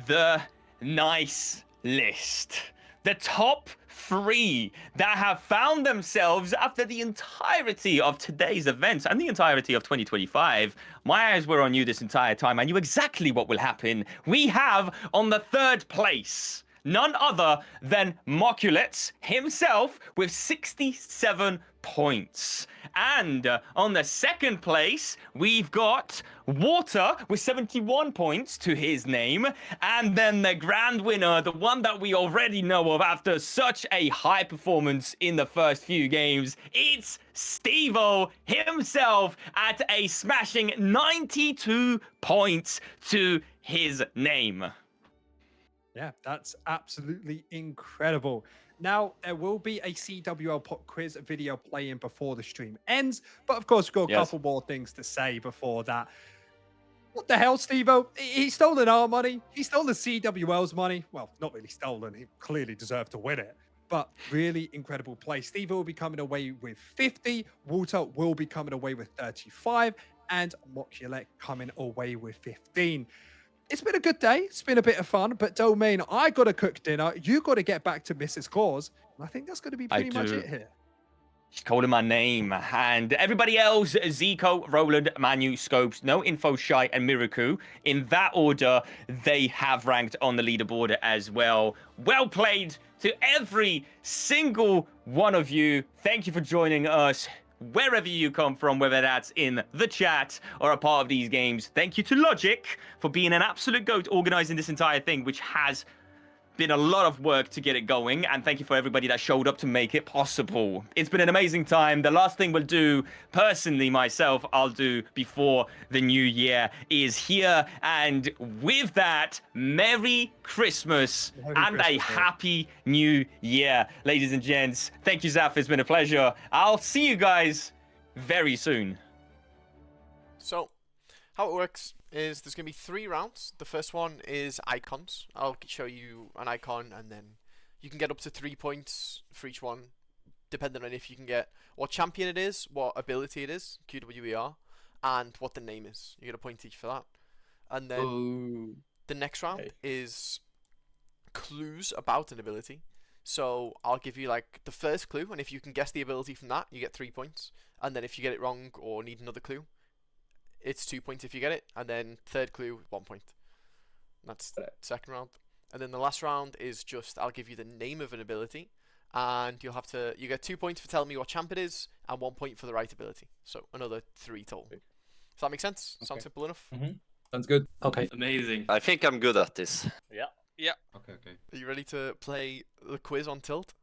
The nice list. The top 3 that have found themselves after the entirety of today's events and the entirety of 2025. My eyes were on you this entire time. I knew exactly what will happen. We have on the 3rd place none other than Moculets himself with 67 points. And on the 2nd place, we've got Water with 71 points to his name. And then the grand winner, the one that we already know of after such a high performance in the first few games, it's Steve-O himself at a smashing 92 points to his name. Yeah, that's absolutely incredible. Now, there will be a CWL pop quiz video playing before the stream ends, but of course, we've got a couple more things to say before that. What the hell, Steve-O? He stolen our money. He stole the CWL's money. Well, not really stolen. He clearly deserved to win it. But really incredible play. Steve-O will be coming away with 50. Walter will be coming away with 35. And Mokulet coming away with 15. It's been a good day. It's been a bit of fun. But Domain, I got to cook dinner. You got to get back to Mrs. Claus. And I think that's going to be pretty much it here. She's calling my name. And everybody else, Zico, Roland, Manu, Scopes, No Info, Shy, and Miraku. In that order, they have ranked on the leaderboard as well. Well played to every single one of you. Thank you for joining us. Wherever you come from, whether that's in the chat or a part of these games. Thank you to Logic for being an absolute goat organizing this entire thing, which has been a lot of work to get it going, and thank you for everybody that showed up to make it possible. It's been an amazing time. The last thing we'll do, personally, myself, I'll do before the new year is here, and with that, Merry Christmas and a Happy New Year. Ladies and gents, thank you, Zaf. It's been a pleasure. I'll see you guys very soon. So, how it works is there's going to be 3 rounds. The first one is icons. I'll show you an icon, and then you can get up to 3 points for each one, depending on if you can get what champion it is, what ability it is, QWER, and what the name is. You get a point each for that. And then the next round is clues about an ability. So I'll give you like the first clue, and if you can guess the ability from that, you get 3 points. And then if you get it wrong or need another clue, it's 2 points if you get it. And then third clue, 1 point. That's the second round. And then the last round is just I'll give you the name of an ability, and you get 2 points for telling me what champ it is, and 1 point for the right ability. So another 3 total. Does that make sense? Okay. Sound simple enough? Sounds good. Okay. Amazing. I think I'm good at this. Yeah. Yeah. Okay. Are you ready to play the quiz on Tilt?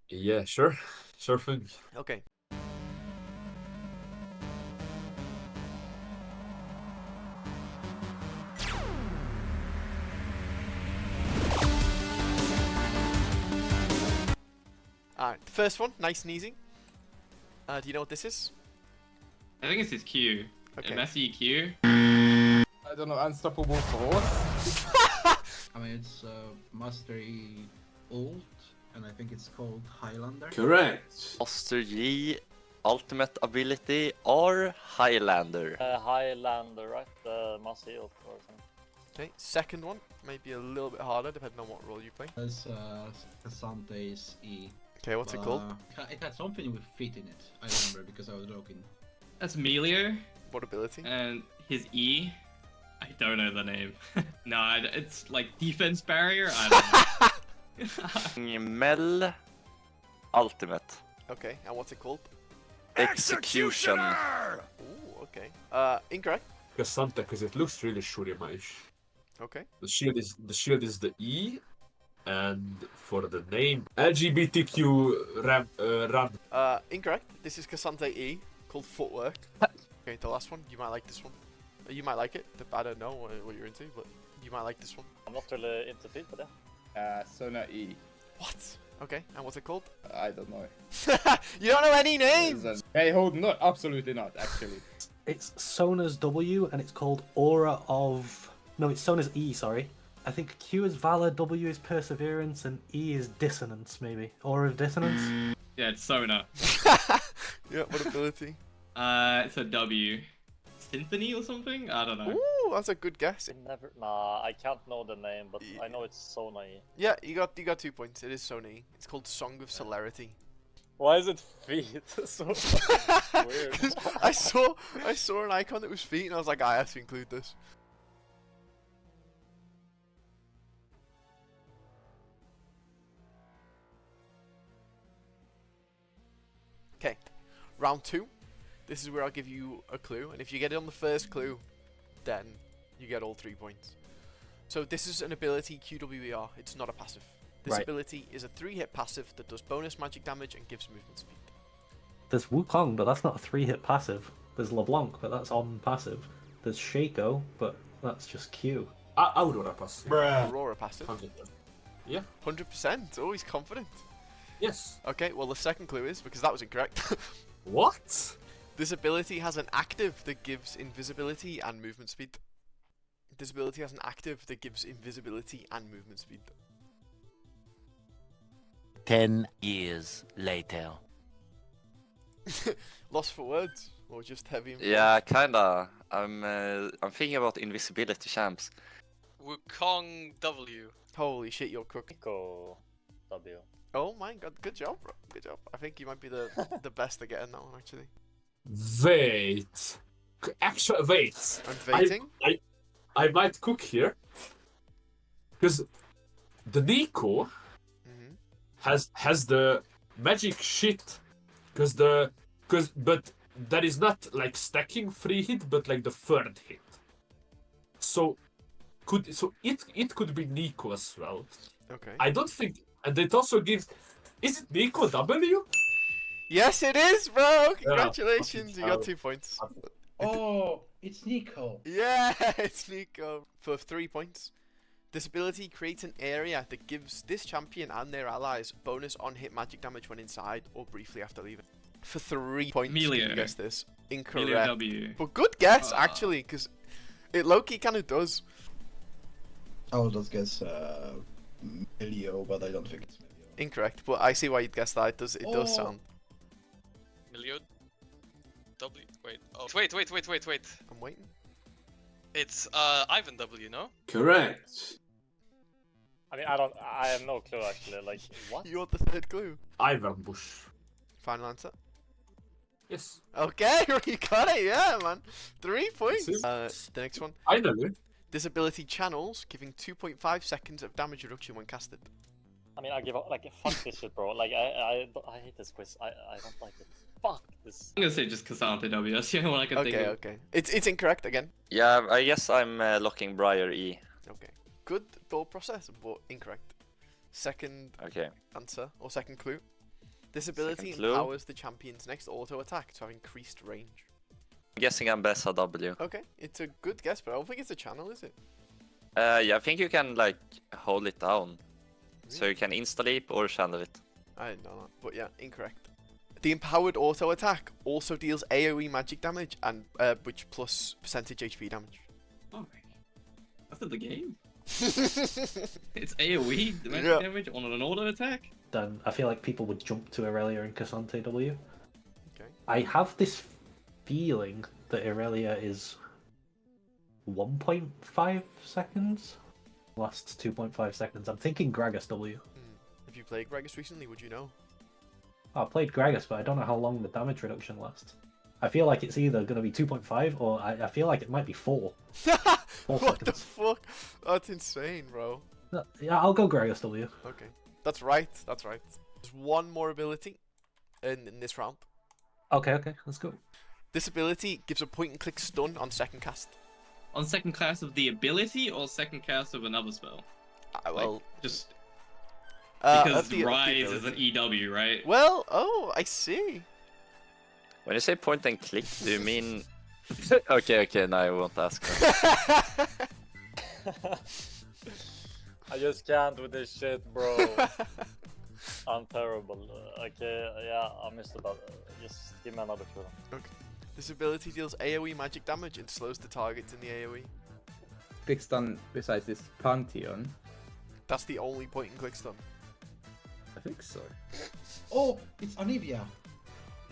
Yeah, sure. Sure thing. Okay. Alright, the first one, nice and easy. Do you know what this is? I think it's his Q. Okay. Messy Q. I don't know, Unstoppable Force. I mean, it's Mastery Ult, and I think it's called Highlander. Correct. Master G, ultimate ability, or Highlander? Highlander, right? The Master Ult or something. Okay, second one, maybe a little bit harder depending on what role you play. There's Cassante's E. Okay, what's it called? It had something with feet in it. I remember because I was looking. That's Melio. What ability? And his E. I don't know the name. No, it's like defense barrier. I don't know. Mel ultimate. Okay, and what's it called? Execution. Ooh, okay. Incorrect. Cassante, because it looks really Shurima-ish. Okay. The shield is the E, and for the name LGBTQ run. Incorrect. This is Cassante E, called Footwork. Okay, the last one. You might like this one. You might like it. I don't know what you're into, but you might like this one. I'm not really into feet, but yeah. Sona E. What? Okay, and what's it called? I don't know. You don't know any names? Hey, hold on. No, absolutely not, actually. It's Sona's W, and it's called Aura of... No, it's Sona's E, sorry. I think Q is Valor, W is Perseverance, and E is Dissonance, maybe. Aura of Dissonance? Yeah, it's Sona. Yeah, what ability? It's a W. Symphony or something? I don't know. Ooh, that's a good guess. Nah, I can't know the name, but I know it's Sona E. Yeah, you got 2 points. It is Sona E. It's called Song of Celerity. Why is it feet? So weird. I saw an icon that was feet, and I was like, I have to include this. Okay, round 2. This is where I'll give you a clue, and if you get it on the first clue, then you get all 3 points. So this is an ability QWER, it's not a passive. This ability is a 3-hit passive that does bonus magic damage and gives movement speed. There's Wukong, but that's not a 3-hit passive. There's LeBlanc, but that's on passive. There's Shaco, but that's just Q. Aurora passive. Aurora passive? 100%. Yeah. 100%? Always confident. Yes. Okay, well the second clue is, because that was incorrect. What? This ability has an active that gives invisibility and movement speed. This ability has an active that gives invisibility and movement speed. 10 years later. Lost for words? Or just heavy? Yeah, kinda. I'm thinking about invisibility champs. Wukong W. Holy shit, you're cooking. Go W. Oh my god, good job, bro. Good job. I think you might be the best at getting that one, actually. Wait. Actually, wait. I'm waiting? I might cook here. Because the Nico has the magic shit. But that is not like stacking 3 hit, but like the 3rd hit. So it could be Nico as well. Okay. I don't think, and it also gives. Is it Nico W? Yes, it is, bro. Congratulations, you got 2 points. Oh, it's Nico. Yeah, it's Nico for 3 points. This ability creates an area that gives this champion and their allies bonus on-hit magic damage when inside or briefly after leaving. For 3 points, Melio. can you guess this? Incorrect. Melio W. But good guess, actually, because it low-key kind of does. I would just guess Melio, but I don't think it's Melio. Incorrect, but I see why you'd guess that. It does sound. Melio W. Wait. Oh, wait. I'm waiting. It's Ivan W, no? Correct. I mean, I have no clue actually. Like, what? You want the third clue? Ivan Bush. Final answer? Yes. Okay, you got it, yeah, man. 3 points. The next one. Finally. Disability channels giving 2.5 seconds of damage reduction when casted. I mean, I give up. Like, fuck this shit, bro. Like, I hate this quiz. I don't like it. Fuck this. I'm gonna say just Cassandra W. That's the only one I can think of. Okay. It's incorrect again. Yeah, I guess I'm locking Briar E. Okay. Good thought process, but incorrect. Second answer, or second clue. This ability empowers the champion's next auto attack to have increased range. I'm guessing I'm Bessa W. Okay, it's a good guess, but I don't think it's a channel, is it? Yeah, I think you can like hold it down. So you can insta-leap or channel it. I didn't know that, but yeah, incorrect. The empowered auto attack also deals AoE magic damage and which plus percentage HP damage. Oh, that's not the game. It's AoE damage on an auto attack. Then I feel like people would jump to Irelia and Cassante W. Okay. I have this feeling that Irelia is 1.5 seconds. Lasts 2.5 seconds. I'm thinking Gragas W. Have you played Gragas recently? Would you know? I played Gragas, but I don't know how long the damage reduction lasts. I feel like it's either going to be 2.5 or I feel like it might be 4. 4 what seconds. the fuck? That's insane, bro. Yeah, I'll go Gragas W. Okay. That's right. That's right. There's one more ability in this round. Okay, let's go. This ability gives a point-and-click stun on second cast. On second cast of the ability or second cast of another spell? Well, like, just of because the Rise is an EW, right? Well, oh, I see. When you say point and click, do you mean... okay, now I won't ask. I just can't with this shit, bro. I'm terrible. Okay, yeah, I missed about it. Just give me another clue. Okay. This ability deals AoE magic damage and slows the targets in the AoE. Click stun besides this Pantheon. That's the only point and click stun. I think so. Oh, it's Anivia.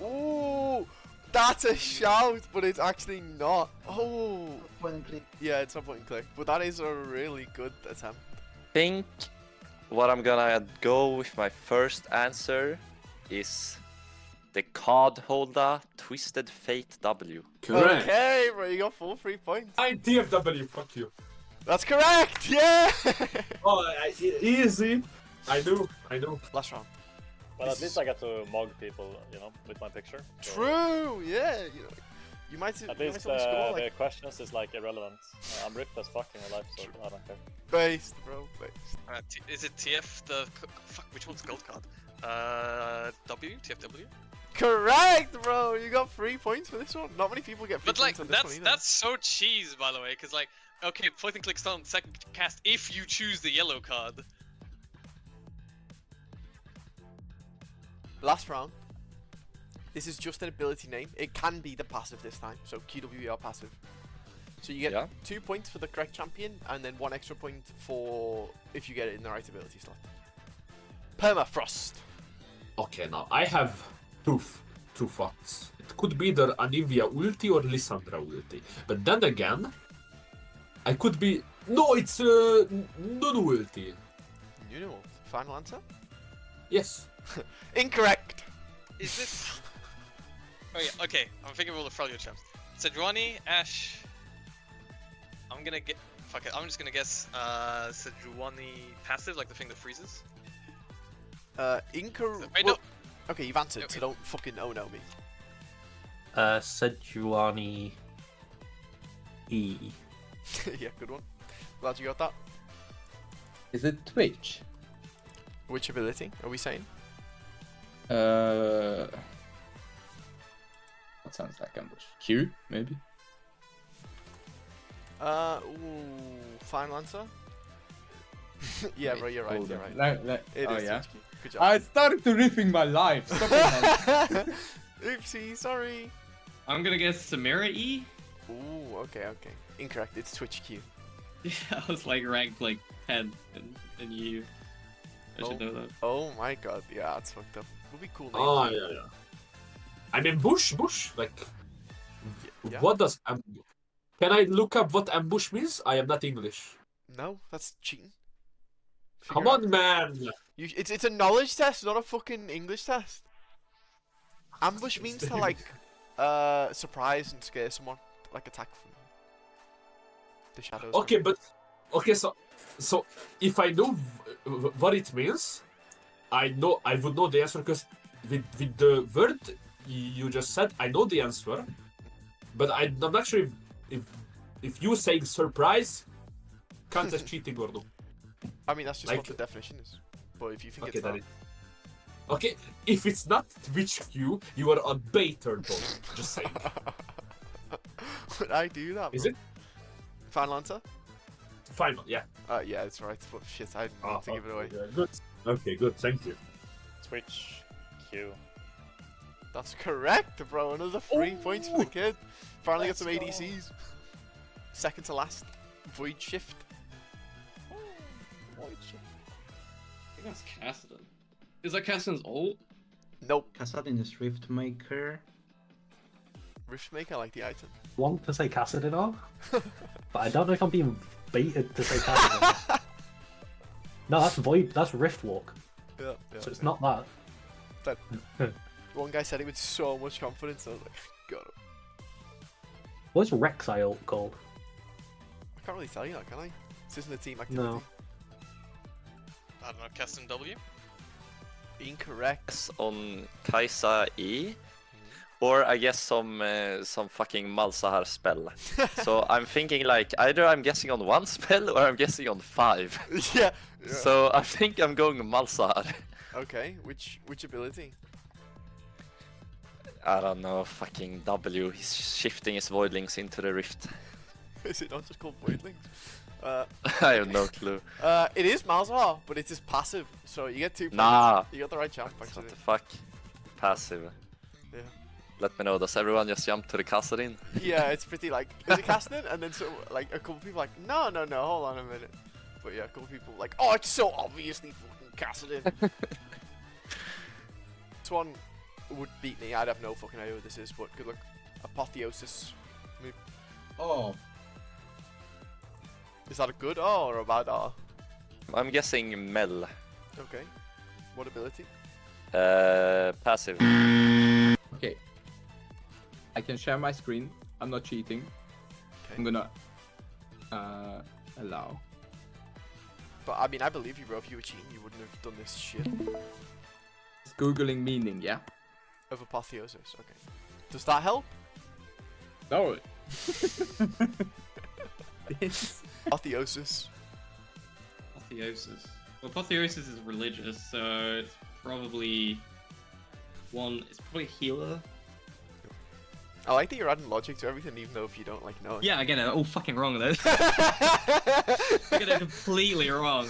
Ooh, that's a shout, but it's actually not. Oh, point and click. Yeah, it's a point and click, but that is a really good attempt. Think what I'm gonna go with my first answer is the card holder Twisted Fate W. Correct. Okay, bro, you got full 3 points. I DFW, fuck you. That's correct, yeah! Oh, easy. I do. Last round. Well, at least I get to mug people, you know, with my picture. So True, yeah. You might at least the questions is like irrelevant. I'm ripped as fuck in real life, so I don't care. Based, bro, based. Is it TF the... Fuck, which one's gold card? W? TFW? Correct, bro. You got 3 points for this one. Not many people get 3 points on this one either. That's so cheese, by the way, because like, okay, point and click stun second cast if you choose the yellow card. Last round. This is just an ability name. It can be the passive this time, so QWER passive. So you get 2 points for the correct champion, and then 1 extra point for if you get it in the right ability slot. Permafrost. Okay, now I have two thoughts. It could be either Anivia ulti or Lissandra ulti. But then again, I could be... No, it's Nunu ulti. Nunu ult. Final answer? Yes. Incorrect. Is this... Oh yeah, okay, I'm thinking of all the Frogger champs. Sejuani, Ashe... I'm gonna get... Fuck it, I'm just gonna guess Sejuani passive, like the thing that freezes. Incorrect. Wait, no. Okay, you've answered, so don't fucking no me. Sejuani E. Yeah, good one. Glad you got that. Is it Twitch? Which ability are we saying? What sounds like ambush? Q, maybe? Final answer? Yeah, bro, you're right, Hold you're on. right. It oh, is yeah. Twitch Q. Good job. I started to riffing my life. Stop it, man. Oopsie, sorry. I'm gonna guess Samira E. Ooh, okay. Incorrect, it's Twitch Q. Yeah, I was like ranked like 10 in EU. I should know that. Oh my god, yeah, that's fucked up. Would be cool. Oh, yeah. I mean, bush, like... Yeah. What does... Can I look up what ambush means? I am not English. No, that's cheating. Come on, man. It's a knowledge test, not a fucking English test. Ambush means to like surprise and scare someone, like attack from the shadows. Okay, but okay, so if I know what it means, I would know the answer because with the word you just said, I know the answer, but I'm not sure if you saying surprise counts as cheating or no. I mean, that's just Like, what the definition is. But if you think okay, it's not, okay, if it's not Twitch Q, you are a baiter, though. Just saying. would I do that? Is bro? it? Final answer? Final, yeah. Yeah, it's right. But shit, I didn't want to give it away. Yeah, good. Okay, good. Thank you. Twitch Q. That's correct, bro. Another 3 points for the kid. Finally got some ADCs. Second to last. Void Shift. I think that's Kassadin. Is that Kassadin's ult? Nope. Kassadin is Riftmaker. Riftmaker, like the item. Want to say Kassadin off, but I don't know if I'm being baited to say Kassadin. No, that's Void. That's Riftwalk. Yeah, So it's not that. That one guy said it with so much confidence. I was like, got it. What's Rek'Sai called? I can't really tell you that, can I? This isn't a team activity. No. I don't know, Caston W? Incorrect. Yes, on Kaisa E. Or I guess some fucking Malzahar spell. So I'm thinking like either I'm guessing on one spell or I'm guessing on 5. Yeah. So I think I'm going Malzahar. Okay, which ability? I don't know, fucking W. He's shifting his voidlings into the rift. Is it not just called Voidlings? I have no clue. It is Malzahar, but it is passive, so you get 2 points. Nah. You got the right champ, actually. What the fuck? Passive. Yeah. Let me know, does everyone just jump to the Kassadin? Yeah, it's pretty like, is it casting? And then so, like, a couple people like, no, hold on a minute. But yeah, a couple people like, oh, it's so obviously fucking Kassadin. This one would beat me. I'd have no fucking idea what this is, but good luck. Apotheosis. Oh. Is that a good O or a bad O? I'm guessing Mel. Okay. What ability? Passive. Okay. I can share my screen. I'm not cheating. Okay. I'm gonna allow. But I mean, I believe you, bro. If you were cheating, you wouldn't have done this shit. It's googling meaning, yeah? Of apotheosis. Okay. Does that help? No. Apotheosis. Apotheosis. Well, apotheosis is religious, so it's probably it's probably a healer. I like that you're adding logic to everything, even though if you don't like know it. Yeah, I get it all fucking wrong though. I get it completely wrong.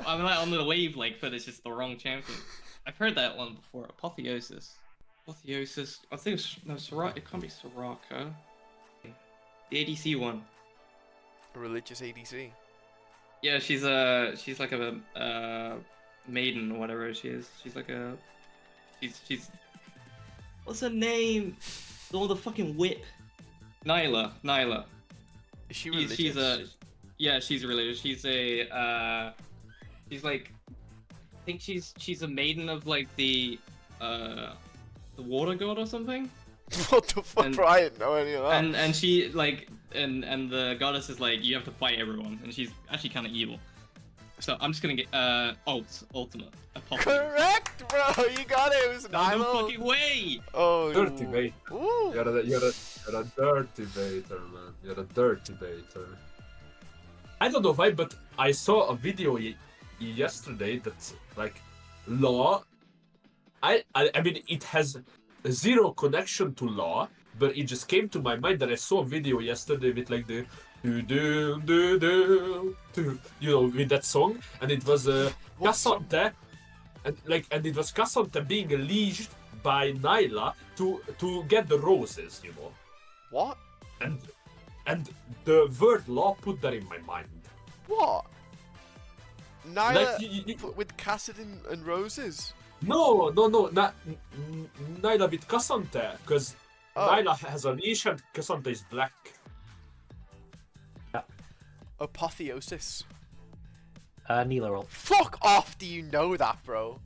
I'm like on the wave like, but it's just the wrong champion. I've heard that one before. Apotheosis. Apotheosis. I think it's no Soraka. It can't be Soraka. The ADC one. A religious ADC. Yeah, she's like a maiden or whatever she is. She's like a she's what's her name? The one with the fucking whip. Nyla. Is she religious? She's religious. She's like I think she's a maiden of like the water god or something. What the fuck, bro? I didn't know any of that. And she like and the goddess is like you have to fight everyone, and she's actually kind of evil. So I'm just gonna get ultimate. Correct, bro. You got it. It was no fucking way. Oh, dirty bait. Ooh. You're a dirty baiter, man. You're a dirty baiter. I don't know why, but I saw a video yesterday that like law. I mean it has zero connection to law, but it just came to my mind that I saw a video yesterday with like the with that song, and it was Cassandra, and it was Cassandra being leashed by Nyla to get the roses, you know. What? And the word law put that in my mind. What? Nyla Like, with Kassadin and roses? No, not Nyla with Cassandra, because Nyla has a leash and Cassandra is black. Apotheosis. Neela ult. Fuck off! Do you know that, bro?